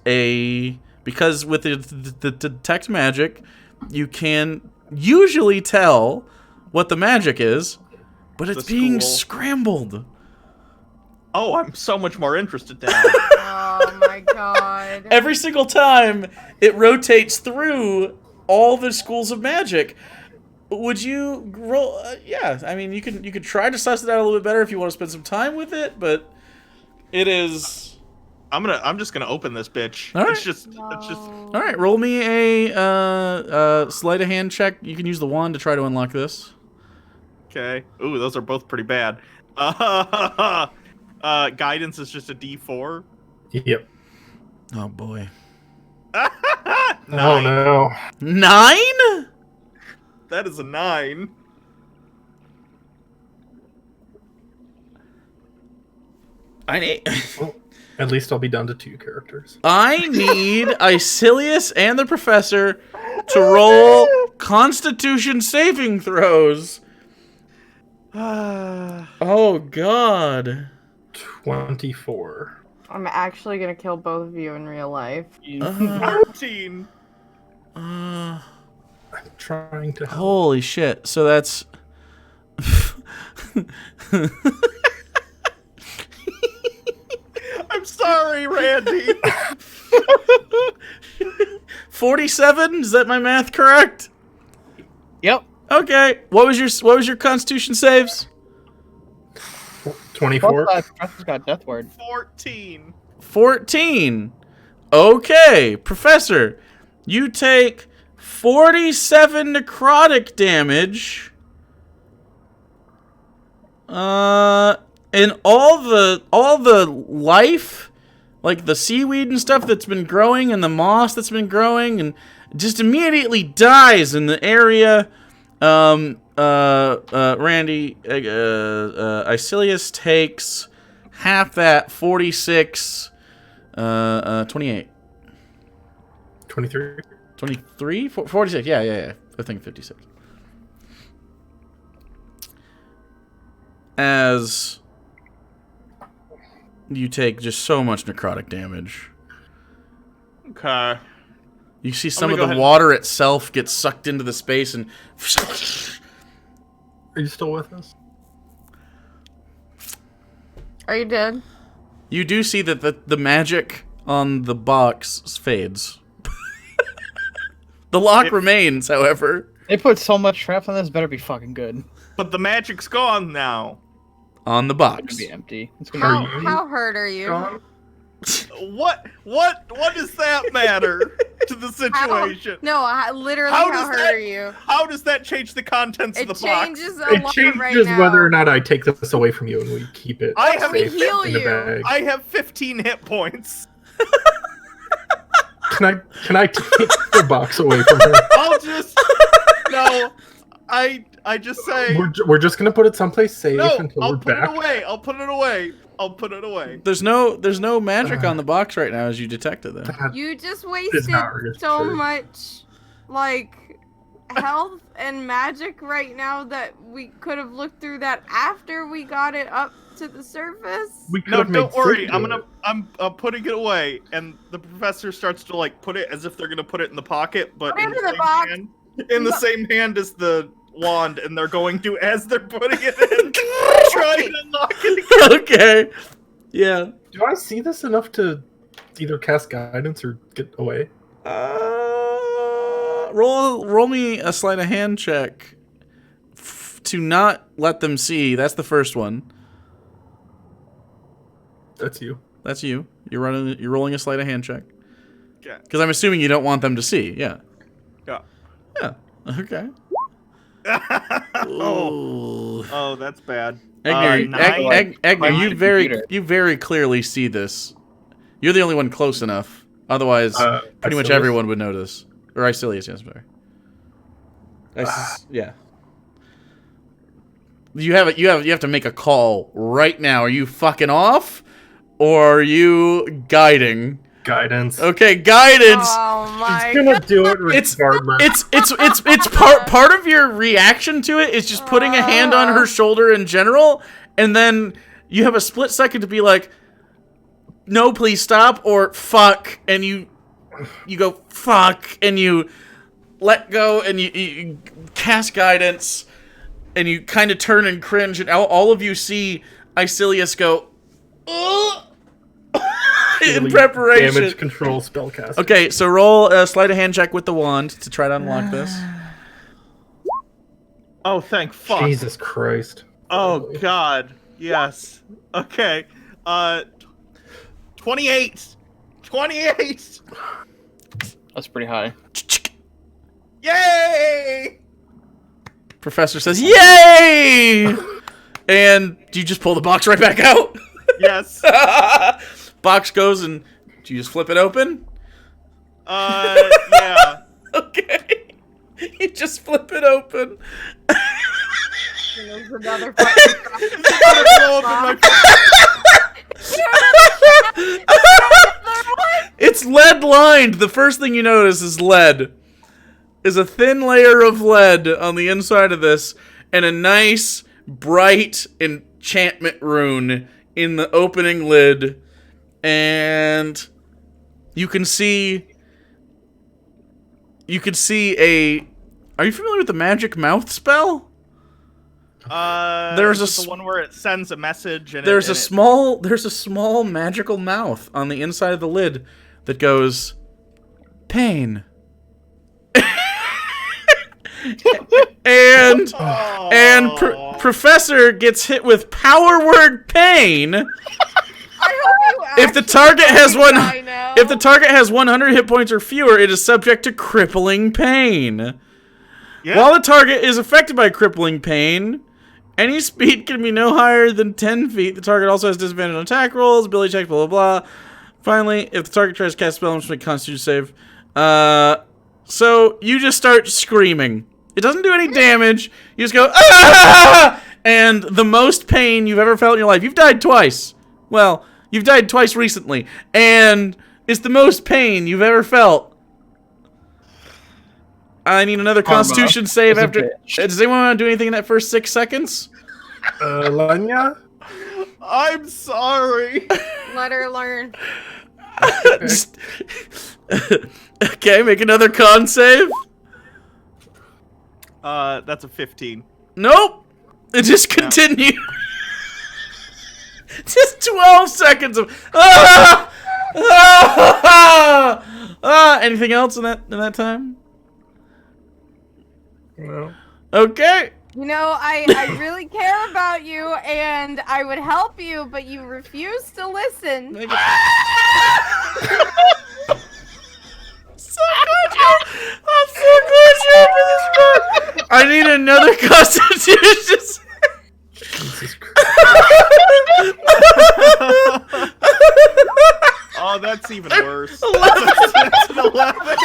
because with the detect magic, you can usually tell what the magic is, but it's being
school.
scrambled.
Oh, I'm so much more interested now.
Oh my god.
Every single time it rotates through all the schools of magic. Would you roll? Yeah, I mean, you could try to suss it out a little bit better if you want to spend some time with it, but it is.
I'm just gonna open this bitch.
All right.
It's just.
All right, roll me a sleight of hand check. You can use the wand to try to unlock this.
Okay. Ooh, those are both pretty bad. Guidance is just a D4.
Yep.
Oh boy,
Oh
9.
no.
9?
That is a 9.
I need.
Well, at least I'll be down to 2 characters.
I need Icilius and the professor to roll Constitution saving throws. Oh God.
24.
I'm actually gonna kill both of you in real life.
14.
I'm trying to help.
Holy shit. So that's.
I'm sorry, Randy.
47? Is that my math correct?
Yep.
Okay. What was your Constitution saves?
24.
Professor's got death word.
14.
14. Okay, Professor, you take 47 necrotic damage. And all the life, like the seaweed and stuff that's been growing and the moss that's been growing, and just immediately dies in the area. Randy, Icilius takes half that, 46, 28.
23.
23? 46, yeah. I think 56. As you take just so much necrotic damage.
Okay.
You see some of
gonna
the
go
water itself get sucked into the space and...
Are you still with us?
Are you dead?
You do see that the magic on the box fades. The lock remains, however.
They put so much traps on this, better be fucking good.
But the magic's gone now.
On the
It's
box.
gonna be empty. It's gonna be
How hurt are you?
Gone?
What does that matter to the situation?
Literally,
How
how
does
hurt
that-
are you?
How does that change the contents
It
of the box?
changes a
It
lot
changes
right now.
whether or not I take this away from you and we keep it
I have-
safe
We heal
in the
you.
bag.
I have 15 hit points.
Can I take the box away from her?
I'll just no. I just say
We're just gonna put it someplace safe
no.
until
I'll
we're
put
back.
it away. I'll put it away. I'll put it away.
There's no magic on the box right now as you detected them.
That
You just
is
wasted
not
so
reassuring.
much, like, health and magic right now that we could have looked through that after we got it up to the surface.
We could
No,
have made
don't worry.
Sid do it.
I'm putting it away, and the professor starts to like put it as if they're gonna put it in the pocket, but
Put it
in
in
the
the box.
in the same hand as the wand, and they're going to, as they're putting it in, try and unlock it again.
Okay. Yeah.
Do I see this enough to either cast guidance or get away?
Roll me a sleight of hand check to not let them see. That's the first one.
That's you.
That's you. You're rolling a sleight of hand check.
Yeah.
Because I'm assuming you don't want them to see. Yeah.
Yeah.
Yeah. Okay.
Oh,
Ooh.
oh, that's bad.
Egner,
9.
Egner,
computer.
you very clearly see this. You're the only one close enough. Otherwise, pretty much
Icilius?
everyone would notice. Or Icilius, yes, sorry. Yeah. You have to make a call right now. Are you fucking off, or are you guiding?
Guidance.
Okay, guidance.
Oh my
She's gonna do it
It's
regardless.
it's part of your reaction to it is just putting a hand on her shoulder in general, and then you have a split second to be like, no, please stop, or fuck, and you go fuck, and you let go, and you cast guidance, and you kind of turn and cringe, and all of you see Icilius go, ugh! In preparation.
Damage control spellcast.
Okay, so roll a sleight of hand check with the wand to try to unlock this.
Oh, thank fuck.
Jesus Christ.
Oh God. Yes. Okay. 28. 28.
That's pretty high.
Yay!
Professor says, "Yay!" And do you just pull the box right back out?
Yes.
Box goes, and do you just flip it open?
Yeah.
Okay. You just flip it open.
There's another fucking
Blow up in my
It's lead lined. The first thing you notice is lead. Is a thin layer of lead on the inside of this, and a nice, bright enchantment rune in the opening lid. And you can see a... Are you familiar with the magic mouth spell? There's
is
a
it the one where it sends a message and
There's a small magical mouth on the inside of the lid that goes, pain. and Professor gets hit with power word pain. If the target has if the target has 100 hit points or fewer, it is subject to crippling pain.
Yeah.
While the target is affected by crippling pain, any speed can be no higher than 10 feet. The target also has disadvantage on attack rolls, ability checks, blah, blah, blah. Finally, if the target tries to cast a spell, must make a constitution save. So you just start screaming. It doesn't do any damage. You just go, ah! And the most pain you've ever felt in your life. You've died twice. Well, you've died twice recently. And it's the most pain you've ever felt. I need another constitution save
is a
after...
bitch.
Does anyone want to do anything in that first 6 seconds?
Lanya?
I'm sorry.
Let her learn.
Just Okay, make another con save.
That's a 15.
Nope. It just continued. Just 12 seconds of anything else in that time?
No.
Okay.
You know, I really care about you, and I would help you, but you refuse to listen.
Make it... So good, I'm so glad you're for this book. I need another constitution.
Jesus Christ.
Oh, that's even worse.
11.
That's an 11.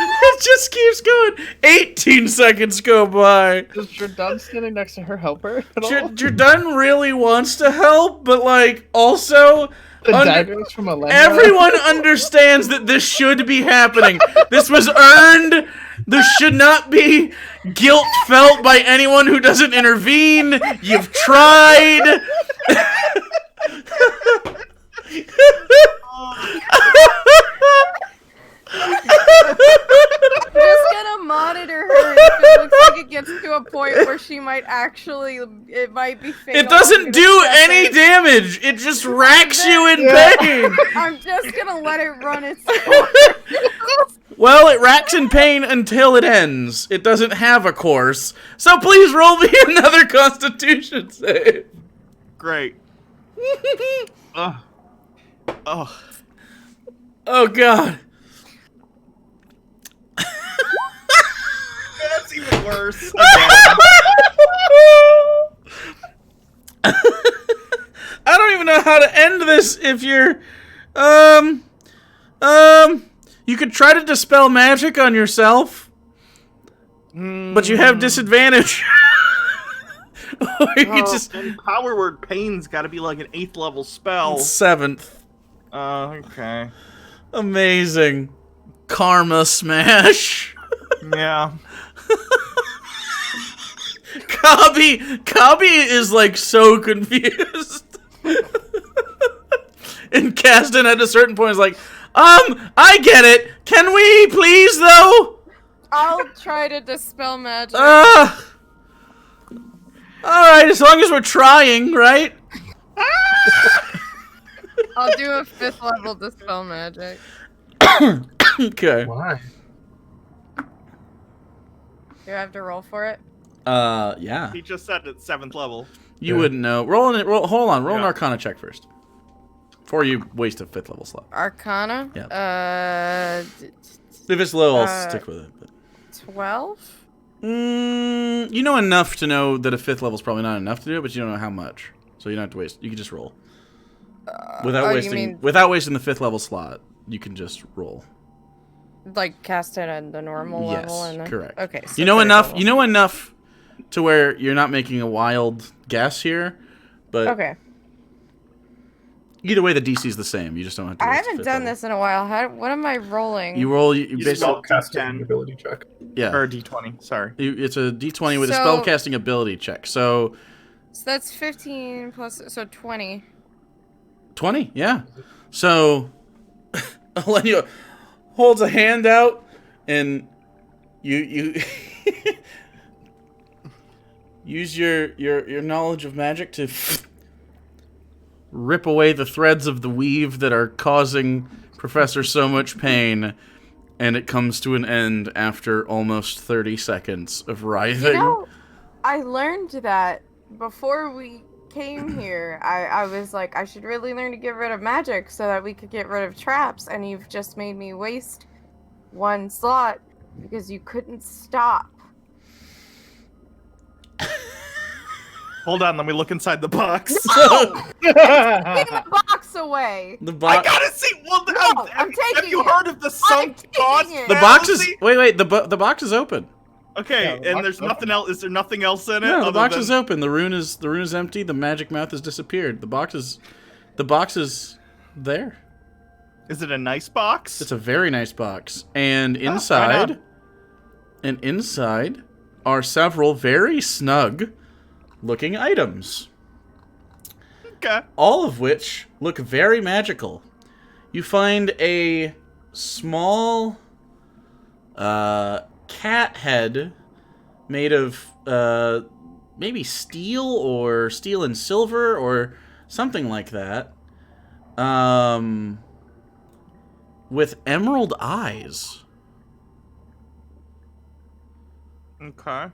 It just keeps going. 18 seconds go by.
Is Jordan standing next to her helper at all?
Jordan really wants to help, but like also
The daggers from a
everyone understands that this should be happening. This was earned. There should not be guilt felt by anyone who doesn't intervene. You've tried.
I'm just gonna monitor her if it looks like it gets to a point where she might actually, it might be fatal.
It doesn't do any damage. It just racks you in pain.
I'm just gonna let it run its course.
Well, it racks in pain until it ends. It doesn't have a course. So please roll me another Constitution save.
Great. Ugh. Oh.
Oh, God.
That's even worse. Again.
I don't even know how to end this if you're... You could try to dispel magic on yourself, but you have disadvantage. Or you could just...
And Power Word Pain's gotta be like an 8th level spell.
7th.
Okay.
Amazing. Karma smash.
Yeah.
Kabi is like so confused. And Caston at a certain point is like, I get it. Can we please though?
I'll try to dispel magic.
Alright, as long as we're trying, right?
I'll do a 5th level dispel magic.
Okay.
Why?
Do I have to roll for it?
Yeah.
He just said it's 7th level.
You wouldn't know. Hold on, roll an
Yeah.
Arcana check first. Before you waste a 5th level slot.
Arcana?
Yeah. If it's low, I'll stick with it. But.
12?
You know enough to know that a 5th level is probably not enough to do it, but you don't know how much. So you don't have to waste. You can just roll. Without wasting the 5th level slot, you can just roll.
Like cast it at the normal level?
Yes, correct.
Okay. So
You know
3rd
enough.
level.
You know enough to where you're not making a wild guess here, but
Okay.
either way, the DC is the same. You just don't have to.
I
waste a
haven't
5th
done
level.
this in a while. What am I rolling?
You roll. You
You
basically.
spell-
Casting
10.
ability check.
Yeah.
Or D20, sorry.
It's a D20 with a
So-
spellcasting ability check. So
So that's 15 plus, so 20.
20, yeah. So Elenia holds a hand out, and you use your knowledge of magic to rip away the threads of the weave that are causing Professor so much pain, and it comes to an end after almost 30 seconds of writhing.
You know, I learned that before we came here. I was like, I should really learn to get rid of magic so that we could get rid of traps, and you've just made me waste 1 slot because you couldn't stop.
Hold on, let me look inside the box.
Take the box away!
The
I
box.
gotta see. Well,
No,
have
I'm taking
you
it.
heard of the sunk
taking
cost?
it.
The box is
fallacy?
wait. The box is open.
Okay,
Yeah, the
and
box
there's
is
nothing
open.
else. Is there nothing else in it?
No, the
other
box
than-
is open. The rune is empty. The magic mouth has disappeared. The box is there.
Is it a nice box?
It's a very nice box, and
why
inside, are several very snug-looking items,
Okay.
all of which look very magical. You find a small cat head made of maybe steel or steel and silver or something like that. With emerald eyes.
Okay.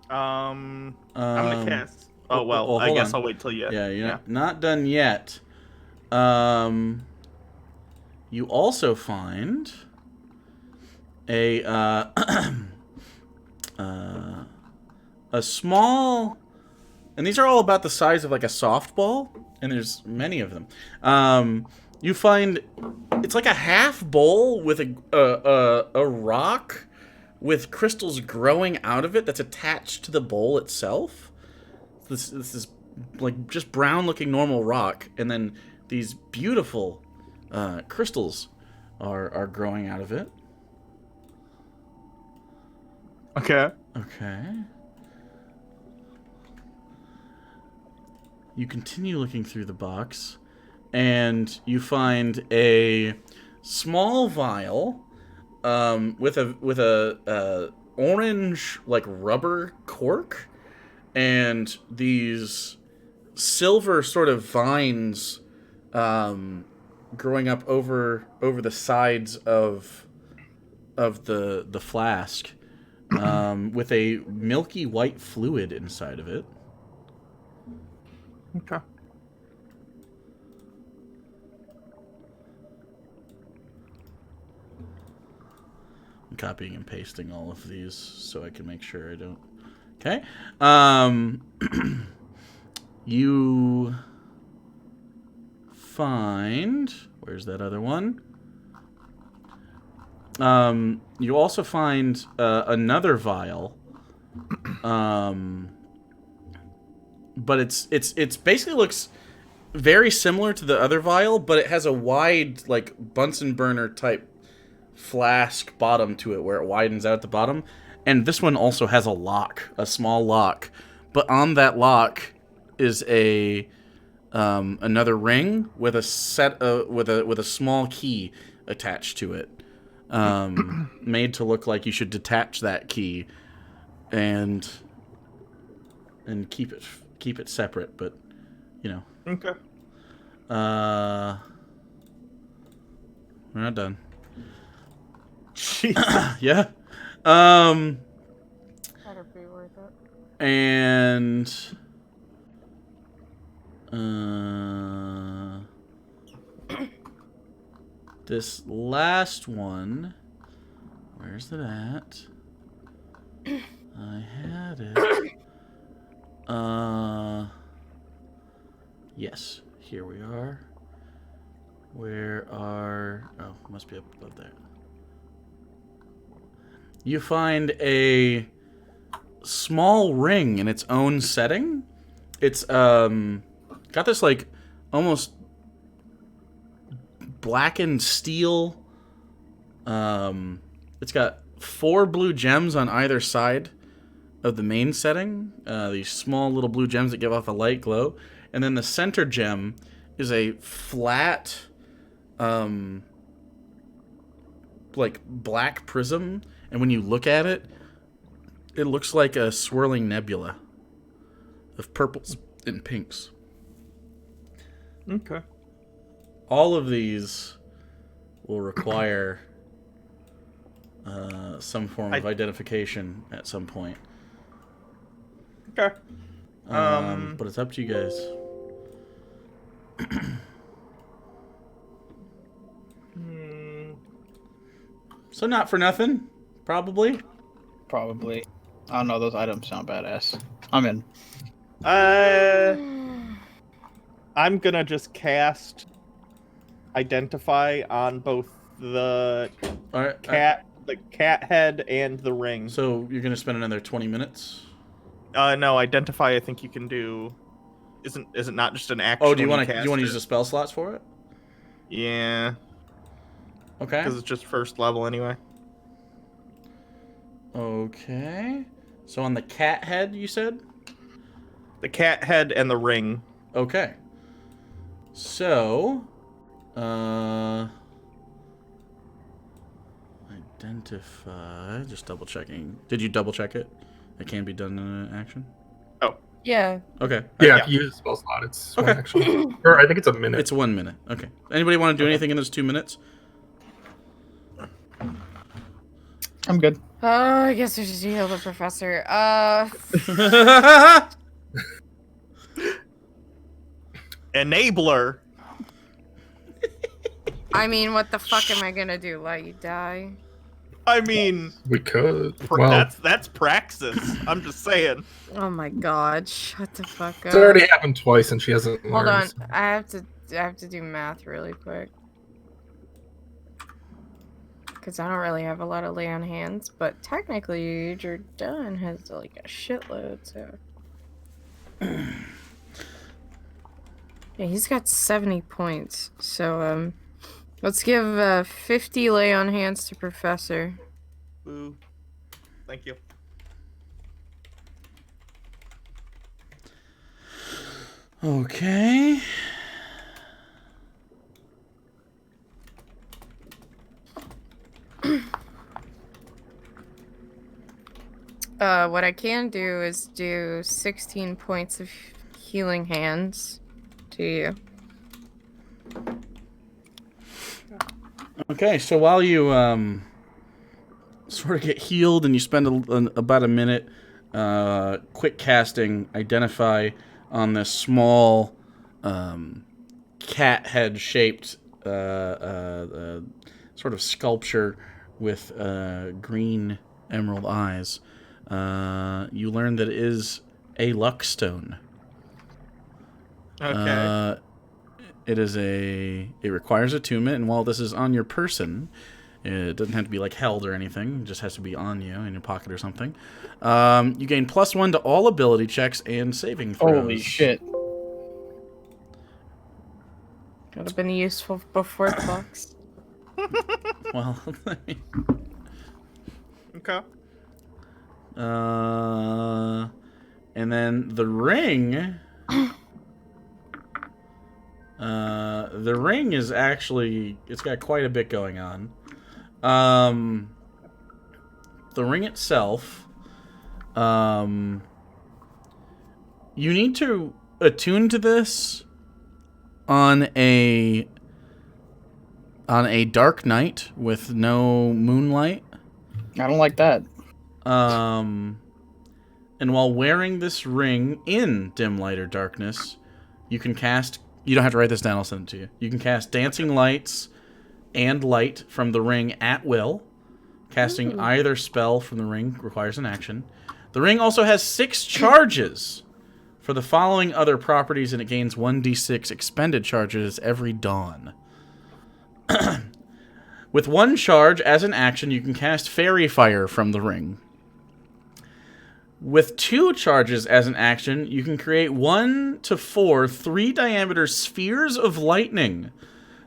I'm gonna cast. Oh well, I
hold
guess
on.
I'll wait till you.
Yeah, you're not done yet. You also find a a small, and these are all about the size of like a softball, and there's many of them. You find it's like a half bowl with a rock with crystals growing out of it that's attached to the bowl itself. This is like just brown looking normal rock, and then these beautiful crystals are growing out of it.
Okay.
Okay. You continue looking through the box, and you find a small vial with a orange like rubber cork, and these silver sort of vines growing up over the sides of the flask, with a milky white fluid inside of it.
Okay.
I'm copying and pasting all of these so I can make sure I don't. Okay. You find, where's that other one? You also find another vial. But it's basically looks very similar to the other vial, but it has a wide like Bunsen burner type flask bottom to it where it widens out at the bottom. And this one also has a lock, a small lock. But on that lock is a another ring with a set with a small key attached to it, made to look like you should detach that key and keep it separate. But you know,
Okay.
we're not done.
Jeez.
Yeah.
Better be worth it.
And this last one, where's it at? I had it. Yes, here we are. Where are... Oh, must be up above there. You find a small ring in its own setting. It's got this like almost blackened steel. It's got 4 blue gems on either side of the main setting. These small little blue gems that give off a light glow. And then the center gem is a flat, like black prism. And when you look at it, it looks like a swirling nebula of purples and pinks.
Okay.
All of these will require some form of identification at some point.
Okay.
But it's up to you guys. So not for nothing, probably.
Probably. I don't know. Those items sound badass. I'm in.
I'm gonna just cast identify on both the
All right.
the cat head and the ring.
So you're gonna spend another 20 minutes.
No, identify. I think you can do. Is it not just an action?
Oh, do you want to use the spell slots for it?
Yeah,
Okay.
because it's just first level anyway.
Okay. So on the cat head, you said?
The cat head and the ring.
Okay. So, identify. Just double checking. Did you double check it? It can be done in an action.
Oh,
Yeah.
Okay.
Yeah, if you use a spell slot, it's one
Okay.
action. Or I think it's a minute.
It's 1 minute. Okay. Anybody want to do anything in those 2 minutes?
I'm good.
I guess we should heal the professor.
enabler.
I mean, what the fuck am I gonna do? Let you die?
I mean,
We could. Well,
that's praxis. I'm just saying.
Oh my god! Shut the fuck up.
it's already happened twice, and she hasn't
Hold
learned.
on,
so-
I have to do math really quick. Because I don't really have a lot of lay on hands, but technically Jordan has like a shitload, so. Yeah, he's got 70 points. So, let's give 50 lay on hands to Professor.
Boo. Thank you.
Okay.
What I can do is do 16 points of healing hands to you.
Okay, so while you sort of get healed and you spend about a minute quick casting identify on this small cat head shaped sort of sculpture with green emerald eyes, you learn that it is a luck stone.
Okay.
It requires attunement, and while this is on your person, it doesn't have to be like held or anything. It just has to be on you in your pocket or something. You gain +1 to all ability checks and saving throws.
Holy shit.
Would have been useful before the box.
Well, I mean,
Okay.
and then the ring. The ring is actually, it's got quite a bit going on. The ring itself, you need to attune to this on a dark night with no moonlight.
I don't like that.
And while wearing this ring in dim light or darkness, you can cast. You don't have to write this down. I'll send it to you. You can cast dancing lights and light from the ring at will. Casting either spell from the ring requires an action. The ring also has 6 charges for the following other properties, and it gains 1d6 expended charges every dawn. With 1 charge as an action, you can cast Fairy Fire from the ring. With 2 charges as an action, you can create 1 to 4 3-diameter spheres of lightning.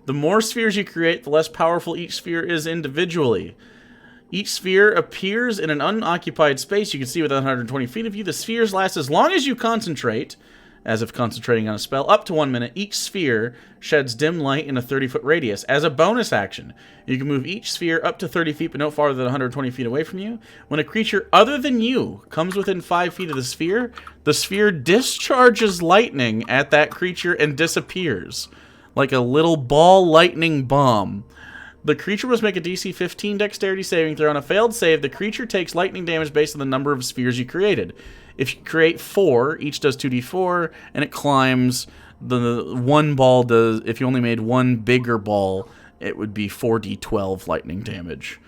The more spheres you create, the less powerful each sphere is individually. Each sphere appears in an unoccupied space you can see within 120 feet of you. The spheres last as long as you concentrate, as if concentrating on a spell, up to 1 minute. Each sphere sheds dim light in a 30-foot radius. As a bonus action, you can move each sphere up to 30 feet but no farther than 120 feet away from you. When a creature other than you comes within 5 feet of the sphere discharges lightning at that creature and disappears. Like a little ball lightning bomb. The creature must make a DC 15 dexterity saving throw. On a failed save, the creature takes lightning damage based on the number of spheres you created. If you create 4, each does 2d4, and it climbs. The one ball does, if you only made 1 bigger ball, it would be 4d12 lightning damage.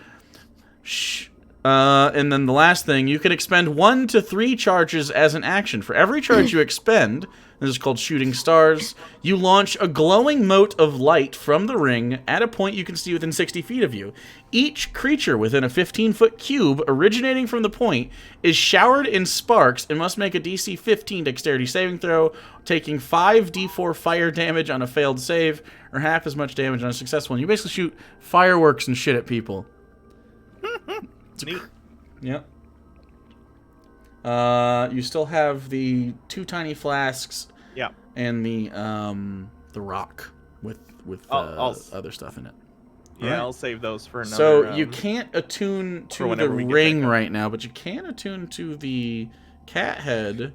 And then the last thing, you can expend 1 to 3 charges as an action. For every charge you expend, this is called shooting stars, you launch a glowing mote of light from the ring at a point you can see within 60 feet of you. Each creature within a 15-foot cube originating from the point is showered in sparks and must make a DC 15 dexterity saving throw, taking 5d4 fire damage on a failed save, or half as much damage on a successful one. You basically shoot fireworks and shit at people.
Neat.
Yep. You still have the 2 tiny flasks.
Yeah.
And the rock with
I'll
other stuff in it.
Yeah,
Alright.
I'll save those for another.
So you can't attune
for
to the
whenever we get
ring
back up.
right now, but you can attune to the cat head.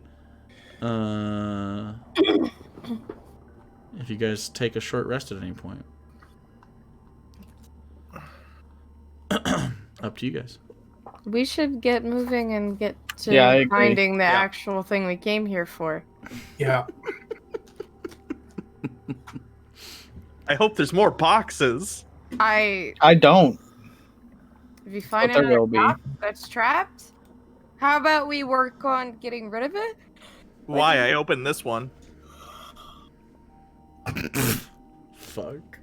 If you guys take a short rest at any point. Up to you guys.
We should get moving and get to
Yeah, I agree.
finding the
Yeah.
actual thing we came here for.
Yeah.
I hope there's more boxes.
I
I don't.
if you find
But there
another
will be.
box that's trapped, how about we work on getting rid of it?
Why? I opened this one.
Fuck.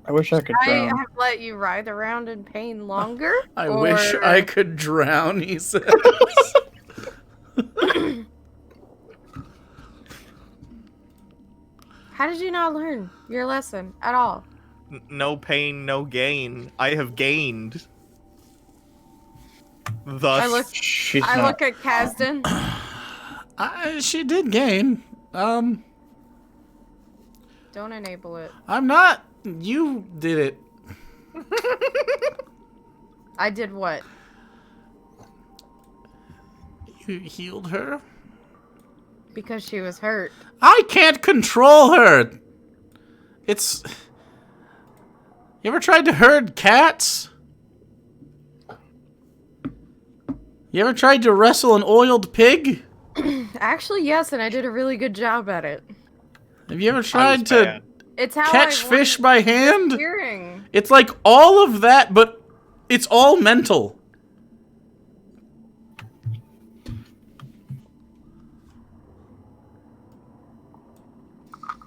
I wish I could
I
drown.
have let you ride around in pain longer.
I wish
or-
I could drown, he says.
How did you not learn your lesson at all?
No pain, no gain. I have gained. Thus,
I look at Kasdan.
She did gain.
Don't enable it.
I'm not. You did it.
I did what?
You healed her?
Because she was hurt.
I can't control her. It's... You ever tried to herd cats? You ever tried to wrestle an oiled pig?
Actually, yes, and I did a really good job at it.
Have you ever
I was
tried to
bad.
It's how
catch
I
fish
learned
by hand?
hearing.
It's like all of that, but it's all mental.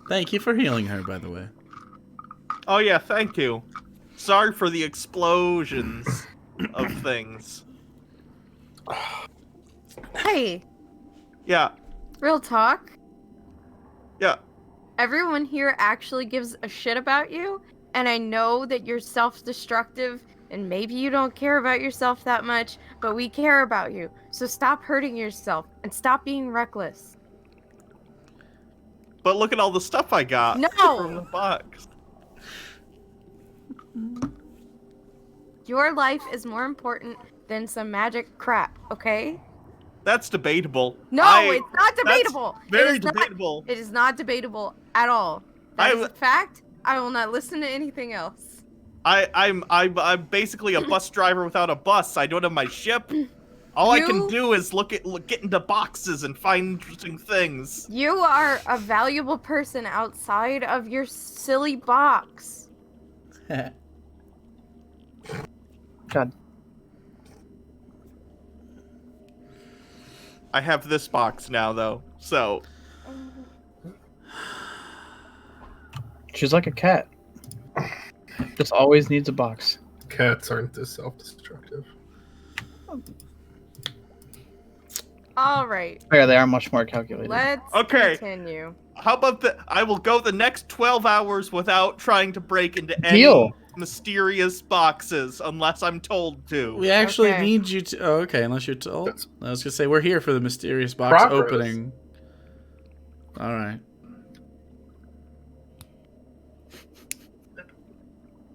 Thank you for healing her, by the way.
Oh yeah, thank you. Sorry for the explosions of things.
Hey,
Yeah,
real talk.
yeah.
Everyone here actually gives a shit about you, and I know that you're self-destructive, and maybe you don't care about yourself that much, but we care about you. So stop hurting yourself and stop being reckless.
But look at all the stuff I got
No!
from the box.
Your life is more important than some magic crap, okay?
That's debatable.
No, it's not debatable.
Very
It is not-
debatable.
It is not debatable at all. That is
I-
a fact. I will not listen to anything else.
I'm basically a bus driver without a bus. I don't have my ship. All I can
You-
do is get into boxes and find interesting things.
You are a valuable person outside of your silly box.
God.
I have this box now, though. So
She's like a cat. Just always needs a box.
Cats aren't this self-destructive.
All right,
Oh, yeah, they are much more calculated.
let's
Okay.
continue.
how about I will go the next 12 hours without trying to break into any
Deal.
mysterious boxes unless I'm told to.
We actually
Okay.
need you to... Oh, okay, unless you're told.
That's-
I was going to say, we're here for the mysterious box
Progress.
opening. All right.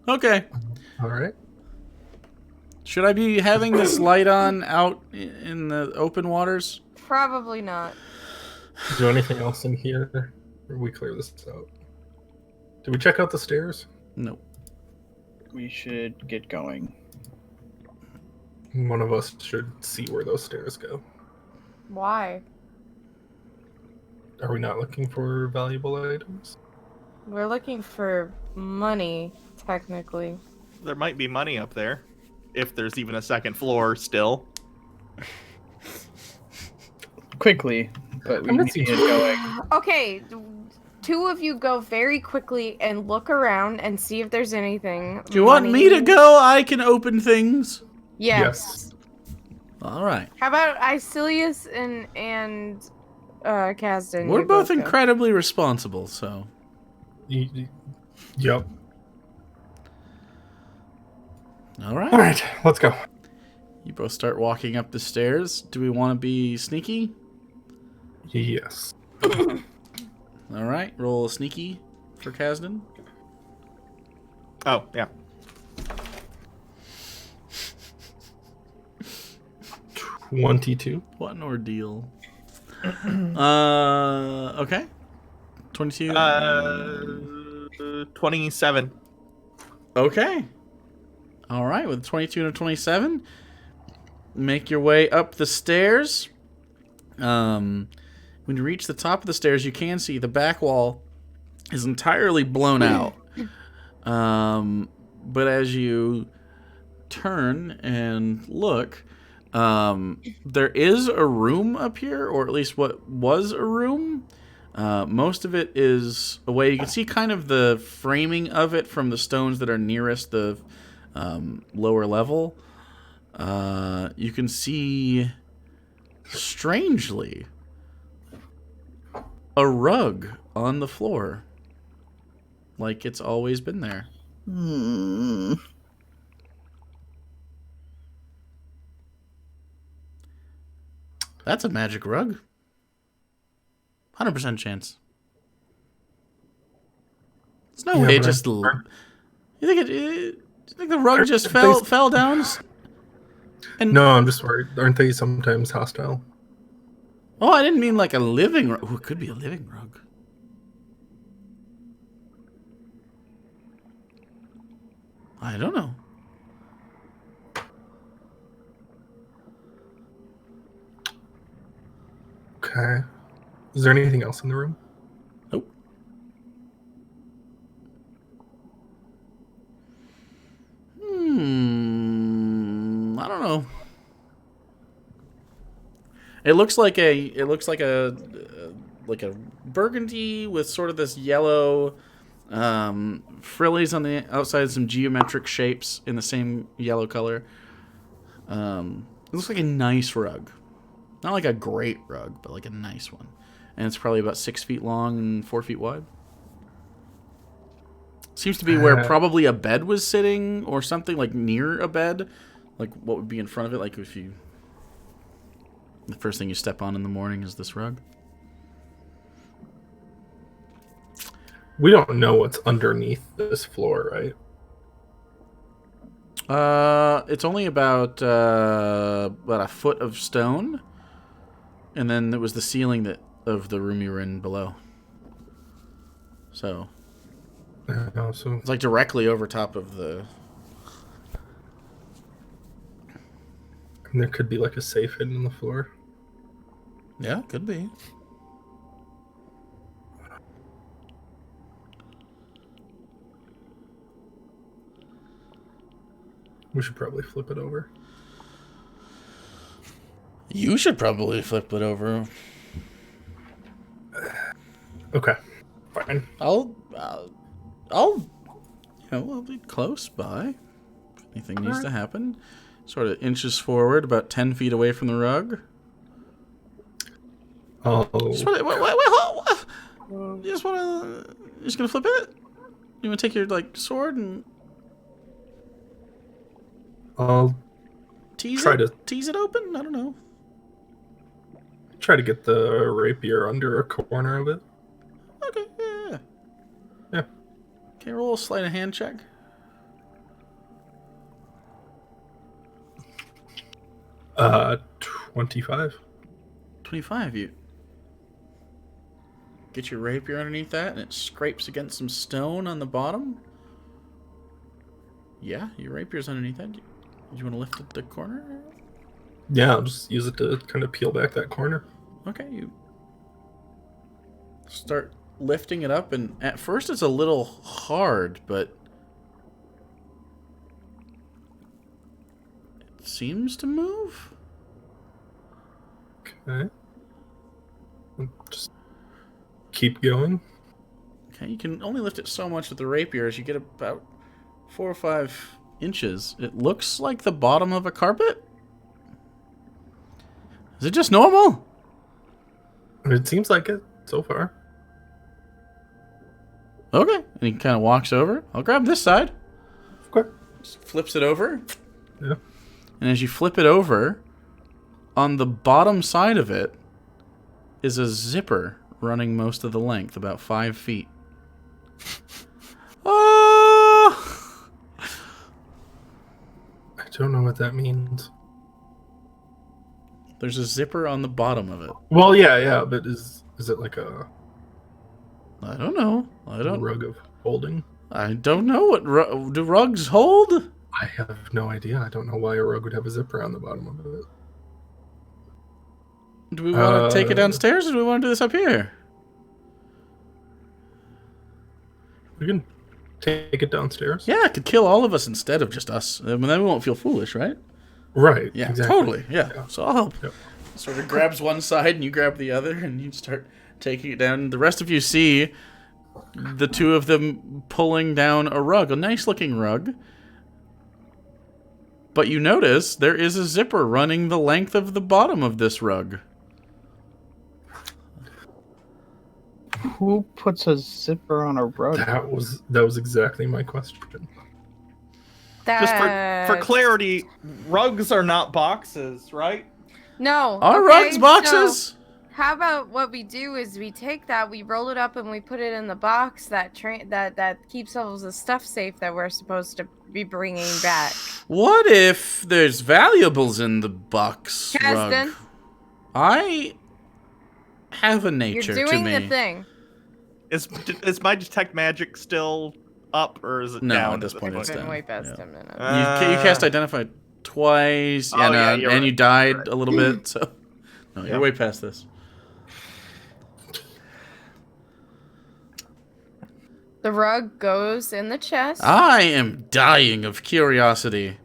Okay.
All right.
Should I be having this light on out in the open waters?
Probably not.
Is there anything else in here? Or we clear this out? Did we check out the stairs?
No.
We should get going.
One of us should see where those stairs go.
Why?
Are we not looking for valuable items?
We're looking for money, technically.
There might be money up there. If there's even a second floor still.
Quickly, but we
I'm
need
not
to get
seeing-
going.
Okay, two of you go very quickly and look around and see if there's anything.
Do you want me to go? I can open things.
Yes.
All right.
How about Icilius and Kasdan?
We're
You
both
go.
incredibly responsible, so...
Yep.
All right.
All right, let's go.
You both start walking up the stairs. Do we want to be sneaky?
Yes.
All right, roll a sneaky for Kasdan.
Oh, yeah.
22.
What an ordeal. Okay. 22.
27.
Okay. All right, with 22 and a 27, make your way up the stairs. When you reach the top of the stairs, you can see the back wall is entirely blown out. But as you turn and look, there is a room up here, or at least what was a room. Most of it is away. You can see kind of the framing of it from the stones that are nearest the lower level. You can see, strangely, a rug on the floor. Like it's always been there. That's a magic rug. 100% chance. There's no way it just... You think you think the rug just fell down? And
No, I'm just worried. Aren't they sometimes hostile?
oh, I didn't mean like a living rug. Oh, it could be a living rug. I don't know.
Okay. Is there anything else in the room?
Nope. I don't know. It looks like a burgundy with sort of this yellow frillies on the outside, some geometric shapes in the same yellow color. It looks like a nice rug. Not like a great rug, but like a nice one. And it's probably about 6 feet long and 4 feet wide. Seems to be where probably a bed was sitting or something, like near a bed. Like what would be in front of it, like if you... The first thing you step on in the morning is this rug.
We don't know what's underneath this floor, right?
It's only about a foot of stone. And then there was the ceiling of the room you were in below. So
So
it's like directly over top of the...
there could be like a safe hidden in the floor.
Yeah, could be.
We should probably flip it over.
You should probably flip it over.
Okay, fine.
I'll be close by. If anything needs to happen. Sort of inches forward, about 10 feet away from the rug.
Oh,
You just gonna flip it? You wanna take your sword and
I'll
tease
try
it?
to
Tease it open? I don't know.
try to get the rapier under a corner of it.
Okay, yeah.
Yeah.
Okay, roll a sleight of hand check.
25.
25, you get your rapier underneath that and it scrapes against some stone on the bottom. Yeah, your rapier's underneath that. Do you want to lift the corner?
Yeah, I'll just use it to kind of peel back that corner.
Okay, you start lifting it up, and at first it's a little hard, but it seems to move.
Okay. Just keep going.
Okay, you can only lift it so much with the rapier as you get about 4 or 5 inches. It looks like the bottom of a carpet. Is it just normal?
It seems like it so far.
Okay. And he kind of walks over. I'll grab this side.
Okay.
Just flips it over.
Yeah.
And as you flip it over, on the bottom side of it is a zipper running most of the length, about 5 feet. Oh!
I don't know what that means.
There's a zipper on the bottom of it.
Well, yeah, but is it like a
I don't know.
rug of holding?
I don't know what do rugs hold?
I have no idea. I don't know why a rug would have a zipper on the bottom of it.
Do we want to take it downstairs, or do we want to do this up here?
We can take it downstairs.
Yeah, it could kill all of us instead of just us. I mean, then we won't feel foolish, right?
Right.
Yeah,
exactly.
totally. Yeah. So I'll help.
Yep.
Sort of grabs one side and you grab the other, and you start taking it down. The rest of you see the two of them pulling down a rug, a nice looking rug. But you notice there is a zipper running the length of the bottom of this rug.
Who puts a zipper on a rug?
That was exactly my question.
Just for clarity, rugs are not boxes, right?
No.
Are
okay,
rugs boxes?
So how about what we do is we take that, we roll it up, and we put it in the box that keeps all of the stuff safe that we're supposed to be bringing back.
What if there's valuables in the box
Keston,
rug? I have a nature
you're
to
doing
me.
the thing.
Is my detect magic still up, or is it
No,
down?
at this point
It's
it's
been
down.
way past
Yeah.
10 minutes.
You cast Identify twice,
Oh, yeah, you're
and
right.
you died
You're right.
a little bit, so... No, you're
Yep.
way past this.
The rug goes in the chest.
I am dying of curiosity.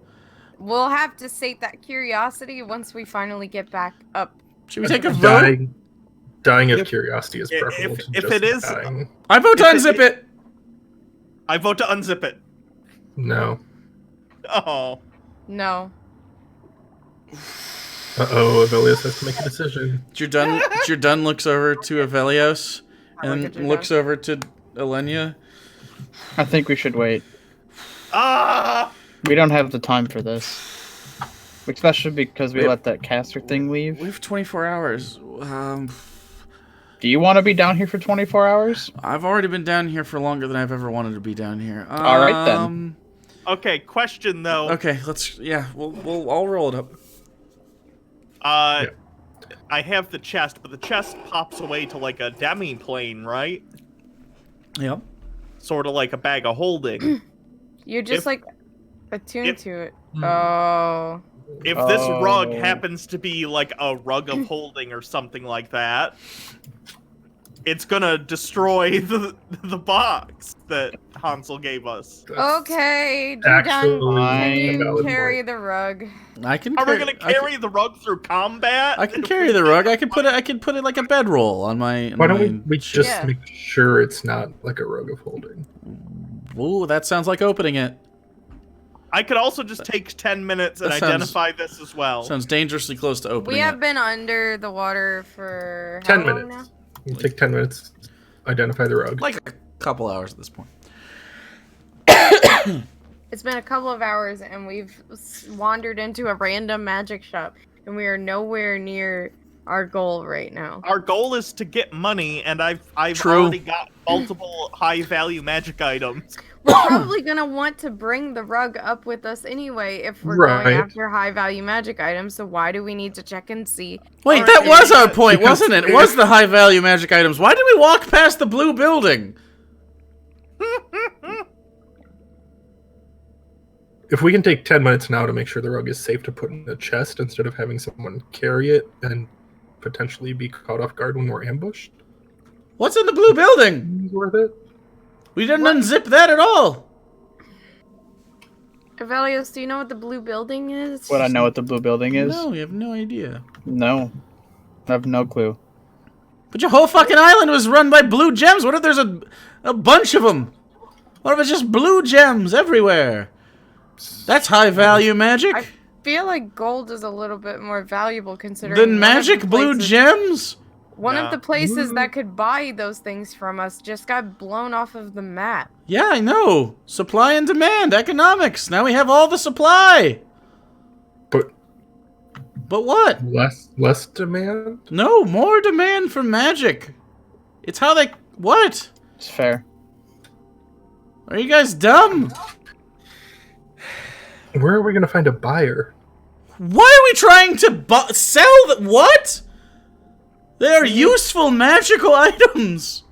We'll have to sate that curiosity once we finally get back up.
Should we take a vote?
Dying of curiosity is preferable to
if
just
it is-
dying.
I vote to unzip it!
I vote to unzip it.
No.
Oh.
No.
Uh-oh, Avelius has to make a decision.
Jordan looks over to Avelios and
look at Jordan.
looks over to Elenia.
I think we should wait.
Ah!
We don't have the time for this. Especially because we
Yep.
let that caster thing leave.
We have 24 hours.
Do you want to be down here for 24 hours?
I've already been down here for longer than I've ever wanted to be down here.
All right, then.
Okay, question though.
Okay, we'll all roll it up.
I have the chest, but the chest pops away to like a demi-plane, right?
Yep.
Sort of like a bag of holding.
You're just
If-
like attuned
if-
to it. Oh.
If this rug
Oh.
happens to be like a rug of holding or something like that, it's gonna destroy the box that Hansel gave us.
Okay,
Actually,
Jordan, can
a
you
valid
carry
point.
the rug?
I can.
Are we gonna carry the rug through combat?
I can carry the rug. I can put it like a bedroll on my.
Why don't we just
Yeah.
make sure it's not like a rug of holding?
Ooh, that sounds like opening it.
I could also just take 10 minutes and
That sounds-
identify this as well.
Sounds dangerously close to opening
We have
it.
been under the water for
10
how long
minutes.
now?
You take 10 minutes, identify the rug.
Like a couple hours at this point.
It's been a couple of hours and we've wandered into a random magic shop and we are nowhere near our goal right now.
Our goal is to get money, and I've
True.
already got multiple high-value magic items.
We're probably gonna want to bring the rug up with us anyway if we're
Right.
going after high value magic items, so why do we need to check and see?
Wait,
Or
that
is
was
it-
our point,
Because-
wasn't it? It was the high value magic items. Why did we walk past the blue building?
If we can take 10 minutes now to make sure the rug is safe to put in the chest instead of having someone carry it and potentially be caught off guard when we're ambushed,
What's in the blue building?
it's worth it.
We didn't unzip that at all.
Avelios, do you know what the blue building is?
Would I know what the blue building is?
No, we have no idea.
No. I have no clue.
But your whole fucking island was run by blue gems. What if there's a bunch of them? What if it's just blue gems everywhere? That's high value magic.
I feel like gold is a little bit more valuable considering
Then
one of
magic
the
blue
places-
gems?
One
Yeah.
of the places that could buy those things from us just got blown off of the map.
Yeah, I know. Supply and demand, economics. Now we have all the supply.
But
But what?
less demand?
No, more demand for magic. It's how they... What?
It's fair.
Are you guys dumb?
Where are we gonna find a buyer?
Why are we trying to sell what? They are useful magical items.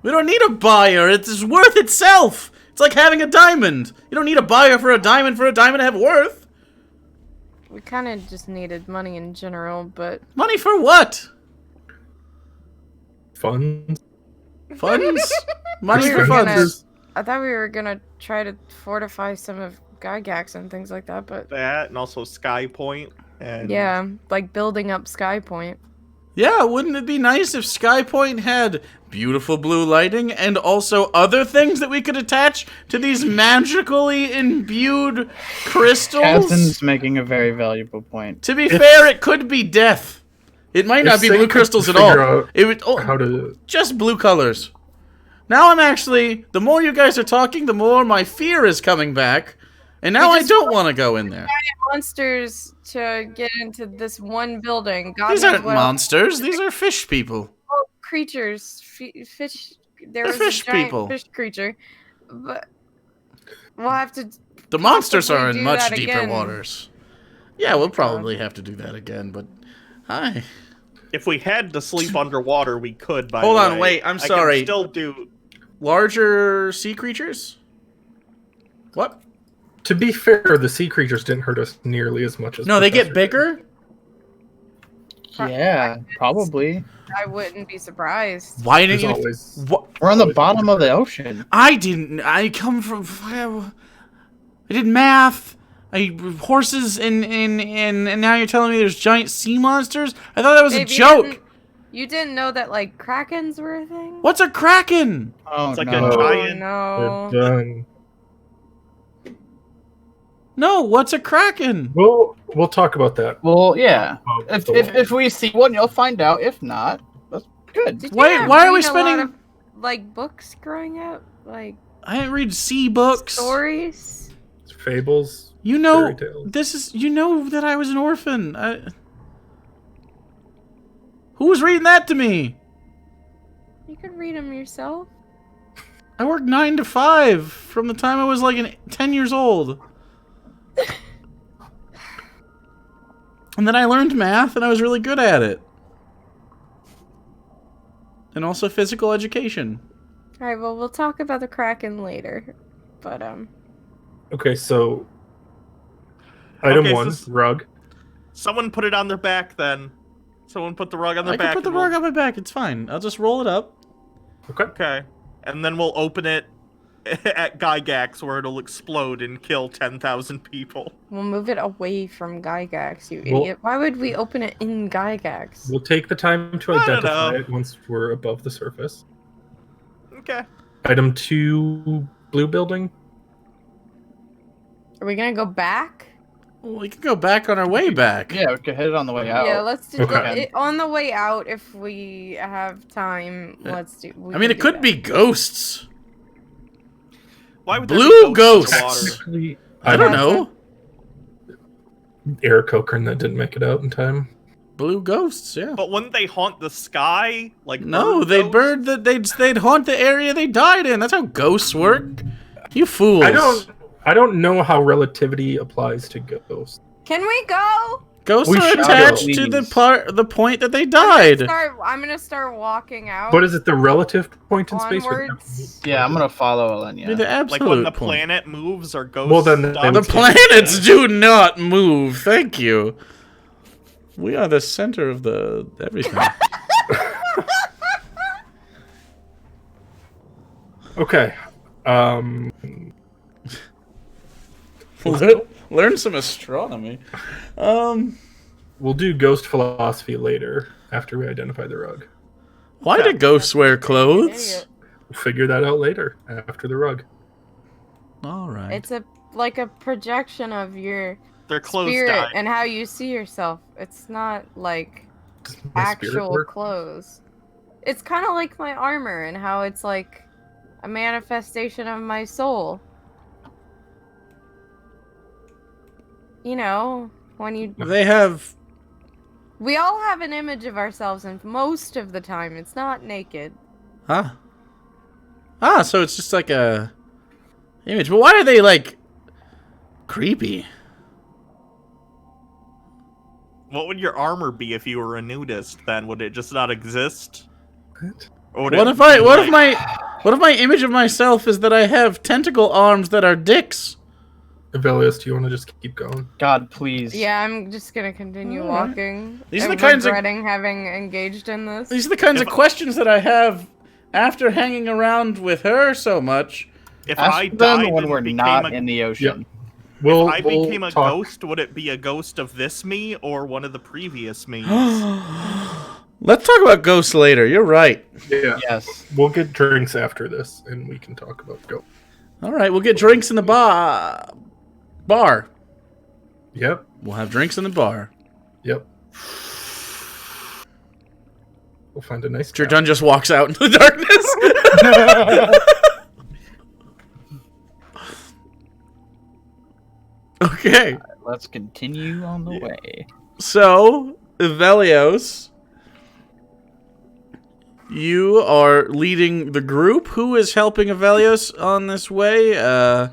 We don't need a buyer. It is worth itself. It's like having a diamond. You don't need a buyer for a diamond to have worth.
We kind of just needed money in general, but...
Money for what?
Funds?
Funds? Money
We
for
were
funds.
gonna- I thought we were gonna try to fortify some of Gygax and things like that, but...
That, and also Sky Point. And
Yeah, like building up Sky Point.
Yeah, wouldn't it be nice if Skypoint had beautiful blue lighting and also other things that we could attach to these magically imbued crystals?
Captain's making a very valuable point.
To be fair, it could be death. It might not be
If
blue
they
crystals at
could
all.
figure out
It would
how to...
just blue colors. Now I'm actually, the more you guys are talking, the more my fear is coming back. And now I
just-
don't want to go in there.
Monsters to get into this one building. God
These
knows
aren't
what
monsters, these are fish people.
creatures. Fish. There
They're
was
fish
a giant
people.
fish creature. But we'll have to...
The monsters are
possibly
in
do
much
that
deeper
again.
waters. Yeah, we'll probably have to do that again, but... Hi.
if we had to sleep underwater, we could. By
Hold
the
on,
way.
wait, I'm
I can
sorry.
still do.
Larger sea creatures? What?
To be fair, the sea creatures didn't hurt us nearly as much as...
No, they get
Professor
bigger?
Yeah, probably.
I wouldn't be surprised.
Why
did.
didn't
There's
you...
always...
What?
We're on the bottom of the ocean.
I didn't... I come from... I did math. Horses and now you're telling me there's giant sea monsters? I thought that was
Babe,
a joke.
You didn't know that, like, krakens were a thing?
What's a kraken?
Oh,
It's like
no.
a
Oh,
giant.
no.
We're done.
No, what's a kraken?
We'll talk about that.
Well, yeah.
About
If,
the
if,
wall.
if we see one, you'll find out. If not, that's good.
Did you
Why-
not
why are we
read a lot
spending-
of, like, books growing up? Like,
I didn't read sea books.
stories?
Fables,
You know,
fairy tales.
this is... You know that I was an orphan. Who was reading that to me?
You could read them yourself.
I worked 9 to 5 from the time I was like 10 years old. And then I learned math and I was really good at it. And also physical education.
Alright, well, we'll talk about the kraken later. But,
Okay, so... Item
Okay,
1,
so-
rug.
Someone put it on their back then. Someone put the rug on their
I
back.
can put the
and we'll-
rug on my back, it's fine. I'll just roll it up.
Okay.
Okay. And then we'll open it at Gygax where it'll explode and kill 10,000 people.
we'll move it away from Gygax, you
Well-
idiot. Why would we open it in Gygax?
We'll take the time to
I don't
identify
know.
it once we're above the surface.
Okay.
Item 2, blue building.
Are we gonna go back?
Well, we can go back on our way back.
Yeah, we could hit it on the way out.
Yeah, let's do
Okay.
it on the way out if we have time.
Yeah.
Let's do. we
I mean,
can
it
do
could
that.
be ghosts.
Why would there
Blue
be ghosts
ghosts.
underwater?
Technically,
I don't
Yeah,
know.
Eric Cochran that didn't make it out in time.
Blue ghosts, yeah.
But wouldn't they haunt the sky? Like
No,
bird
they'd
ghosts?
bird that they'd haunt the area they died in. That's how ghosts work. You fools.
I don't know how relativity applies to ghosts.
Can we go?
Ghosts
We
are
should
attached
go.
to
Please.
the point that they died.
I'm gonna start walking out.
What is it, the relative point in space? Or
Onwards.
Yeah, I'm gonna follow
Be
Elenia.
the absolute
Like when the
point.
planet moves or ghosts.
Well, then they
die.
The
would-
planets do not move. Thank you. We are the center of the everything.
Okay.
Learn some astronomy.
We'll do ghost philosophy later after we identify the rug.
Why do ghosts wear clothes?
Idiot.
We'll figure that out later after the rug.
All right.
It's like a projection of your
Their clothes
spirit
die.
and how you see yourself. It's not like
Does my spirit
actual
work?
clothes. It's kind of like my armor and how it's like a manifestation of my soul. You know, when you
They have
We all have an image of ourselves, and most of the time it's not naked.
Huh? Ah, so it's just like a image. But why are they, like, creepy?
What would your armor be if you were a nudist? Then would it just not exist?
What?
Or would
What
it
if I?
be
What
like-
if my image of myself is that I have tentacle arms that are dicks?
Avelius, do you want to just keep going?
God, please.
Yeah, I'm just gonna continue
All right.
walking.
These are
and
the kinds of-
regretting having engaged in this.
These are the kinds
If-
of questions that I have after hanging around with her so much.
If
Ask
I
them
died
when
and
we're
became
not
a,
in the ocean.
We'll,
if I
we'll
became a
talk.
ghost, would it be a ghost of this me or one of the previous me's?
Let's talk about ghosts later. You're right.
Yeah,
Yes.
we'll get drinks after this, and we can talk about go.
All right, we'll get drinks in the bar.
Yep,
We'll have drinks in the bar.
yep. We'll find a nice.
Jordan just walks out into the darkness. Okay,
Let's continue on the way.
so Velios, you are leading the group. Who is helping Avelios on this way? It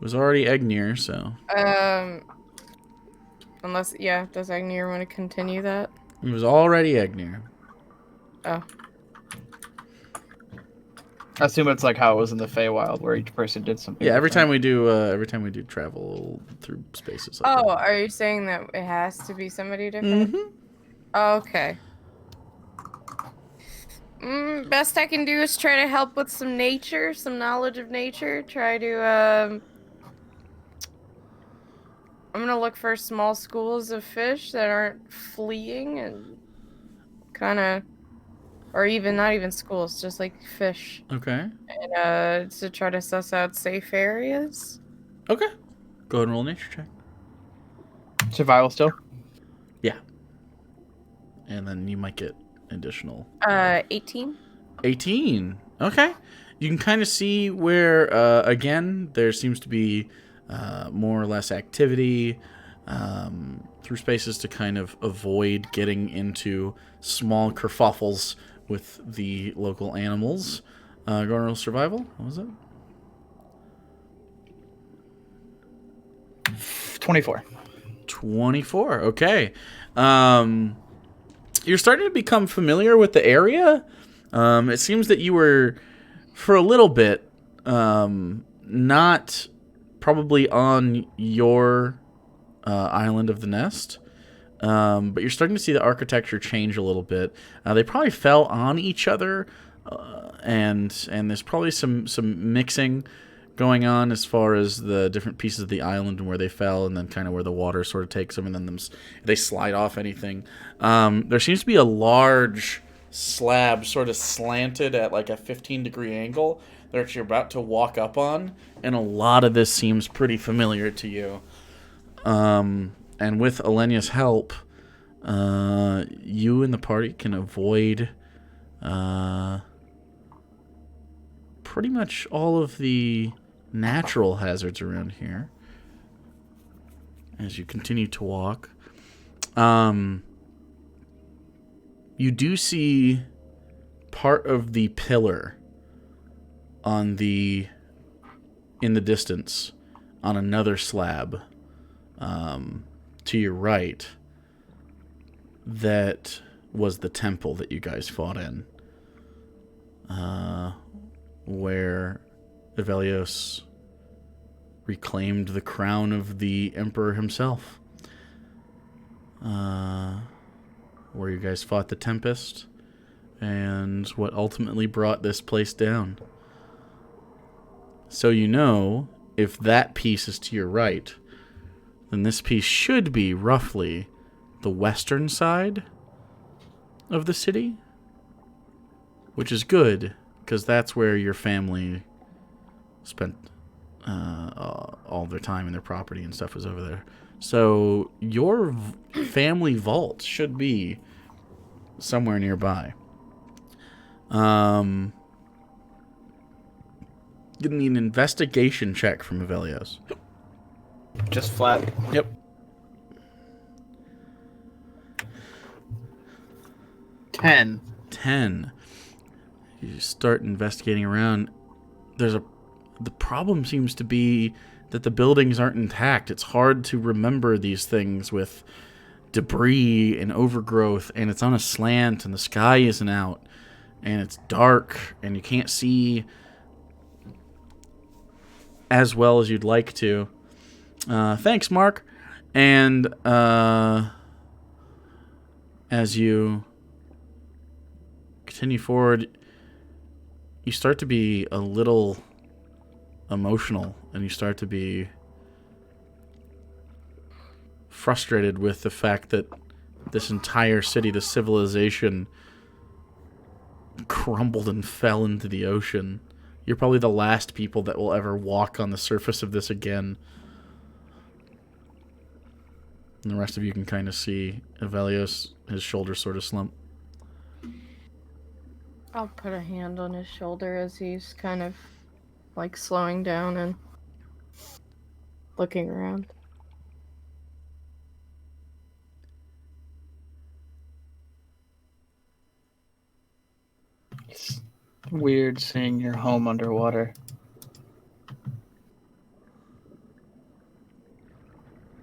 was already Egnir, so
Unless, yeah, does Agnew want to continue that?
it was already Egnir.
Oh.
I assume it's like how it was in the Feywild, where each person did something.
Yeah, every
different.
time we do travel through spaces. Like
Oh, are you saying that it has to be somebody
that.
different?
Mm-hmm.
Okay. Best I can do is try to help with some nature, some knowledge of nature. Try to, I'm gonna look for small schools of fish that aren't fleeing and kind of, or even not even schools, just like fish.
Okay.
And, to try to suss out safe areas.
Okay. Go ahead and roll a nature check.
Survival still?
And then you might get additional
18.
18. Okay. You can kind of see where, again, there seems to be more or less activity through spaces to kind of avoid getting into small kerfuffles with the local animals. Go and roll survival. What was it?
24.
24. Okay. You're starting to become familiar with the area. It seems that you were, for a little bit, not probably on your island of the nest, but you're starting to see the architecture change a little bit. They probably fell on each other, and there's probably some mixing going on as far as the different pieces of the island and where they fell, and then kind of where the water sort of takes them, and then they slide off anything. There seems to be a large slab sort of slanted at like a 15-degree angle that you're about to walk up on, and a lot of this seems pretty familiar to you. And with Alenia's help, you and the party can avoid pretty much all of the natural hazards around here as you continue to walk. You do see part of the pillar in the distance on another slab to your right that was the temple that you guys fought in, where Avelios reclaimed the crown of the emperor himself, where you guys fought the Tempest, and what ultimately brought this place down. So you know, if that piece is to your right, then this piece should be roughly the western side of the city, which is good, because that's where your family spent all their time and their property and stuff was over there. So your family vault should be somewhere nearby. You need an investigation check from Avelios.
Just flat.
Yep.
10.
10. You start investigating around. The problem seems to be that the buildings aren't intact. It's hard to remember these things with debris and overgrowth, and it's on a slant, and the sky isn't out, and it's dark, and you can't see as well as you'd like to. Thanks, Mark. And as you continue forward, you start to be a little emotional, and you start to be frustrated with the fact that this entire city, this civilization, crumbled and fell into the ocean. You're probably the last people that will ever walk on the surface of this again. And the rest of you can kind of see Avelios, his shoulders sort of slump.
I'll put a hand on his shoulder as he's kind of like slowing down and looking around.
It's weird seeing your home underwater.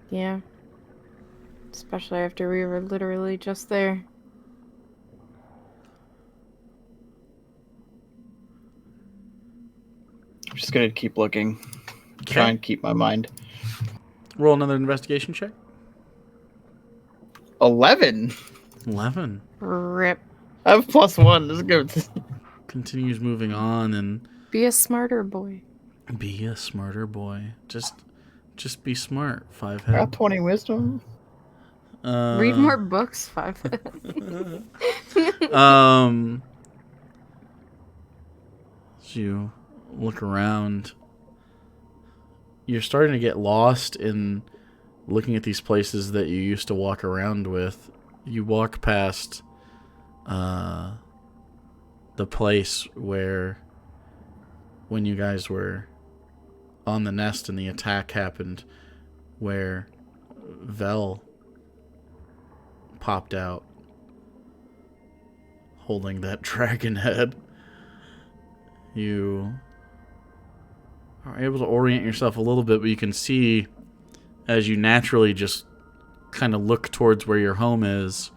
Yeah. Especially after we were literally just there.
I'm just gonna keep looking. Try and keep my mind.
Roll another investigation check.
11.
11.
Rip.
I have +1. This is good.
Continues moving on and
Be a smarter boy.
be a smarter boy. Just be smart. 5
I got
head.
20 wisdom.
Read more books, 5.
As you look around, you're starting to get lost in looking at these places that you used to walk around with. You walk past the place where, when you guys were on the nest and the attack happened, where Vel popped out holding that dragon head. You are able to orient yourself a little bit, but you can see as you naturally just kind of look towards where your home is,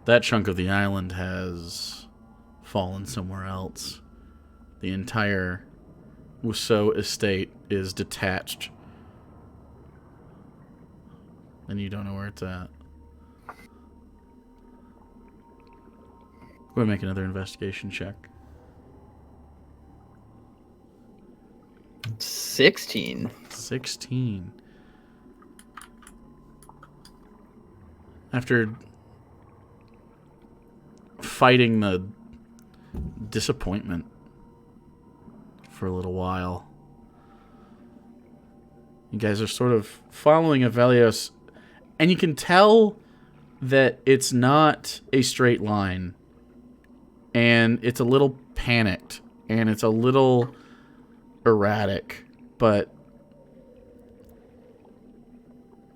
that chunk of the island has fallen somewhere else. The entire Wusso estate is detached, and you don't know where it's at. Go ahead and make another investigation check.
16.
16. After fighting the disappointment for a little while, you guys are sort of following Avelios, and you can tell that it's not a straight line, and it's a little panicked, and it's a little erratic, but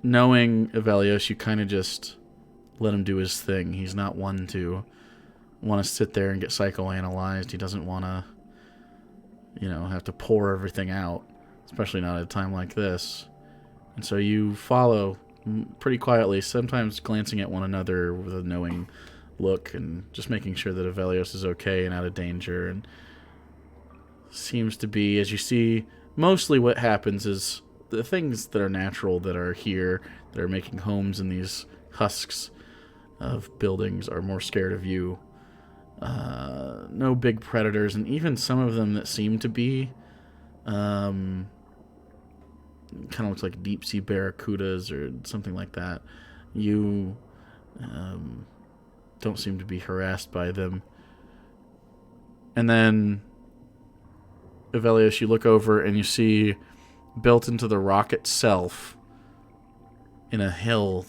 knowing Avelios, you kind of just let him do his thing. He's not one to want to sit there and get psychoanalyzed. He doesn't want to, have to pour everything out, especially not at a time like this. And so you follow pretty quietly, sometimes glancing at one another with a knowing look and just making sure that Avelios is okay and out of danger. And seems to be, as you see, mostly what happens is the things that are natural, that are here, that are making homes in these husks of buildings, are more scared of you. No big predators, and even some of them that seem to be kind of looks like deep sea barracudas or something like that. You don't seem to be harassed by them. And then Avelios, you look over and you see, built into the rock itself, in a hill,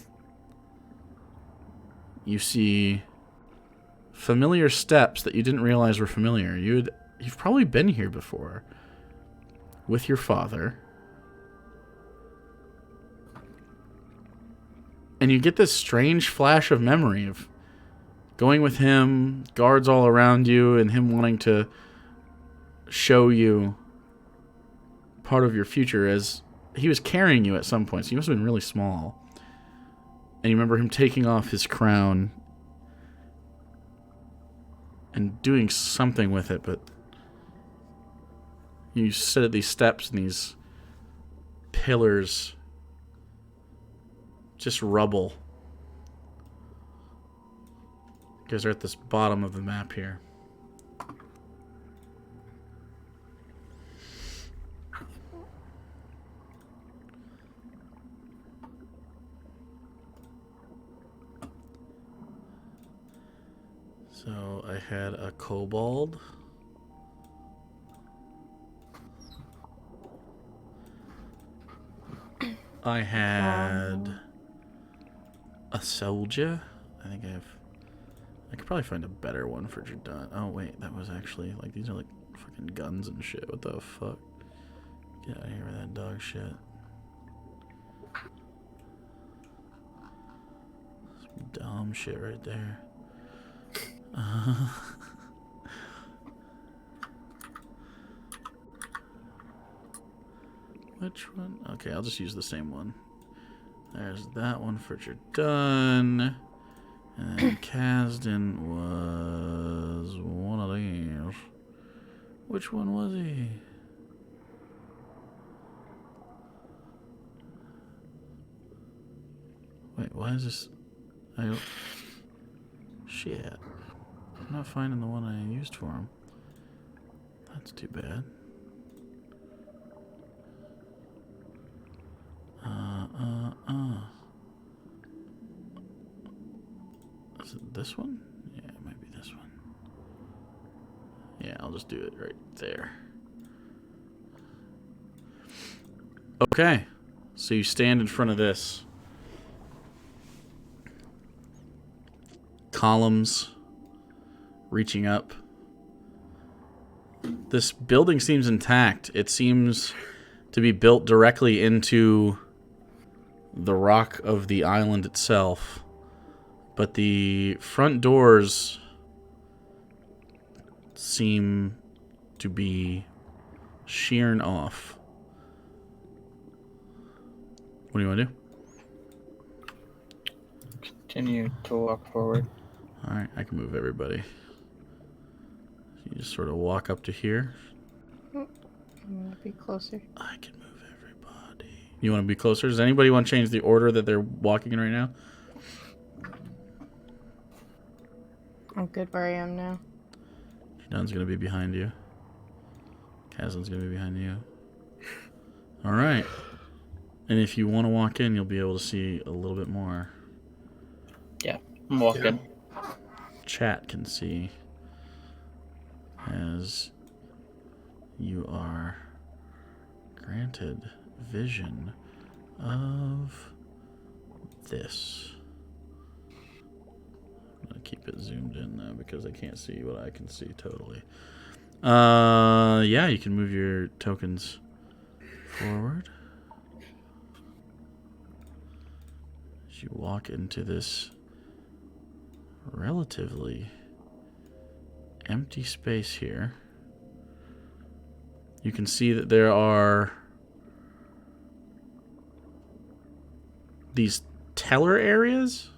you see familiar steps that you didn't realize were familiar. You've probably been here before with your father. And you get this strange flash of memory of going with him, guards all around you, and him wanting to show you part of your future as he was carrying you at some point. So you must have been really small. And you remember him taking off his crown and doing something with it, but you sit at these steps and these pillars, just rubble. You guys are at this bottom of the map here. So I had a kobold. I had a soldier. I could probably find a better one for Jadon. Oh wait, that was actually like these are like fucking guns and shit. What the fuck? Get out of here with that dog shit. Some dumb shit right there. Which one? Okay, I'll just use the same one. There's that one for Jadon. And then Kasdan was one of these. Which one was he? Wait, why is this? Shit. I'm not finding the one I used for him. That's too bad. Is it this one? Yeah, it might be this one. Yeah, I'll just do it right there. Okay. So you stand in front of this. Columns reaching up. This building seems intact. It seems to be built directly into the rock of the island itself. But the front doors seem to be shearing off. What do you want to do?
Continue to walk forward.
Alright, I can move everybody. You just sort of walk up to here.
I'm gonna be closer.
I can move everybody. You want to be closer? Does anybody want to change the order that they're walking in right now?
I'm good where I am now.
John's going to be behind you. Kasdan's going to be behind you. Alright. And if you want to walk in, you'll be able to see a little bit more.
Yeah, I'm walking.
Chat can see as you are granted vision of this. I'm going to keep it zoomed in now because I can't see what I can see totally. Yeah, you can move your tokens forward. As you walk into this relatively empty space here, you can see that there are these teller areas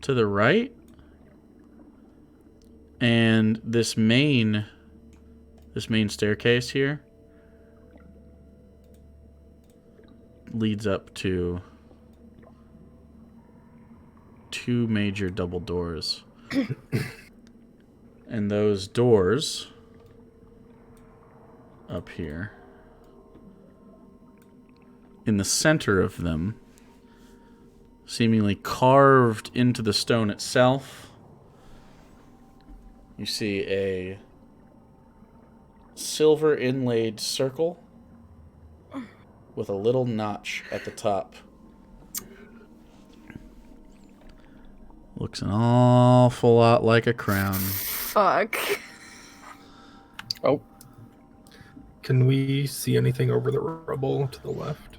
to the right, and this main staircase here leads up to two major double doors. And those doors up here, in the center of them, seemingly carved into the stone itself, you see a silver inlaid circle with a little notch at the top. Looks an awful lot like a crown.
Fuck.
Oh,
Can we see anything over the rubble to the left?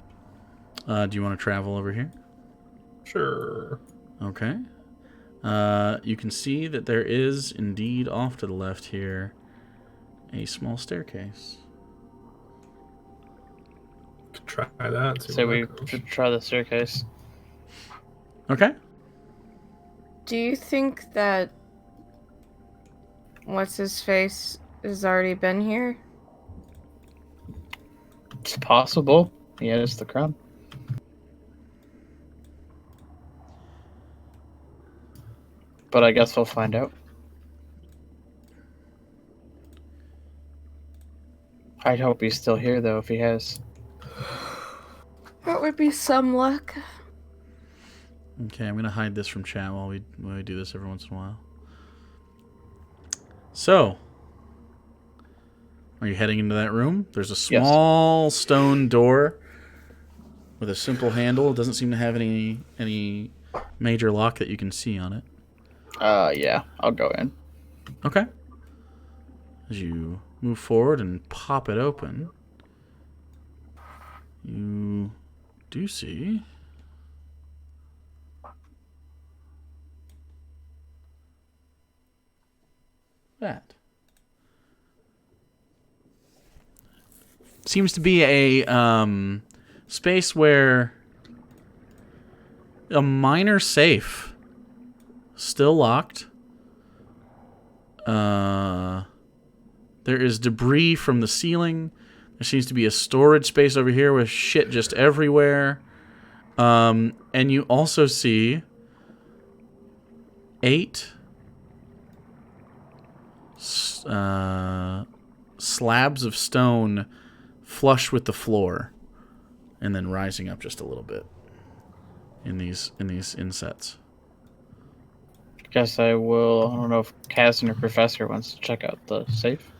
Do you want to travel over here?
Sure.
Okay. You can see that there is indeed off to the left here a small staircase.
Could try that. See
So
where
we
that goes.
should try the staircase.
Okay.
Do you think that what's his face has already been here?
It's possible. He has the crown. But I guess we'll find out. I'd hope he's still here, though, if he has.
That would be some luck.
Okay, I'm gonna hide this from chat while we do this every once in a while. So, are you heading into that room? There's a small stone door with a simple handle. It doesn't seem to have any major lock that you can see on it.
Yeah, I'll go in.
Okay. As you move forward and pop it open, you do see that. Seems to be a space where a minor safe, still locked. There is debris from the ceiling. There seems to be a storage space over here with shit just everywhere. And you also see 8 slabs of stone flush with the floor, and then rising up just a little bit in these insets.
Guess I will. I don't know if Kazan or Professor wants to check out the safe.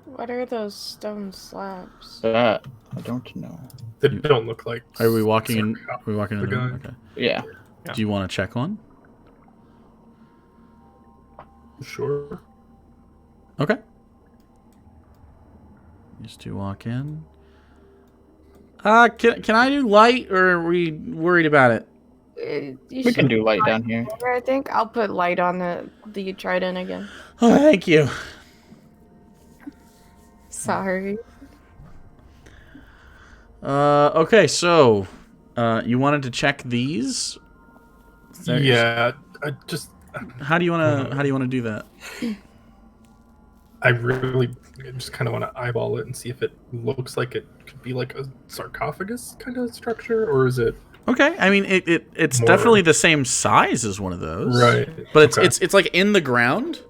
What are those stone slabs?
That I don't know.
They don't look like.
Are we walking in?
sarcophagus.
Are we walking in the room? Okay.
Yeah.
Yeah.
Do you want to check one?
Sure.
Okay. These two walk in. Can I do light, or are we worried about it?
We can do light down here.
I think I'll put light on the trident again.
Oh, thank you.
Sorry.
Okay, so you wanted to check these?
Yeah, I just
How do you wanna do that?
I really just kind of want to eyeball it and see if it looks like it could be like a sarcophagus kind of structure, or is it?
Okay, I mean it's
More-
definitely the same size as one of those,
Right.
But
Okay.
it's like in the ground,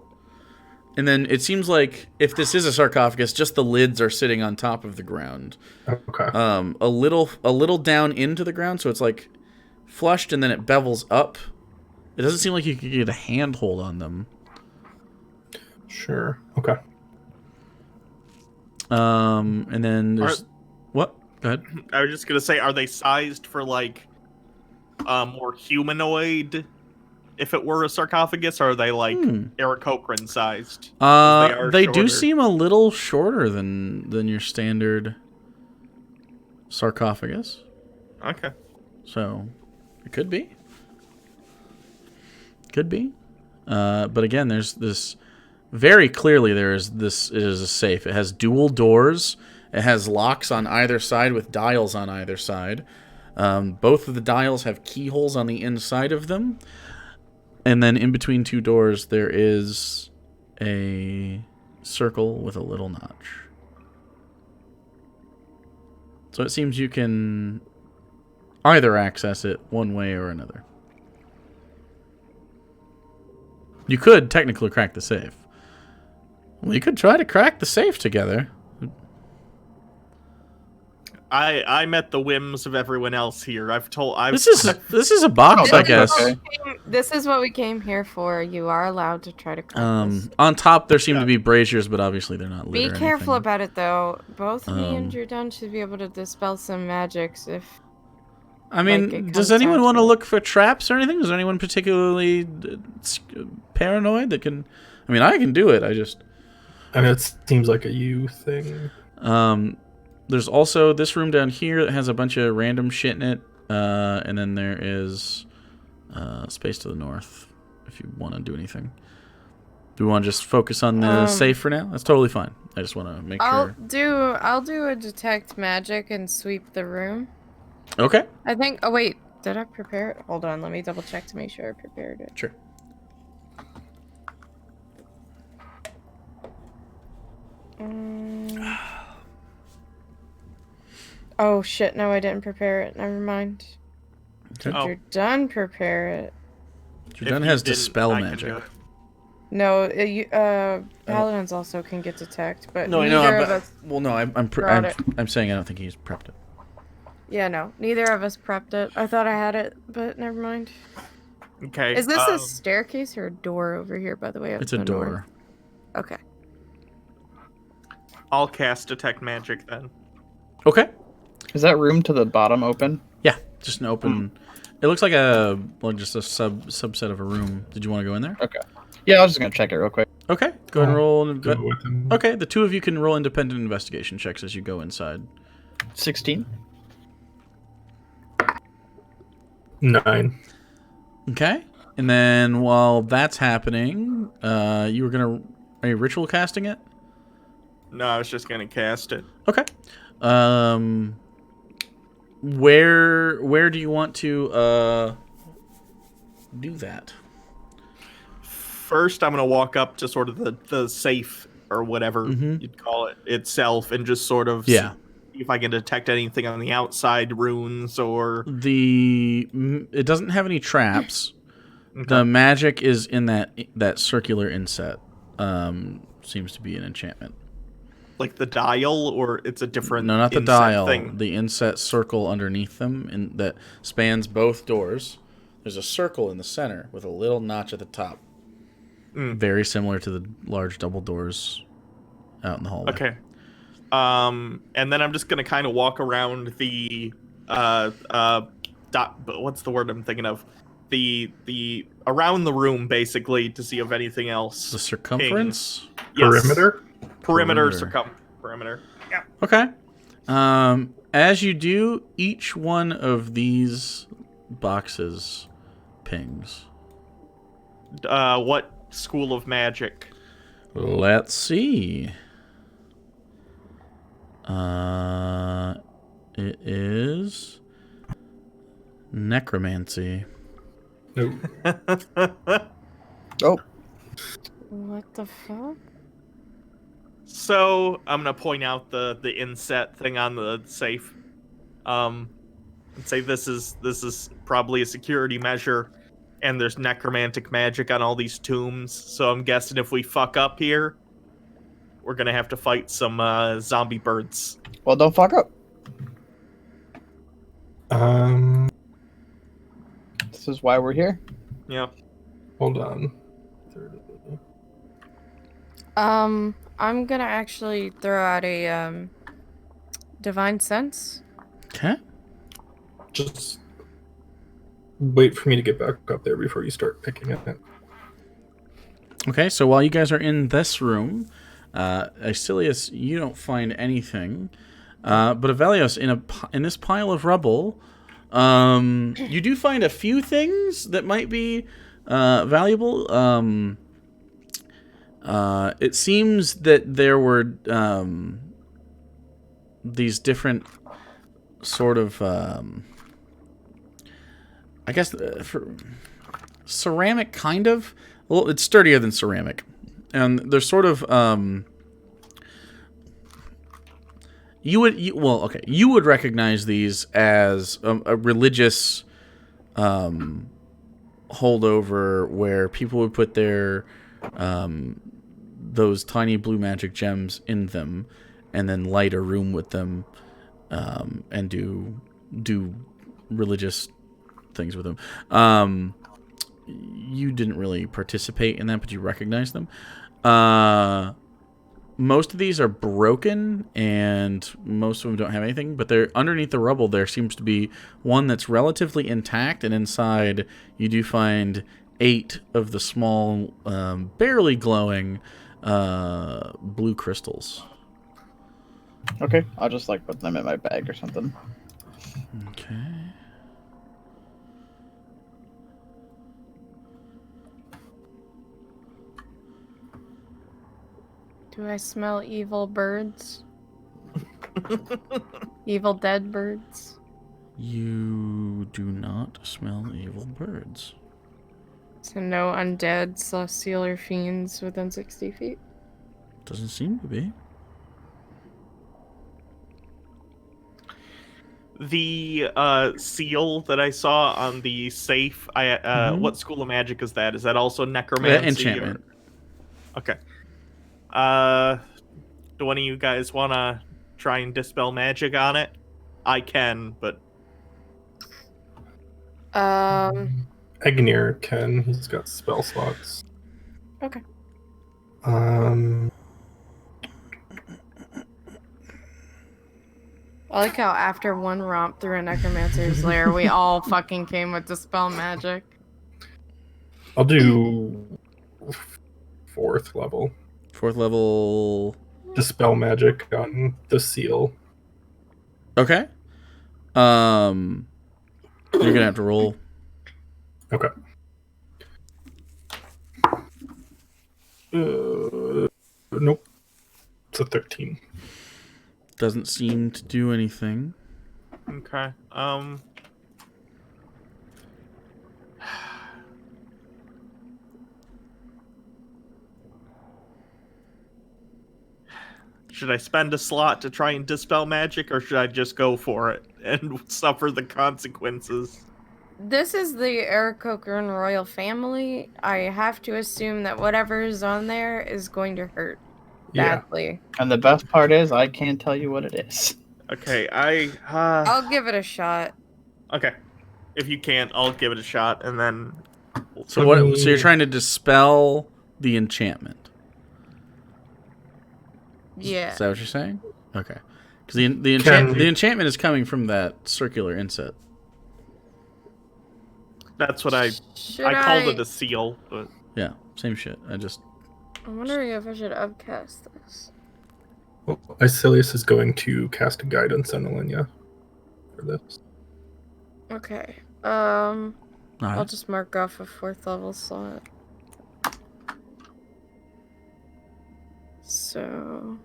and then it seems like if this is a sarcophagus, just the lids are sitting on top of the ground,
Okay.
a little down into the ground, so it's like flushed and then it bevels up. It doesn't seem like you could get a handhold on them.
Sure. Okay.
And then there's what? Go ahead.
I was just gonna say, are they sized for like more humanoid? If it were a sarcophagus, or are they like Eric Cochran sized?
They do
shorter.
seem a little shorter than your standard sarcophagus.
Okay.
So it could be. Could be. But again, there's this very clearly this is a safe. It has dual doors. It has locks on either side with dials on either side. Both of the dials have keyholes on the inside of them. And then in between two doors, there is a circle with a little notch. So it seems you can either access it one way or another. You could technically crack the safe. We could try to crack the safe together.
I'm at the whims of everyone else here.
This is a box, I guess.
Okay.
This is what we came here for. You are allowed to try to crack this.
On top there seem to be braziers, but obviously they're not lit.
Be
or
careful
anything.
about it, though. Both me and Jordan should be able to dispel some magics if...
I mean,
like, it
does
comes
anyone
down
want
to
to
it.
look for traps or anything? Is anyone particularly paranoid that can... I mean, I can do it. I just...
And it seems like a you thing.
There's also this room down here that has a bunch of random shit in it. And then there is space to the north if you want to do anything. Do we want to just focus on the safe for now? That's totally fine. I just want to make sure.
I'll do a detect magic and sweep the room.
Okay.
I think. Oh wait, did I prepare it? Hold on, let me double check to make sure I prepared it.
Sure.
Oh shit! No, I didn't prepare it. Never mind.
Okay.
Did you're done prepare it?
Jordan has dispel magic.
No, paladins also can get detect, but
No, I
neither
know.
of us.
Well, no, I'm saying I don't think he's prepped it.
Yeah, no, neither of us prepped it. I thought I had it, but never mind.
Okay.
Is this a staircase or a door over here? By the way,
It's a door.
Okay.
I'll cast detect magic then.
Okay.
Is that room to the bottom open?
Yeah, just an open. It looks like just a subset of a room. Did you want to go in there?
Okay. Yeah, I was just gonna check it real quick.
Okay. Go ahead and roll.
Go with him.
Okay, the two of you can roll independent investigation checks as you go inside.
16.
9.
Okay. And then while that's happening, you were gonna. Are you ritual casting it?
No, I was just gonna cast it.
Okay. Where do you want to do that?
First, I'm gonna walk up to sort of the safe or whatever you'd call it itself, and just sort of see if I can detect anything on the outside, runes or
it doesn't have any traps.
Okay.
The magic is in that circular inset. Seems to be an enchantment.
like the dial, or it's a different.
No, not the
inset
dial.
thing?
The inset circle underneath them, that spans both doors. There's a circle in the center with a little notch at the top. Very similar to the large double doors out in the hallway.
Okay. And then I'm just gonna kind of walk around the what's the word I'm thinking of? The around the room basically to see if anything else.
The circumference?
Perimeter?
Perimeter. Yeah.
Okay. As you do, each one of these boxes pings.
What school of magic?
Let's see. It is necromancy.
Nope.
Oh.
What the fuck?
So I'm gonna point out the inset thing on the safe, and say this is probably a security measure, and there's necromantic magic on all these tombs. So I'm guessing if we fuck up here, we're gonna have to fight some zombie birds.
Well, don't fuck up. This is why we're here.
Yeah.
Hold on.
I'm gonna actually throw out a divine sense.
Okay.
Just wait for me to get back up there before you start picking at it.
Okay, so while you guys are in this room, Asilius, you don't find anything. But Avelios, in this pile of rubble, you do find a few things that might be valuable. It seems that there were these different sort of, I guess, for ceramic kind of. Well, it's sturdier than ceramic, and there's sort of you would recognize these as a religious holdover where people would put their those tiny blue magic gems in them, and then light a room with them, and do religious things with them. You didn't really participate in that, but you recognize them. Most of these are broken, and most of them don't have anything, but they're underneath the rubble. There seems to be one that's relatively intact, and inside you do find 8 of the small, barely glowing blue crystals.
Okay, I'll just put them in my bag or something.
Okay.
Do I smell evil birds? Evil dead birds?
You do not smell evil birds.
So no undead celestial fiends within 60 feet?
Doesn't seem to be.
The seal that I saw on the safe, what school of magic is that? Is that also necromancy?
Enchantment.
Okay. Do one of you guys want to try and dispel magic on it? I can, but...
Egnir can. He's got spell slots.
Okay. I like how after one romp through a necromancer's lair, we all fucking came with dispel magic.
I'll do 4th level.
4th level.
Dispel magic on the seal.
Okay. You're gonna have to roll.
Okay. Nope. It's a 13.
Doesn't seem to do anything.
Okay. Should I spend a slot to try and dispel magic, or should I just go for it and suffer the consequences?
This is the Aarakocra royal family. I have to assume that whatever is on there is going to hurt badly.
And the best part is, I can't tell you what it is.
Okay,
I'll give it a shot.
Okay. If you can't, I'll give it a shot, and then...
So what? So you're trying to dispel the enchantment.
Yeah.
Is that what you're saying? Okay. Because the
the
enchantment is coming from that circular inset.
That's what I called it a seal, but...
Yeah, same shit.
I'm wondering if I should upcast this.
Well, Icilius is going to cast a guidance on Alenia for this.
Okay.
All
I'll
right.
just mark off a 4th level slot. So...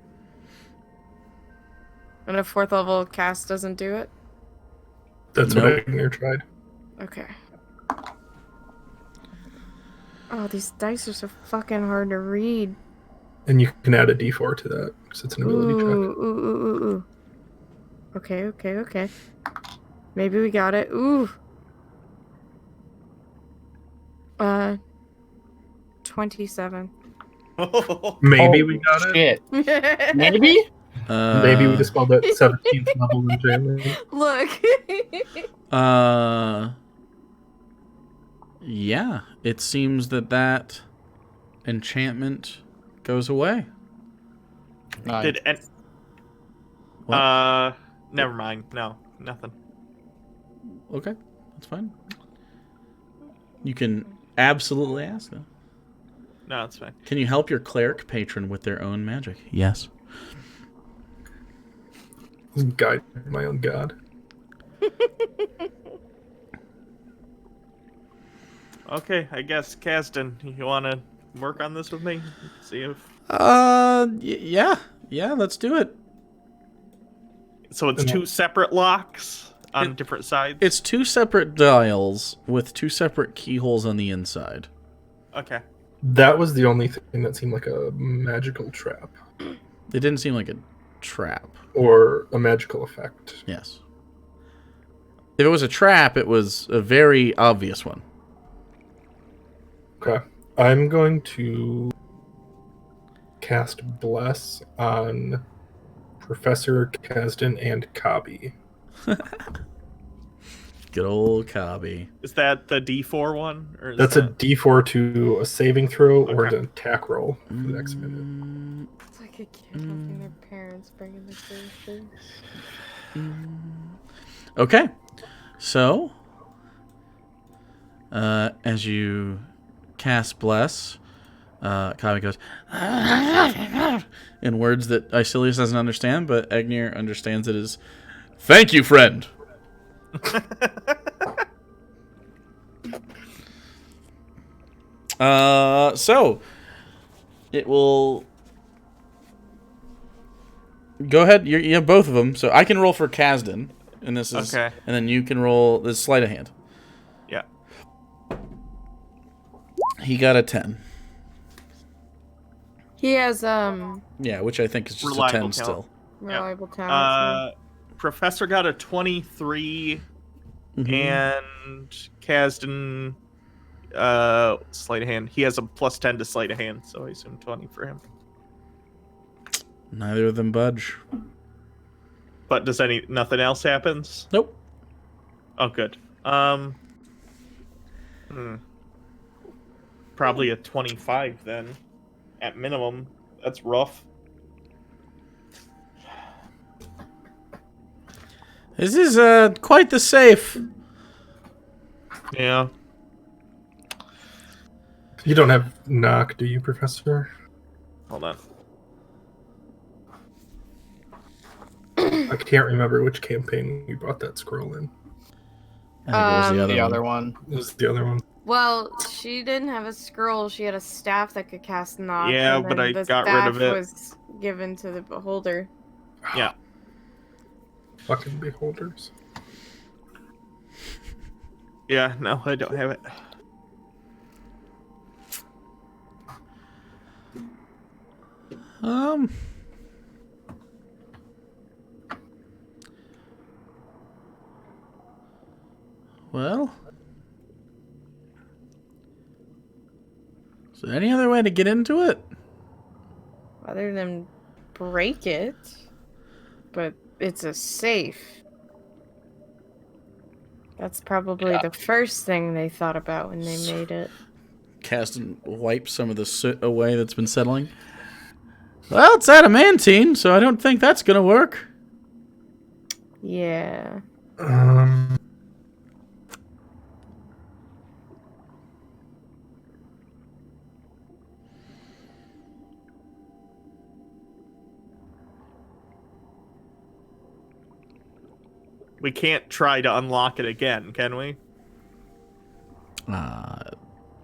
And a 4th level cast doesn't do it?
That's
Nope.
what Egnir tried.
Okay. Oh, these dice are so fucking hard to read.
And you can add a d4 to that, because it's an ability check.
Ooh. Okay. Maybe we got it. Ooh. 27.
Maybe we got it.
Shit. Maybe?
Maybe we dispelled that 17th level enchantment.
Look.
Yeah, it seems that enchantment goes away.
Nice.
Never mind. No, nothing.
Okay, that's fine. You can absolutely ask them.
No, it's fine.
Can you help your cleric patron with their own magic? Yes.
Guide my own god.
Okay, I guess, Kasdan, you want to work on this with me? See if...
Yeah, let's do it.
So it's 2 separate locks on different sides?
It's 2 separate dials with 2 separate keyholes on the inside.
Okay.
That was the only thing that seemed like a magical trap.
It didn't seem like a trap.
Or a magical effect.
Yes. If it was a trap, it was a very obvious one.
Okay. I'm going to cast Bless on Professor Kasdan and Kabi.
Good old Kabi.
Is that the D4 one? Or is
That's a D4 to a saving throw or
Okay.
an attack roll for the next minute.
It's like a kid helping their parents bringing the groceries.
Okay. So, as you cast Bless, Kabi goes in words that Icilius doesn't understand, but Egnir understands it as, "Thank you, friend." So it will Go ahead. You have both of them, so I can roll for Kasdan, and this is
Okay.
and then you can roll this sleight of hand.
Yeah.
He got a 10.
He has
Yeah, which I think is just a 10
Reliable
still.
reliable talent.
Professor got a 23,
Mhm.
and Kasdan, sleight of hand. He has a +10 to sleight of hand, so I assume 20 for him.
Neither of them budge.
But nothing else happens?
Nope.
Oh, good. Probably a 25 then, at minimum. That's rough.
This is quite the safe.
Yeah.
You don't have knock, do you, Professor?
Hold on.
I can't remember which campaign we brought that scroll in.
I think it was the
The
other
other
one.
one.
It was the other one.
Well, she didn't have a scroll. She had a staff that could cast knock.
Yeah,
and
but
then
I
the
got rid of
staff
it.
was given to the beholder.
Yeah.
Fucking beholders.
Yeah, no, I don't have it.
Well, is there any other way to get into it?
Other than break it. But it's a safe. That's probably the first thing they thought about when they made it.
Cast and wipe some of the soot away that's been settling. Well, it's adamantine, so I don't think that's gonna work.
Yeah.
We can't try to unlock it again, can we?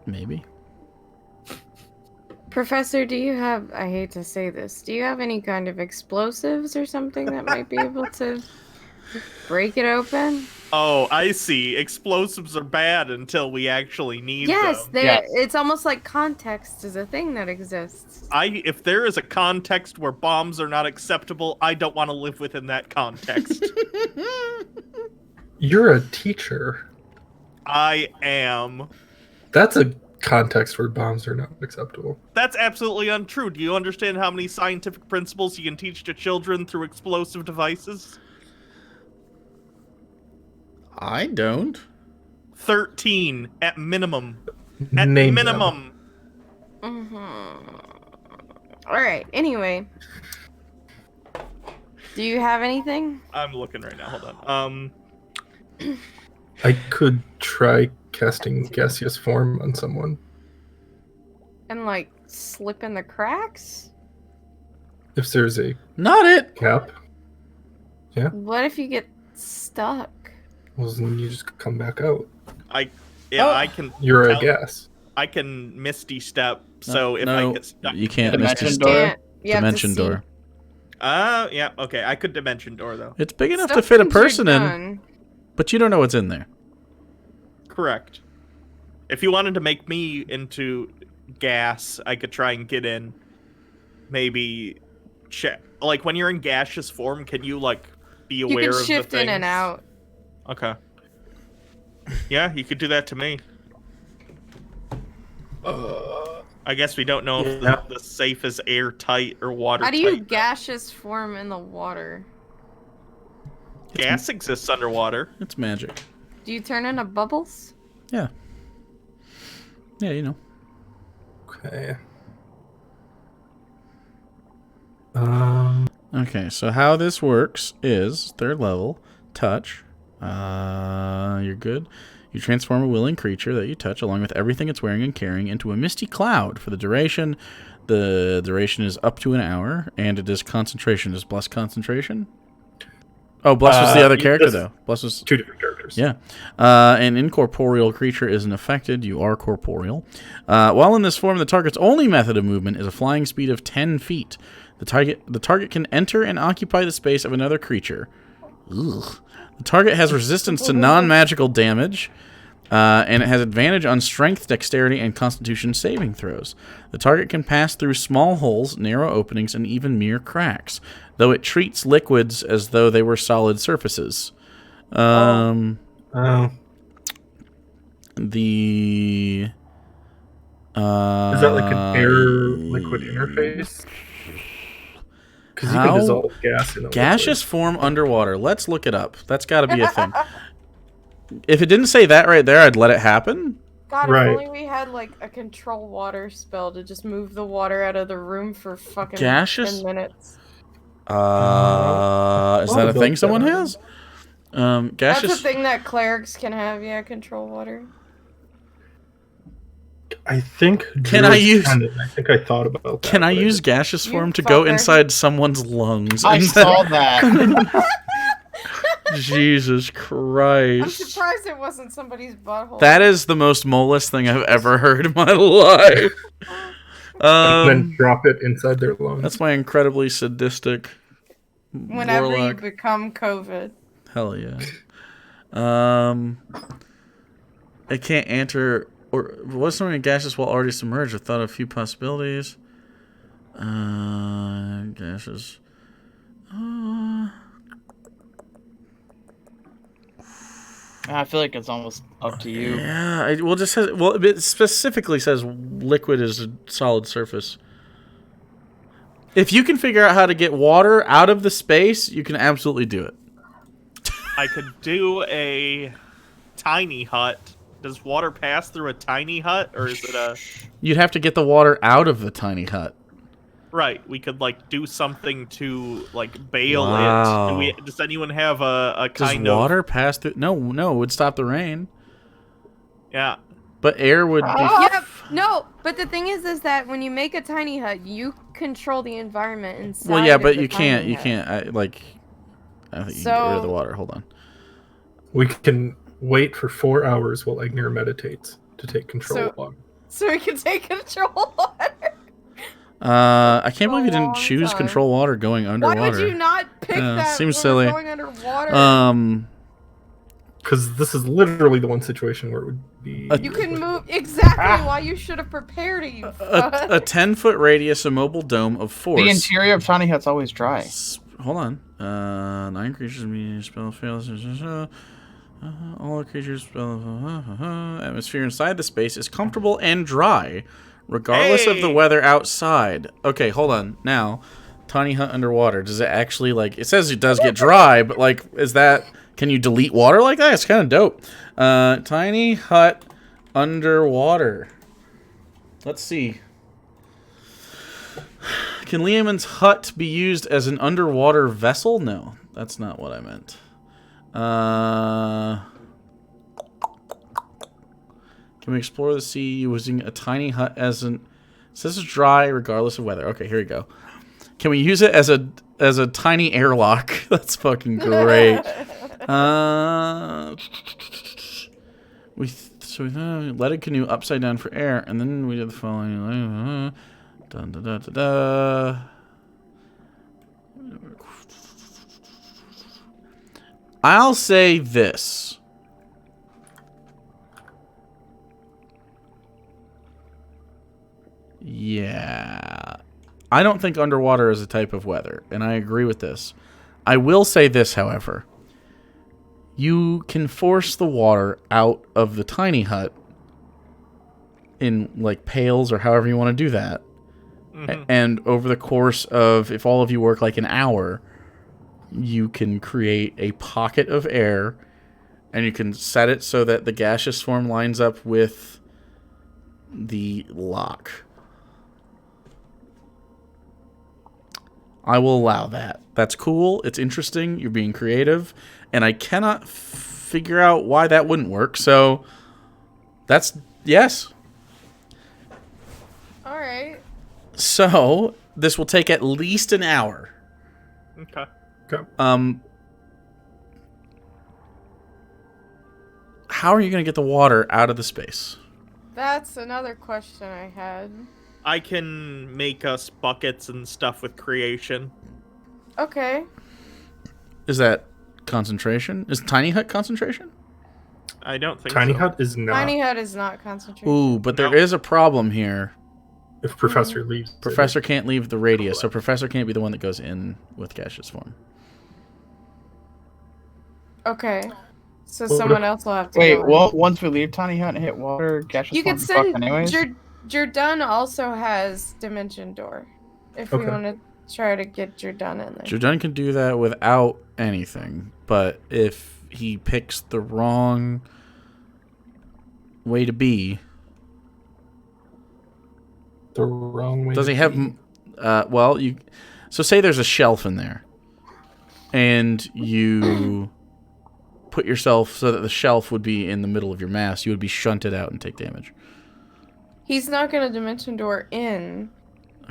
Maybe.
Professor, do you have, I hate to say this, do you have any kind of explosives or something that might be able to break it open?
Oh, I see. Explosives are bad until we actually need
Yes,
them.
Yes.
it's almost like context is a thing that exists.
If there is a context where bombs are not acceptable, I don't want to live within that context.
You're a teacher.
I am.
That's a context where bombs are not acceptable.
That's absolutely untrue. Do you understand how many scientific principles you can teach to children through explosive devices?
I don't.
13 at minimum. At
Name
minimum.
Alright, anyway. Do you have anything?
I'm looking right now. Hold on.
I could try casting gaseous form on someone.
And like slip in the cracks?
If there's a
Not it.
cap,
What if you get stuck?
well, then you just come back out.
I can.
You're a
tell-
gas.
I can misty step. So if
no,
I get stuck,
you can't
Dimension
miss
door?
You have to
dimension
see.
door.
Yeah. Okay, I could dimension door though.
It's big enough to
Stuff
fit a
means you're
person in,
done.
but you don't know what's in there.
Correct. If you wanted to make me into gas, I could try and get in. Maybe check. Like when you're in gaseous form, can you like be aware
You
of
can
the
shift in and
things?
out.
Okay. Yeah, you could do that to me. I guess we don't know if
Yeah.
the safe is airtight or watertight.
How do you gaseous form in the water?
Gas exists underwater.
It's magic.
Do you turn into bubbles?
Yeah. Yeah, you know.
Okay.
Okay, so how this works is third level, touch. You're good. You transform a willing creature that you touch, along with everything it's wearing and carrying, into a misty cloud for the duration. The duration is up to an hour, and it is concentration. Is Bless concentration? Oh, Bless was the other character, though. Bless was...
Two different characters.
Yeah. An incorporeal creature isn't affected. You are corporeal. While in this form, the target's only method of movement is a flying speed of 10 feet. The target can enter and occupy the space of another creature. Ugh. The target has resistance to non-magical damage, and it has advantage on strength, dexterity, and constitution saving throws. The target can pass through small holes, narrow openings, and even mere cracks, though it treats liquids as though they were solid surfaces.
Oh.
The...
Is that like an air-liquid interface? Because you can dissolve gas in a
gaseous form underwater. Let's look it up. That's got to be a thing. If it didn't say that right there, I'd let it happen.
God,
Right.
if only we had like a control water spell to just move the water out of the room for fucking
Gaseous?
10 minutes.
Is that a thing someone has? Gaseous.
That's a thing that clerics can have, yeah, control water.
I think.
Can I use?
I think I thought about that.
Can I use gaseous form to go inside someone's lungs?
I saw that.
Jesus
I'm
Christ!
surprised it wasn't somebody's butthole.
That is the most molest thing I've ever heard in my life.
And then drop it inside their lungs.
That's my incredibly sadistic.
Whenever
warlock.
you become COVID.
Hell yeah. It can't enter or was something gaseous while already submerged. I thought of a few possibilities. Gaseous.
I feel like it's almost up to you.
Yeah, it specifically says liquid is a solid surface. If you can figure out how to get water out of the space, you can absolutely do it.
I could do a tiny hut. Does water pass through a tiny hut, or is it a...
You'd have to get the water out of the tiny hut.
Right, we could, like, do something to, like, bail
Wow.
it. Does anyone have a
Does
kind of...
water pass through? No, it would stop the rain.
Yeah.
But air would be...
Yeah, no, but the thing is that when you make a tiny hut, you control the environment inside.
Well, yeah,
of
but
the
you can't.
tiny
You
hut.
can't. I think you can get rid of the water. Hold on.
We can wait for 4 hours while Ignir meditates to take control of water.
So we can take control water.
I can't believe you didn't
long
choose
time.
control water going underwater.
Why would you not pick that?
Seems
when
silly.
we're going underwater.
Because this is literally the one situation where it would be...
You can move exactly why you should have prepared it. You
a 10-foot radius immobile dome of force.
The interior of tiny hut's always dry.
Hold on. 9 creatures immediately spell fails. All creatures spell atmosphere inside the space is comfortable and dry, regardless of the weather outside. Okay, hold on. Now, tiny hut underwater. Does it actually like? It says it does get dry, but like, is that? Can you delete water like that? It's kind of dope. Tiny hut underwater. Let's see. Can Liamon's hut be used as an underwater vessel? No, that's not what I meant. Can we explore the sea using a tiny hut as an... It says it's dry regardless of weather. Okay, here we go. Can we use it as a tiny airlock? That's fucking great. We let a canoe upside down for air, and then we did the following. Dun, da, da, da, da. I'll say this. Yeah. I don't think underwater is a type of weather, and I agree with this. I will say this, however. You can force the water out of the tiny hut in, like, pails or however you want to do that. Mm-hmm. And over the course of, if all of you work like an hour, you can create a pocket of air, and you can set it so that the gaseous form lines up with the lock. I will allow that. That's cool. It's interesting. You're being creative. And I cannot figure out why that wouldn't work. So, that's... Yes.
Alright.
So, this will take at least an hour.
Okay.
How are you going to get the water out of the space?
That's another question I had.
I can make us buckets and stuff with creation.
Okay.
Is that concentration? Is tiny hut concentration?
I don't think
Tiny
so.
hut is not.
Tiny hut is not concentration.
Ooh, but there
No.
is a problem here.
If Professor leaves,
Professor can't leave the radius, so Professor can't be the one that goes in with gaseous form.
Okay. So
Well,
someone else will have to
Wait,
go in.
well, once we leave Tiny Hut and hit water, gaseous
You
form
could
be fucked
send
anyways.
Jordan also has Dimension Door. If we
Okay.
want to try to get Jordan in there.
Jordan can do that without anything, but if he picks the wrong way to be,
the wrong way.
does
to
he have?
be.
Well, you. So say there's a shelf in there, and you put yourself so that the shelf would be in the middle of your mass. You would be shunted out and take damage.
He's not going to Dimension Door in.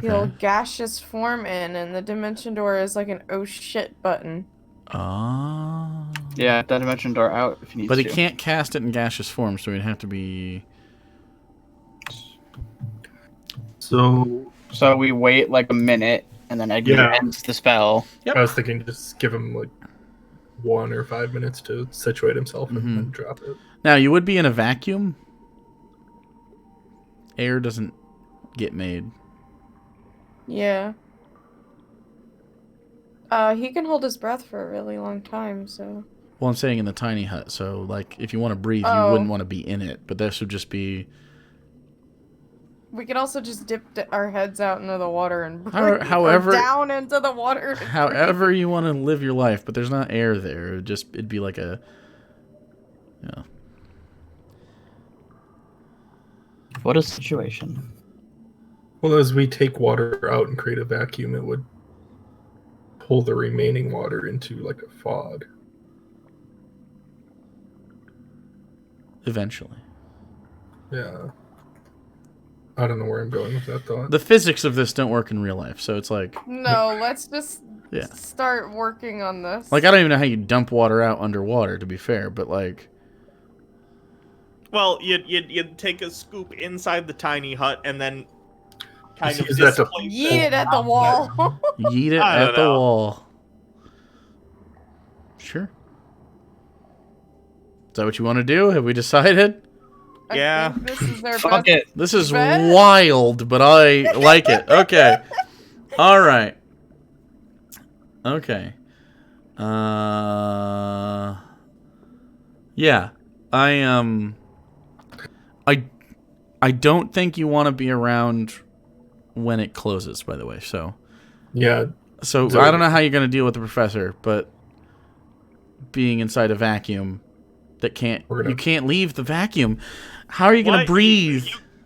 He'll
Okay.
gaseous form in, and the Dimension Door is like an oh shit button.
Ah.
Yeah, that dimension door out if you need
But
to.
he can't cast it in gaseous form, so he'd have to be.
So
So we wait like a minute, and then Edgar
Yeah.
ends the spell.
Yep.
I was thinking just give him like 1 or 5 minutes to situate himself
Mhm.
and then drop it.
Now you would be in a vacuum. Air doesn't get made.
Yeah. He can hold his breath for a really long time, so.
Well, I'm saying in the tiny hut. So, like, if you want to breathe,
Oh.
you wouldn't want to be in it. But this would just be.
We could also just dip our heads out into the water and breathe,
However-
or down into the water. and
However you want to live your life, but there's not air there. It'd be like a. Yeah.
What a situation.
Well, as we take water out and create a vacuum, it would pull the remaining water into like a fog.
Eventually.
Yeah. I don't know where I'm going with that thought.
The physics of this don't work in real life, so it's like.
No, let's just
Yeah.
start working on this.
Like, I don't even know how you dump water out underwater, to be fair, but like.
Well, you'd take a scoop inside the tiny hut and then kind of
Use that to-
displace
Yeet it at the wall.
Yeet it
I
at
don't
the
know.
wall. Sure. Is that what you want to do? Have we decided?
I
Yeah.
think this is their
Fuck
best.
it.
This is
Bet.
wild, but I like it. Okay. All right. Okay. Yeah. I don't think you want to be around when it closes, by the way. So
Yeah.
I don't know how you're going to deal with the professor, but being inside a vacuum that you can't leave the vacuum. How are you going to
What?
breathe?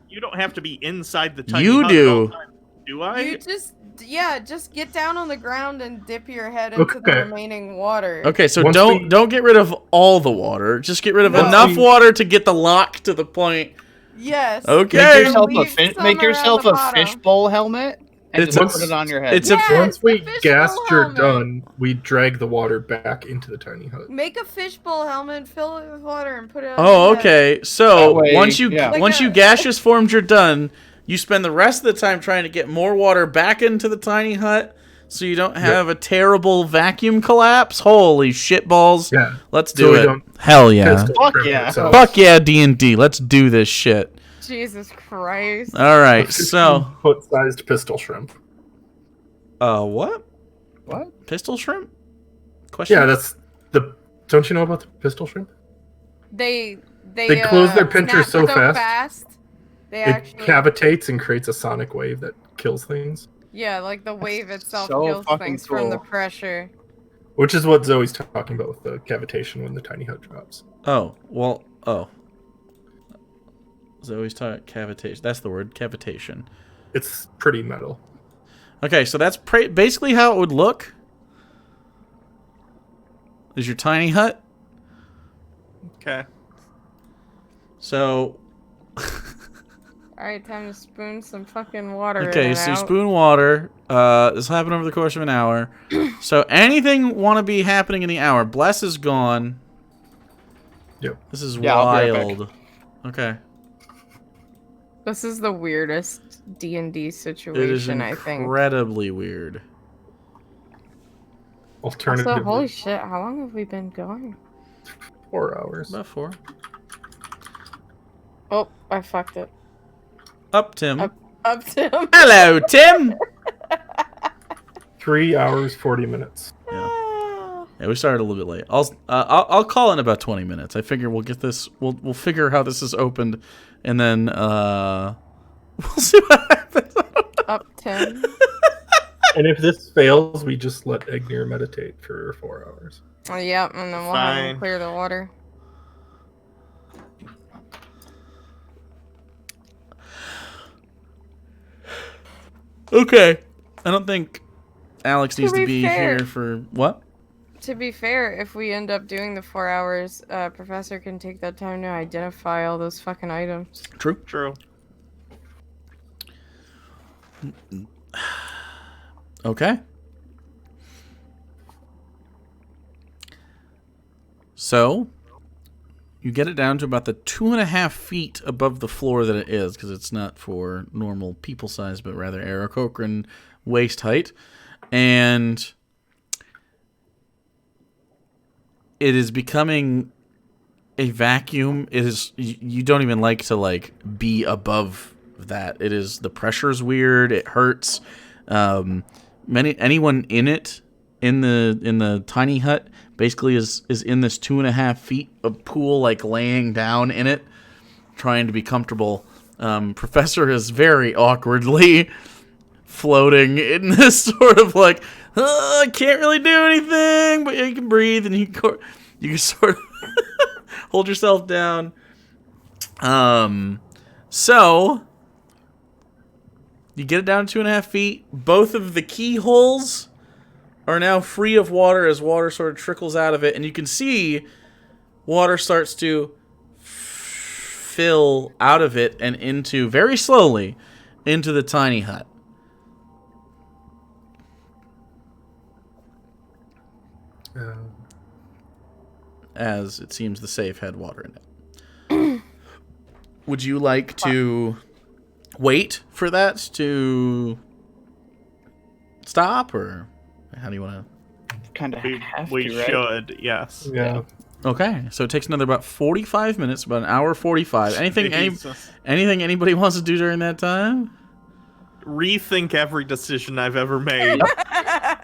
You don't have to be inside the tiny
You
hut
do.
all the time, do I?
You just get down on the ground and dip your head into the
Okay.
remaining water.
Okay, so
Once
don't get rid of all the water. Just get rid of
No.
enough water to get the lock to the point.
Yes.
Okay.
Make yourself
Leave some
make
around
yourself
the
a
bottom.
fishbowl helmet and
It's
just
a-
put it on your head.
it's a-
Yes,
Once we
the fishbowl
gas
helmet.
Jordan, we drag the water back into the tiny hut.
Make a fishbowl helmet, fill it with water, and put it on
Oh,
your head.
okay. So
That way,
once you
yeah.
once you gaseous formed your done, you spend the rest of the time trying to get more water back into the tiny hut, so you don't have a terrible vacuum collapse. Holy shitballs!
Yeah.
Let's
So
do
we
it.
don't
Hell yeah!
Pistol
Fuck
shrimp
yeah.
itself.
Fuck yeah, D&D. Let's do this shit.
Jesus Christ.
All right. So,
15-foot-sized pistol shrimp.
what?
What?
Pistol shrimp? Question.
Yeah, that's the. Don't you know about the pistol shrimp?
They
close their pincher
snap
so fast.
They
It
actually,
cavitates and creates a sonic wave that kills things,
yeah, like the wave itself
so
kills
fucking
things from the
cool.
pressure.
which is what Zoe's talking about with the cavitation when the tiny hut drops.
Oh, well, Zoe's talking cavitation. That's the word, cavitation.
It's pretty metal.
Okay, so that's basically how it would look. Is your tiny hut.
Okay.
So,
Alright, time to spoon some fucking water in
okay,
and
so
out.
spoon water. This will happen over the course of an hour. So anything want to be happening in the hour? Bless is gone.
Yep.
This is
Yeah, I'll be right back.
wild. Okay.
This is the weirdest D&D
It is
situation, I think.
incredibly weird.
Alternatively,
Also, holy shit, how long have we been going?
4 hours.
About 4.
Oh, I fucked it.
Up, Tim.
Up to him.
Hello, Tim.
3 hours, 40 minutes.
Yeah, we started a little bit late. I'll call in about 20 minutes. I figure we'll get this. We'll figure how this is opened, and then we'll see what happens.
Up 10.
And if this fails, we just let Egnir meditate for 4 hours.
Oh, yep, and then we'll have
Fine.
him clear the water.
Okay. I don't think Alex needs to
be
be
fair.
here for what?
To be fair, if we end up doing the 4 hours, Professor can take that time to identify all those fucking items.
True.
True.
Okay. So, you get it down to about the 2.5 feet above the floor that it is, because it's not for normal people size, but rather Aarakocran waist height. And it is becoming a vacuum. It is, you don't even like to be above that. It is, the pressure's weird. It hurts. Anyone in it, in the tiny hut, basically is in this 2.5 feet of pool, laying down in it, trying to be comfortable. Professor is very awkwardly floating in this sort of I can't really do anything, but you can breathe and you can sort of hold yourself down. So you get it down to 2.5 feet. Both of the keyholes are now free of water as water sort of trickles out of it, and you can see water starts to fill out of it and into, very slowly, into the tiny hut. As it seems the safe had water in it. Would you like to wait for that to stop, or how do you want to?
Kind of have
We
to, right?
should, yes.
Yeah.
Okay, so it takes another about 45 minutes, about an hour 45. Anything
Jesus.
anybody wants to do during that time?
Rethink every decision I've ever made.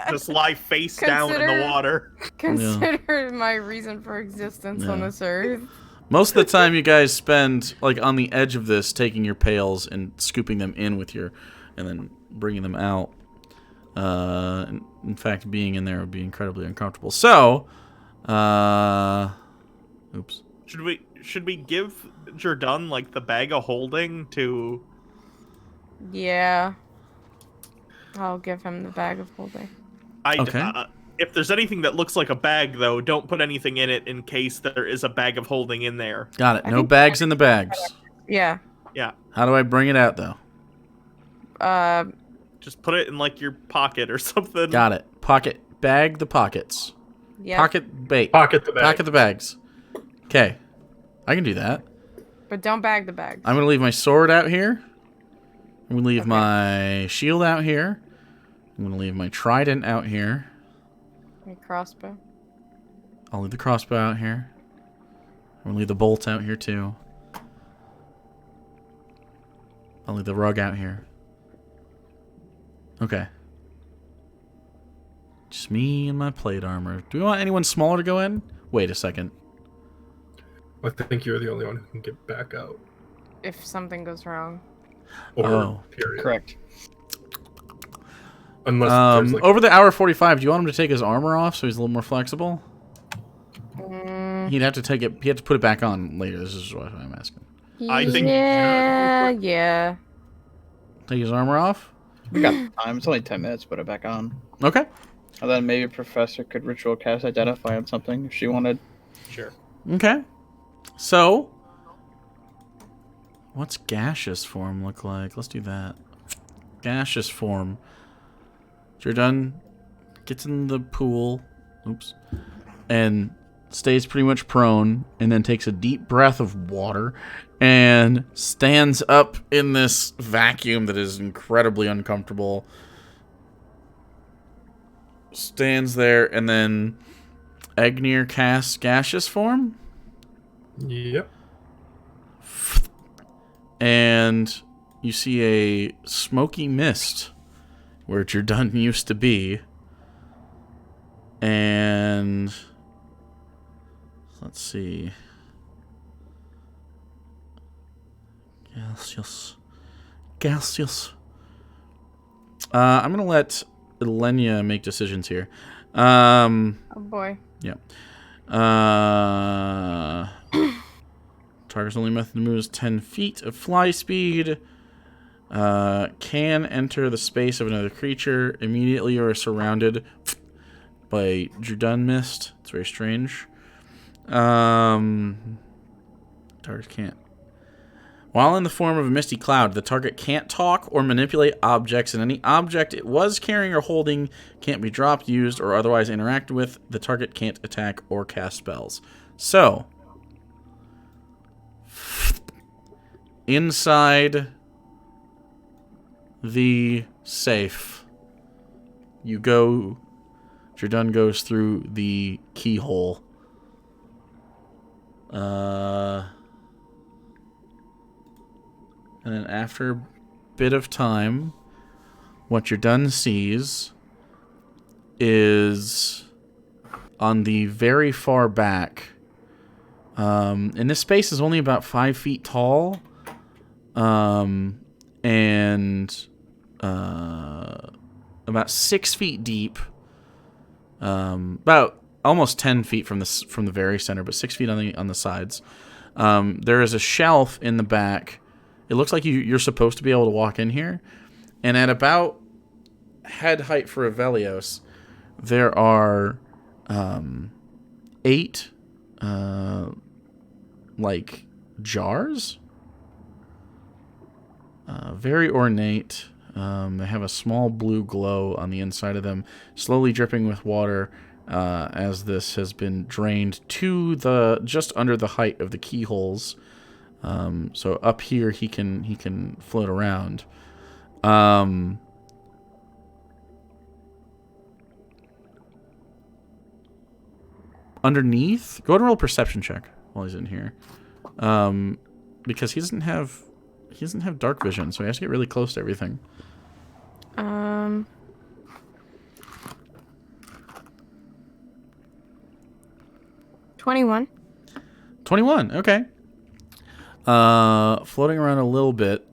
Just lie face down in the
Consider-
water.
Consider my reason for existence on
Yeah.
this earth.
Most of the time you guys spend on the edge of this, taking your pails and scooping them in with and then bringing them out. In fact, being in there would be incredibly uncomfortable. So, oops.
Should we give Jordan the bag of holding to?
Yeah. I'll give him the bag of holding.
Okay.
If there's anything that looks like a bag, though, don't put anything in it in case there is a bag of holding in there.
Got it.
I
No
think-
bags in the bags.
Yeah.
Yeah.
How do I bring it out, though?
Just put it in your pocket or something.
Got it. Bag the pockets.
Yeah.
Pocket bait.
Pocket the bag.
Pocket the bags. Okay. I can do that.
But don't bag the bags.
I'm going to leave my sword out here. I'm going to leave
Okay.
my shield out here. I'm going to leave my trident out here.
My crossbow.
I'll leave the crossbow out here. I'm going to leave the bolt out here, too. I'll leave the rug out here. Okay. Just me and my plate armor. Do we want anyone smaller to go in? Wait a second.
I think you're the only one who can get back out.
If something goes wrong.
Or
Oh.
period.
Correct.
Unless there's
Over the hour 45, do you want him to take his armor off so he's a little more flexible?
Mm,
He'd have to take it. He'd have to put it back on later. This is what I'm asking.
I think-
Yeah.
Take his armor off.
We got time. It's only 10 minutes. Put it back on.
Okay.
And then maybe Professor could ritual cast identify on something if she wanted.
Sure.
Okay. So, what's gaseous form look like? Let's do that. Gaseous form. Jordan gets in the pool. Oops. And stays pretty much prone, and then takes a deep breath of water and stands up in this vacuum that is incredibly uncomfortable. Stands there, and then Egnir casts gaseous form.
Yep.
And you see a smoky mist where Jordan used to be. And let's see. Gaseous. I'm going to let Elenia make decisions here.
Oh boy.
Yeah. Target's only method to move is 10 feet of fly speed. Can enter the space of another creature. Immediately you are surrounded by Jordan mist. It's very strange. Target can't. While in the form of a misty cloud, the target can't talk or manipulate objects, and any object it was carrying or holding can't be dropped, used, or otherwise interacted with. The target can't attack or cast spells. So, inside the safe, you go. Jordan goes through the keyhole. And then after a bit of time, what Jordan sees is on the very far back. And this space is only about 5 feet tall. And about 6 feet deep. About almost 10 feet from the very center, but 6 feet on the sides. There is a shelf in the back. It looks like you're supposed to be able to walk in here. And at about head height for Avelios, there are 8 like jars. Very ornate. They have a small blue glow on the inside of them, slowly dripping with water as this has been drained to just under the height of the keyholes. So up here he can float around. Underneath, go ahead and roll a perception check while he's in here, because he doesn't have dark vision, so he has to get really close to everything.
21.
21, okay. Floating around a little bit.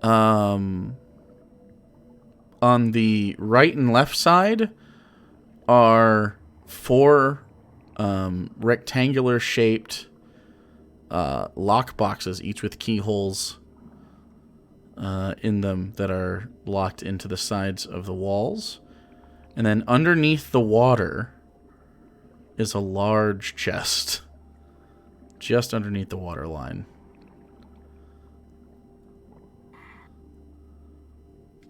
On the right and left side are 4 rectangular shaped lock boxes, each with keyholes in them that are locked into the sides of the walls. And then underneath the water is a large chest. Just underneath the water line.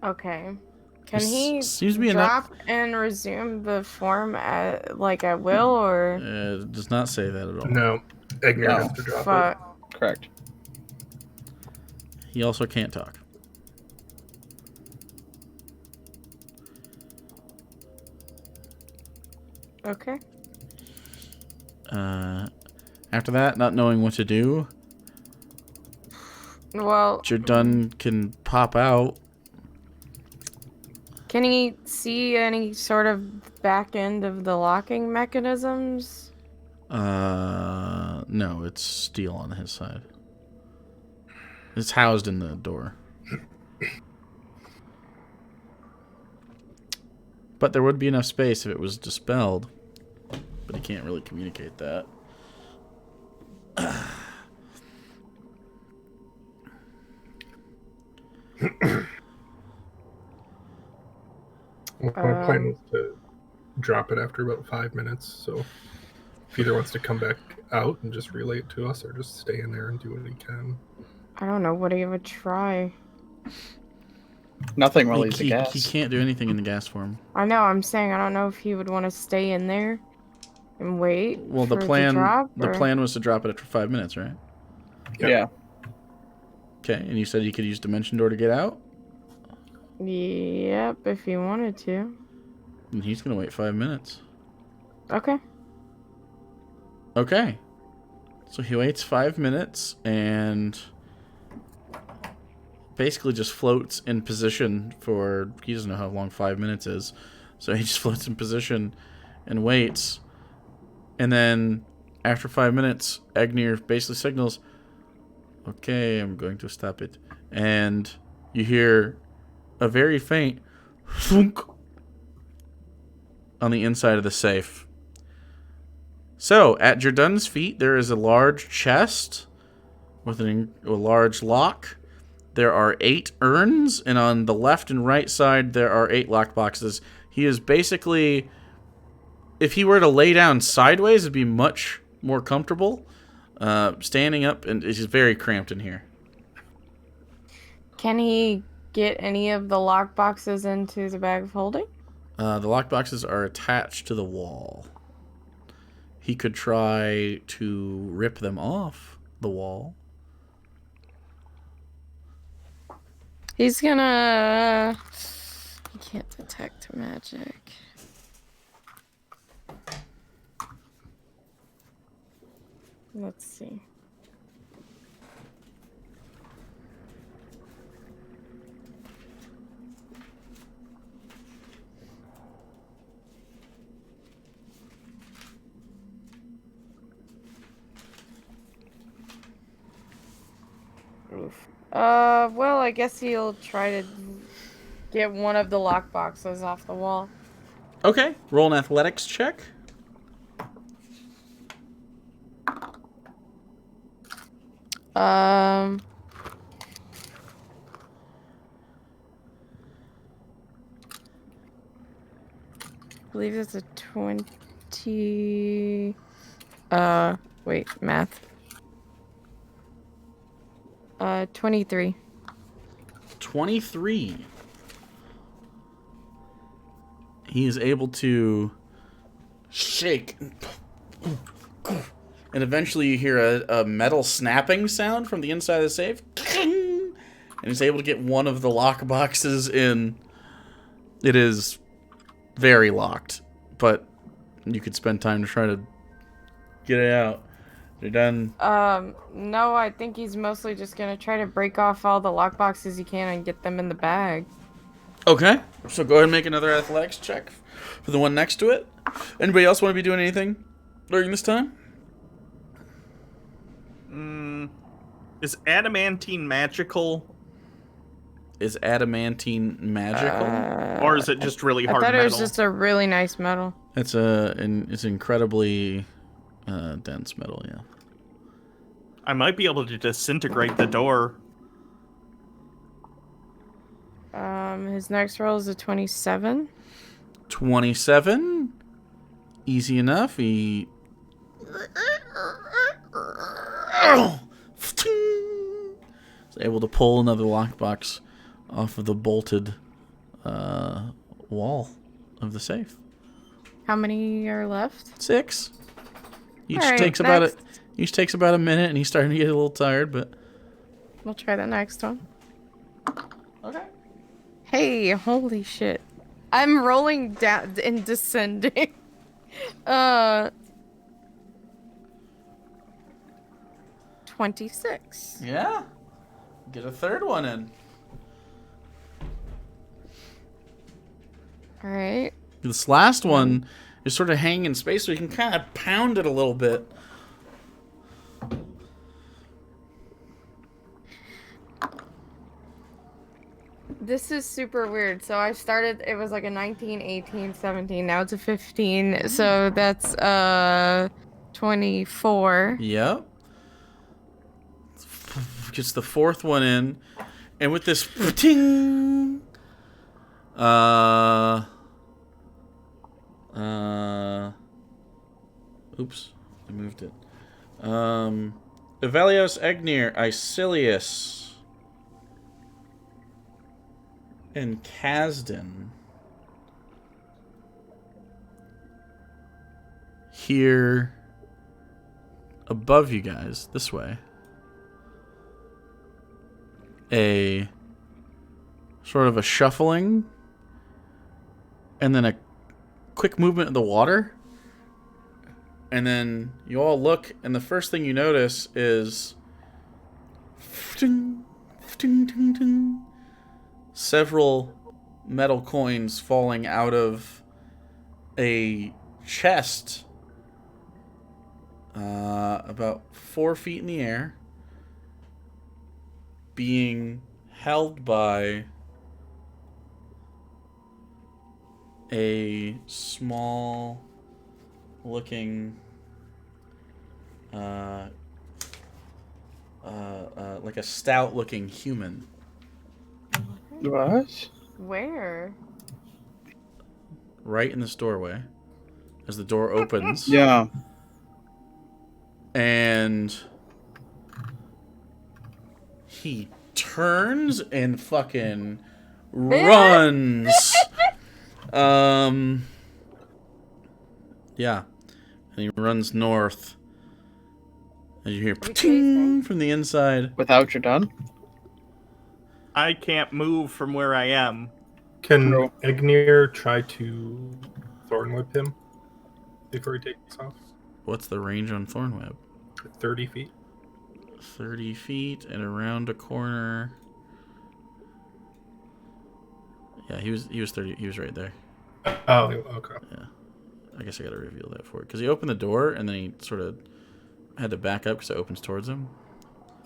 Okay. Can he
Seems to be
drop and resume the form at will, or?
It does not say that at all.
No, Egnir has to drop it.
Fuck.
Correct.
He also can't talk.
Okay.
After that, not knowing what to do,
Well,
Jordan can pop out.
can he see any sort of back end of the locking mechanisms?
No, it's steel on his side. It's housed in the door. But there would be enough space if it was dispelled. But he can't really communicate that.
Well, my plan was to drop it after about 5 minutes, so if either wants to come back out and just relay it to us, or just stay in there and do what he can.
I don't know. What do you would try?
Nothing really
He
gas.
can't do anything in the gas form.
I know. I'm saying I don't know if he would want to stay in there. And wait
Well,
for it to drop?
the
Or...
plan was to drop it after 5 minutes, right?
Yep.
Yeah.
Okay, and you said you could use Dimension Door to get out?
Yep, if you wanted to.
And he's going to wait 5 minutes.
Okay.
Okay. So he waits 5 minutes and basically just floats in position for... He doesn't know how long 5 minutes is. So he just floats in position and waits. And then after 5 minutes, Agnir basically signals, okay, I'm going to stop it. And you hear a very faint thunk on the inside of the safe. So, at Jordan's feet, there is a large chest with a large lock. There are 8 urns, and on the left and right side, there are 8 lock boxes. He is basically... If he were to lay down sideways, it'd be much more comfortable. Standing up, and it's just very cramped in here.
Can he get any of the lock boxes into the bag of holding?
The lock boxes are attached to the wall. He could try to rip them off the wall.
He's gonna... He can't detect magic. Let's see. Oof. Well, I guess he'll try to get one of the lock boxes off the wall.
Okay, roll an athletics check.
I believe it's a 20. Wait, math. 23.
23. He is able to shake. And eventually you hear a metal snapping sound from the inside of the safe. And he's able to get one of the lock boxes in. It is very locked, but you could spend time to try to get it out. You're done.
No, I think he's mostly just gonna try to break off all the lock boxes he can and get them in the bag.
Okay, so go ahead and make another athletics check for the one next to it. Anybody else want to be doing anything during this time?
Is adamantine magical?
Is adamantine magical?
Or is it just really hard
I thought
metal?
it was just a really nice metal.
It's incredibly dense metal, yeah.
I might be able to disintegrate the door.
His next roll is a 27.
27. Easy enough. He is able to pull another lockbox off of the bolted wall of the safe.
How many are left?
6. Each
All right,
takes about a minute, and he's starting to get a little tired, but
We'll try the next one.
okay.
Hey, holy shit. I'm rolling down and descending. 26.
Yeah. Get a third one in.
All right.
This last one is sort of hanging in space, so you can kind of pound it a little bit.
This is super weird. So I started, it was like a 19, 18, 17. Now it's a 15. So that's 24.
Yep. Gets the fourth one in. And with this ting, oops, I moved it. Evelios, Egnir, Icilius, and Kasdan. hear above you guys, this way, a sort of a shuffling and then a quick movement of the water. And then you all look, and the first thing you notice is several metal coins falling out of a chest about 4 feet in the air, being held by a small looking like a stout looking human.
What?
Where?
Right in this doorway as the door opens.
Yeah.
And he turns and fucking runs. Yeah. And he runs north. And you hear ting from the inside.
Without your done?
I can't move from where I am.
Can
Bro.
Egnir try to thorn whip him before he takes off?
What's the range on Thornweb?
30 feet.
30 feet and around a corner. Yeah, he was 30. He was right there.
Oh, okay.
Yeah. I guess I got to reveal that for it. Because he opened the door and then he sort of had to back up because it opens towards him.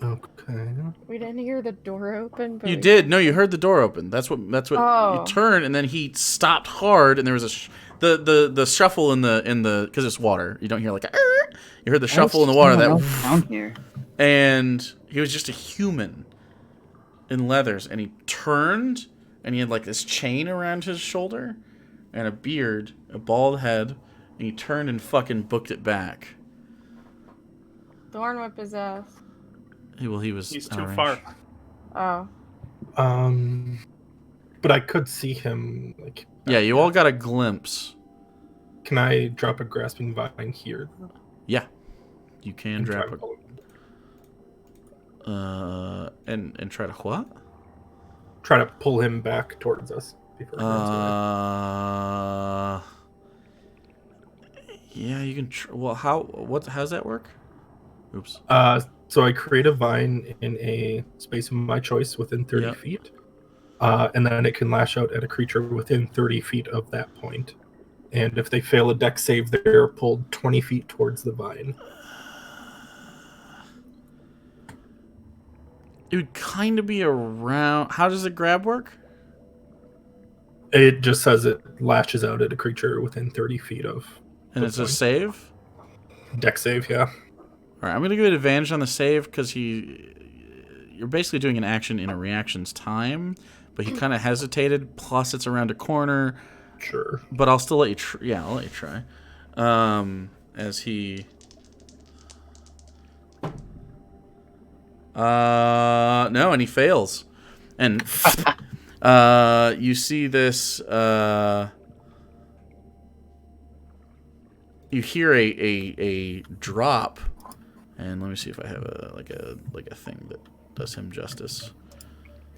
Okay.
We didn't hear the door open, but
You did. No, you heard the door open. That's what
Oh.
you turned and then he stopped hard and there was the shuffle in the because it's water. You don't hear like you heard the shuffle in the water
down here.
and he was just a human in leathers and he turned and he had like this chain around his shoulder and a beard, a bald head, and he turned and fucking booked it back.
Thorn whip his ass.
He was
He's
out
too
of range.
far.
Oh.
But I could see him, like...
Yeah, you all got a glimpse.
Can I drop a grasping vine here?
Yeah, you can
And
drop
try to pull him?
and try to what?
Try to pull him back towards us before he runs away.
Yeah, you can. Well, how's that work? Oops.
So I create a vine in a space of my choice within 30
Yep.
feet. And then it can lash out at a creature within 30 feet of that point. And if they fail a dex save, they're pulled 20 feet towards the vine.
It would kind of be around. How does the grab work?
It just says it lashes out at a creature within 30 feet of.
And
the
it's a
point.
save.
Dex save, yeah.
All right, I'm gonna give it advantage on the save because you're basically doing an action in a reaction's time, but he kind of hesitated. Plus, it's around a corner.
Sure.
But I'll still let you. I'll let you try. As he. No, and he fails, and you see this. You hear a drop, and let me see if I have a thing that does him justice.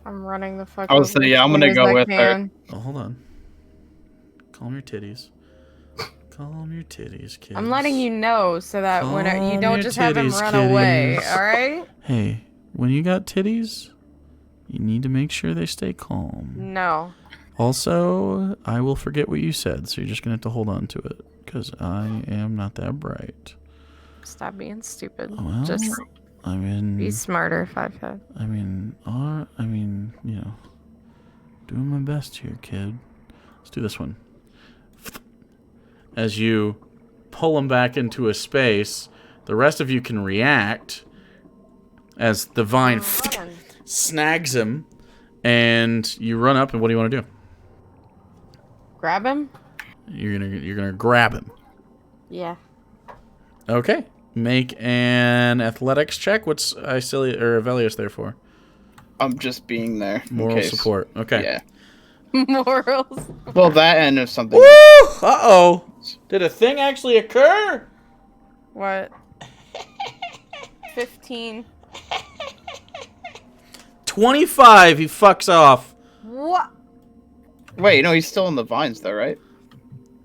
I'm running the fuck
I
over
was saying,
as
yeah, I'm
soon
gonna
as
go
I
with her.
can.
Oh, hold on. Calm your titties. Calm your titties, kids.
I'm letting you know so that when you
Calm
don't
your
just have him
titties,
run away,
kitties.
alright?
Hey, when you got titties, you need to make sure they stay calm.
No.
Also, I will forget what you said, so you're just gonna have to hold on to it, because I am not that bright.
Stop being stupid.
Well,
Just
I mean,
be smarter, 5'5".
you know, doing my best here, kid. Let's do this one. As you pull him back into a space, the rest of you can react as the vine
Run.
snags him, and you run up. And what do you want to do?
Grab him?
You're gonna grab him.
Yeah.
Okay. Make an athletics check. What's Icilius or Avelius there for?
I'm just being there. in
Moral
case.
support. Okay.
Yeah.
Morals.
Well, that and if something.
Woo! Uh-oh. Did a thing actually occur?
What? 15.
25, he fucks off.
What?
Wait, no, he's still in the vines though, right?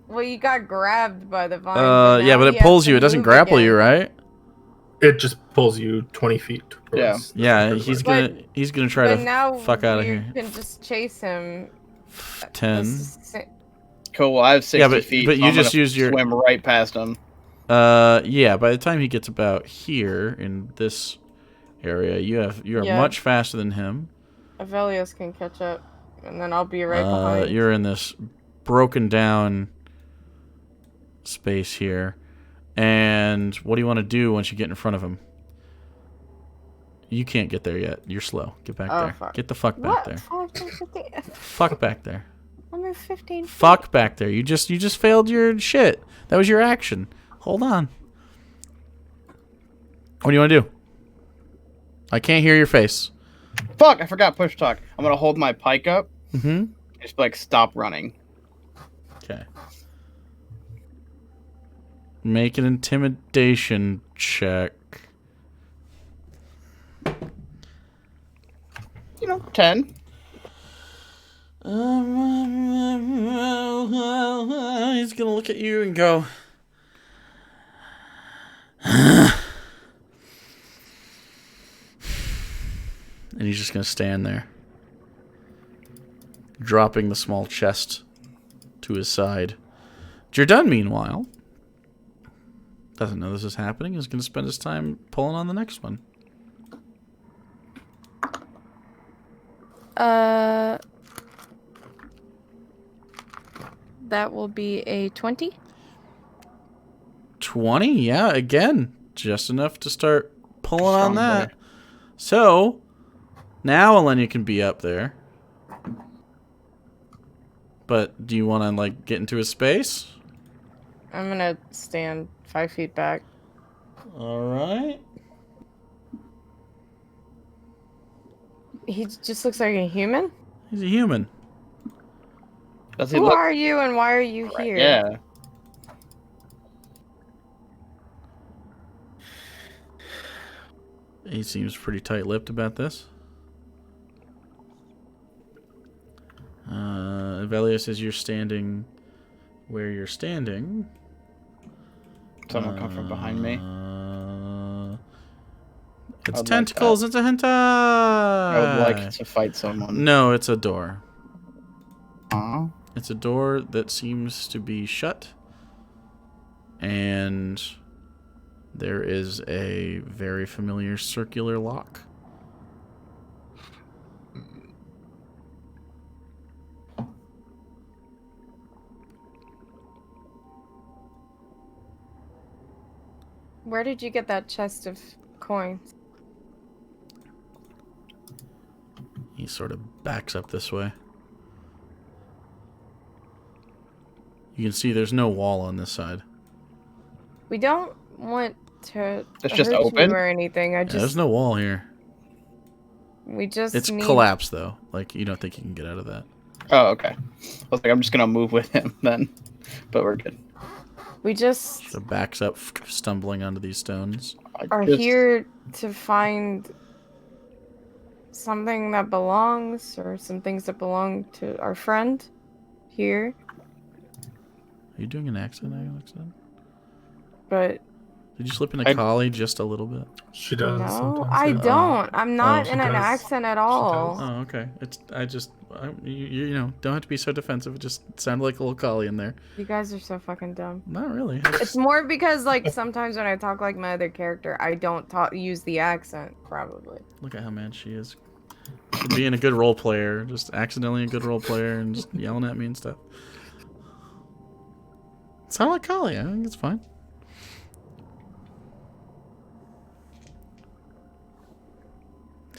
Well, you got grabbed by the vine. But
Yeah,
now
but
he
it pulls
has to
you. It doesn't
move
grapple
again.
you, right?
It just pulls you 20 feet towards
Yeah.
the
Yeah,
center of the
he's
vine.
gonna he's gonna try
But
to
now
fuck out of
you
here.
can just chase him.
10.
Cool. Well, I have 60
Yeah, but
feet.
but
so
you
I'm
just
gonna
used your
swim right past him.
yeah. By the time he gets about here in this area, you are
Yeah.
much faster than him.
Avelius can catch up, and then I'll be right behind.
You're in this broken down space here, and what do you want to do once you get in front of him? You can't get there yet. You're slow. Get back there.
Fuck.
Get the fuck back there.
What?
Fuck back there.
I'm at 15.
Fuck back there. You just failed your shit. That was your action. Hold on. What do you want to do? I can't hear your face.
Fuck! I forgot push talk. I'm gonna hold my pike up.
Mm-hmm.
Just be like, stop running.
Okay. Make an intimidation check.
10.
He's gonna look at you and go. And he's just gonna stand there, dropping the small chest to his side. Jordan, meanwhile, doesn't know this is happening. Is gonna spend his time pulling on the next one.
That will be a 20.
20, yeah, again, just enough to start pulling on
Strong
that.
boy.
So now Alenia can be up there. But do you want to like get into his space?
I'm gonna stand 5 feet back.
All right.
He just looks like a human.
He's a human.
Does he
Who
look?
are you and why are you here?
Yeah.
He seems pretty tight-lipped about this. Velia says you're standing where you're standing.
Someone come from behind me.
It's
I'd like
tentacles. It's a hentai.
I would like to fight someone.
No, it's a door.
Aw.
It's a door that seems to be shut. And there is a very familiar circular lock.
Where did you get that chest of coins?
He sort of backs up this way. You can see there's no wall on this side.
We don't want to
It's just
hurt
open?
you or anything.
Yeah, there's no wall here.
We just
It's
need...
collapsed, though. Like, you don't think you can get out of that.
Oh, okay. I was like, I'm just gonna move with him then. But we're good.
We just
So backs up, stumbling onto these stones.
are here to find something that belongs, or some things that belong to our friend here.
Are you doing an accent, Alex?
But
Did you slip in a
I-
collie just a little bit?
She does.
no,
sometimes,
I
yeah.
don't. I'm not
she
in an
does.
accent at
She
all.
does.
Oh, okay. You know, don't have to be so defensive. It just sounded like a little collie in there.
You guys are so fucking dumb.
Not really.
It's more because, like, sometimes when I talk like my other character, I don't use the accent, probably.
Look at how mad she is. Being a good role player, just accidentally a good role player, and just yelling at me and stuff. Sound like collie. I think it's fine.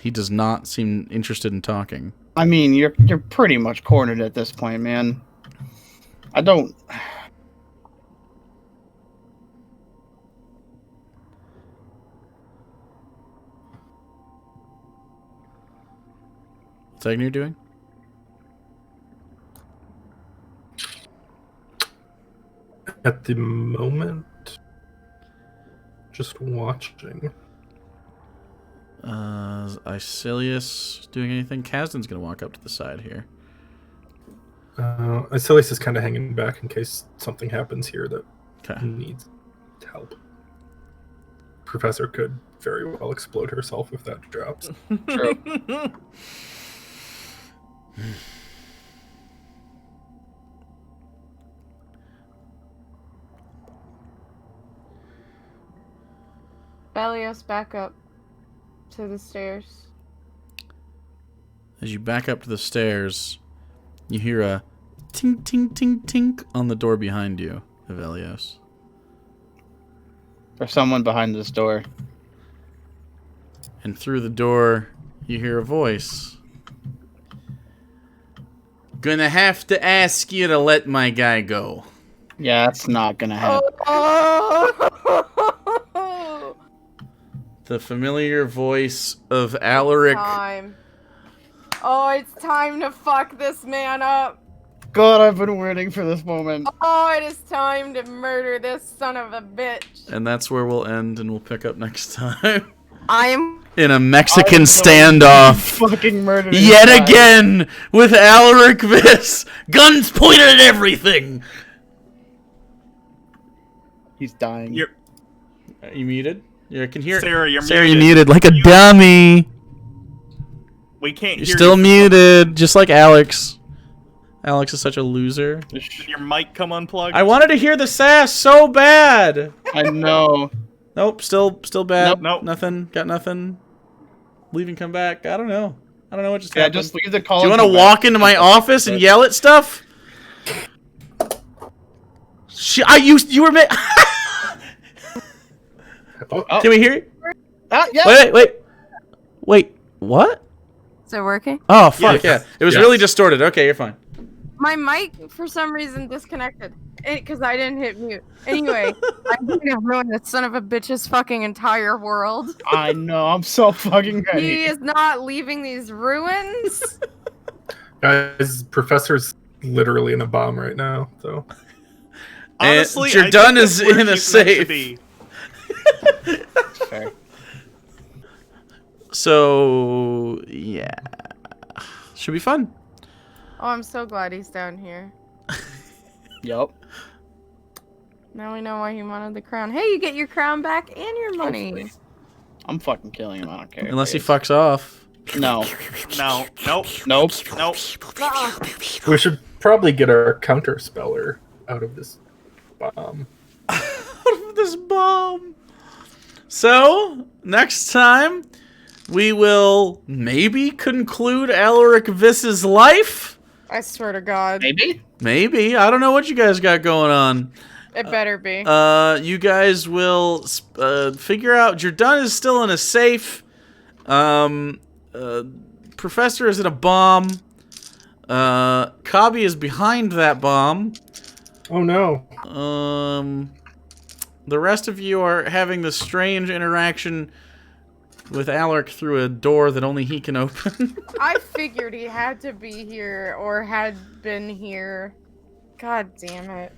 He does not seem interested in talking.
I mean, you're pretty much cornered at this point, man. I don't.
What's Agnew doing?
At the moment, just watching.
Is Icilius doing anything? Kazdan's gonna walk up to the side here.
Icilius is kind of hanging back in case something happens here that
Okay.
needs help. Professor could very well explode herself if that drops.
True.
Belios, back up to the stairs.
As you back up to the stairs, you hear a tink, tink, tink, tink on the door behind you, Avelios.
There's someone behind this door.
And through the door, you hear a voice. Gonna have to ask you to let my guy go.
Yeah, that's not gonna happen.
Oh!
The familiar voice of Alaric.
Time. Oh, it's time to fuck this man up.
God, I've been waiting for this moment.
Oh, it is time to murder this son of a bitch.
And that's where we'll end, and we'll pick up next time.
I am.
In a Mexican
I'm
standoff.
Fucking murder.
Yet again, with Alaric Viss. Guns pointed at everything.
He's dying.
You're,
Are you muted? Yeah, I can hear.
Sarah, you're
Sarah,
muted.
you muted like a dummy.
We can't
You're
hear
still
you.
muted, just like Alex. Alex is such a loser.
Did your mic come unplugged?
I wanted to hear the sass so bad.
I know.
Nope, still bad.
Nope.
Nothing. Got nothing. Leave and come back. I don't know. I don't know what just
Yeah,
happened.
just leave the call.
Do you
and
want to
come
walk
back.
into my office and yell at stuff? You were.
Oh,
Oh.
Can we hear you?
Yeah.
Wait. What?
Is it working?
Oh fuck
Yes.
yeah! It was
Yes.
really distorted. Okay, you're fine.
My mic, for some reason, disconnected. Because I didn't hit mute. Anyway, I'm gonna ruin this son of a bitch's fucking entire world.
I know. I'm so fucking ready.
He is not leaving these ruins.
guys, Professor's literally in a bomb right now, so.
Honestly,
And
I think
Jardin
that's
is
where
in a
she's meant to
safe.
be.
Fair.
So yeah, should be fun.
Oh, I'm so glad he's down here.
Yup.
Now we know why he wanted the crown. Hey, you get your crown back and your money.
Hopefully.
I'm fucking killing him. I don't care.
Unless he fucks off.
No.
No, nope,
Nope.
nope.
Uh-uh.
We should probably get our counter speller out of this bomb.
Out of this bomb. So next time we will maybe conclude Alaric Viss's life.
I swear to God.
Maybe.
Maybe. I don't know what you guys got going on.
It better be.
You guys will figure out Jardin is still in a safe. Professor is in a bomb. Kabi is behind that bomb.
Oh no.
The rest of you are having this strange interaction with Alaric through a door that only he can open.
I figured he had to be here or had been here. God damn it.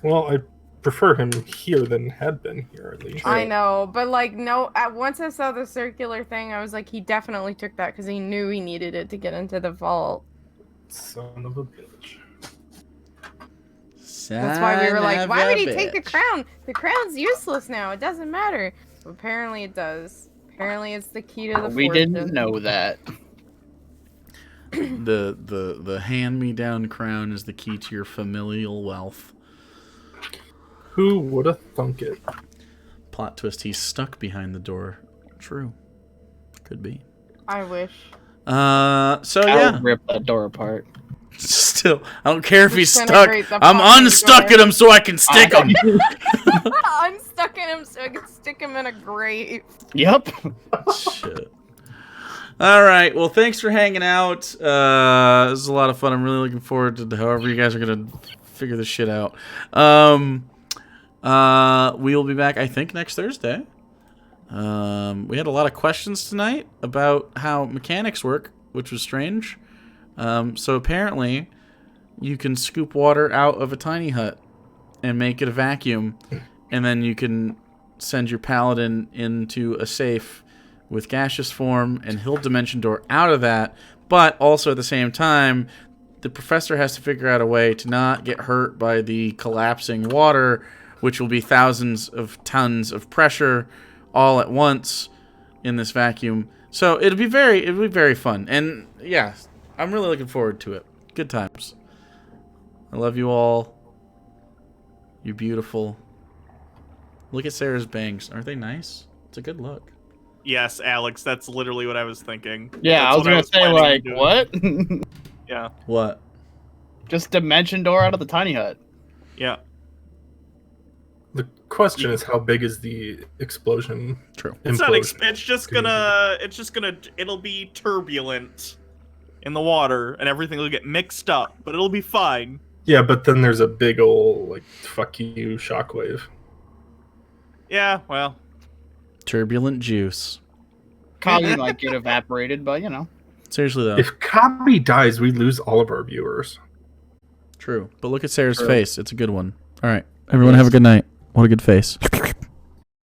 Well, I prefer him here than had been here, at least.
I know, but like, no, once I saw the circular thing, I was like, he definitely took that because he knew he needed it to get into the vault.
Son of a bitch.
That's why we were like, why would he take the crown? The crown's useless now. It doesn't matter. But apparently it does. Apparently it's the key to the
We
fortune.
didn't know that.
The hand-me-down crown is the key to your familial wealth.
Who would have thunk it?
Plot twist, he's stuck behind the door. True. Could be.
I wish.
So
I'll
yeah.
rip that door apart.
Still, I don't care if he's stuck.
Disintegrate the
I'm
fucking
unstucking
door.
him so I can stick him.
I'm stuck in him so I can stick him in a grave.
Yep.
Shit. All right. Well, thanks for hanging out. This is a lot of fun. I'm really looking forward to however you guys are gonna figure this shit out. We will be back, I think, next Thursday. We had a lot of questions tonight about how mechanics work, which was strange. So apparently, you can scoop water out of a tiny hut and make it a vacuum, and then you can send your paladin into a safe with gaseous form, and he'll dimension door out of that. But also at the same time, the professor has to figure out a way to not get hurt by the collapsing water, which will be thousands of tons of pressure all at once in this vacuum. So it'll be very fun. And yeah, I'm really looking forward to it. Good times. I love you all. You're beautiful. Look at Sarah's bangs. Aren't they nice? It's a good look.
Yes, Alex, that's literally what I was thinking.
Yeah,
That's
I was
what
gonna say,
planning on
like,
doing.
what?
Yeah,
What?
Just dimension door out of the tiny hut.
yeah.
The question is, how big is the explosion?
True.
It's not.
implosion?
It's just gonna. It's just gonna. It'll be turbulent in the water, and everything will get mixed up, but it'll be fine.
Yeah, but then there's a big ol' like fuck you shockwave.
Yeah. Well.
Turbulent juice.
Kali might get evaporated, but you know.
Seriously though.
If Kabi dies, we lose all of our viewers.
True. But look at Sarah's
True.
face. It's a good one. All right. Everyone have a good night. What a good face.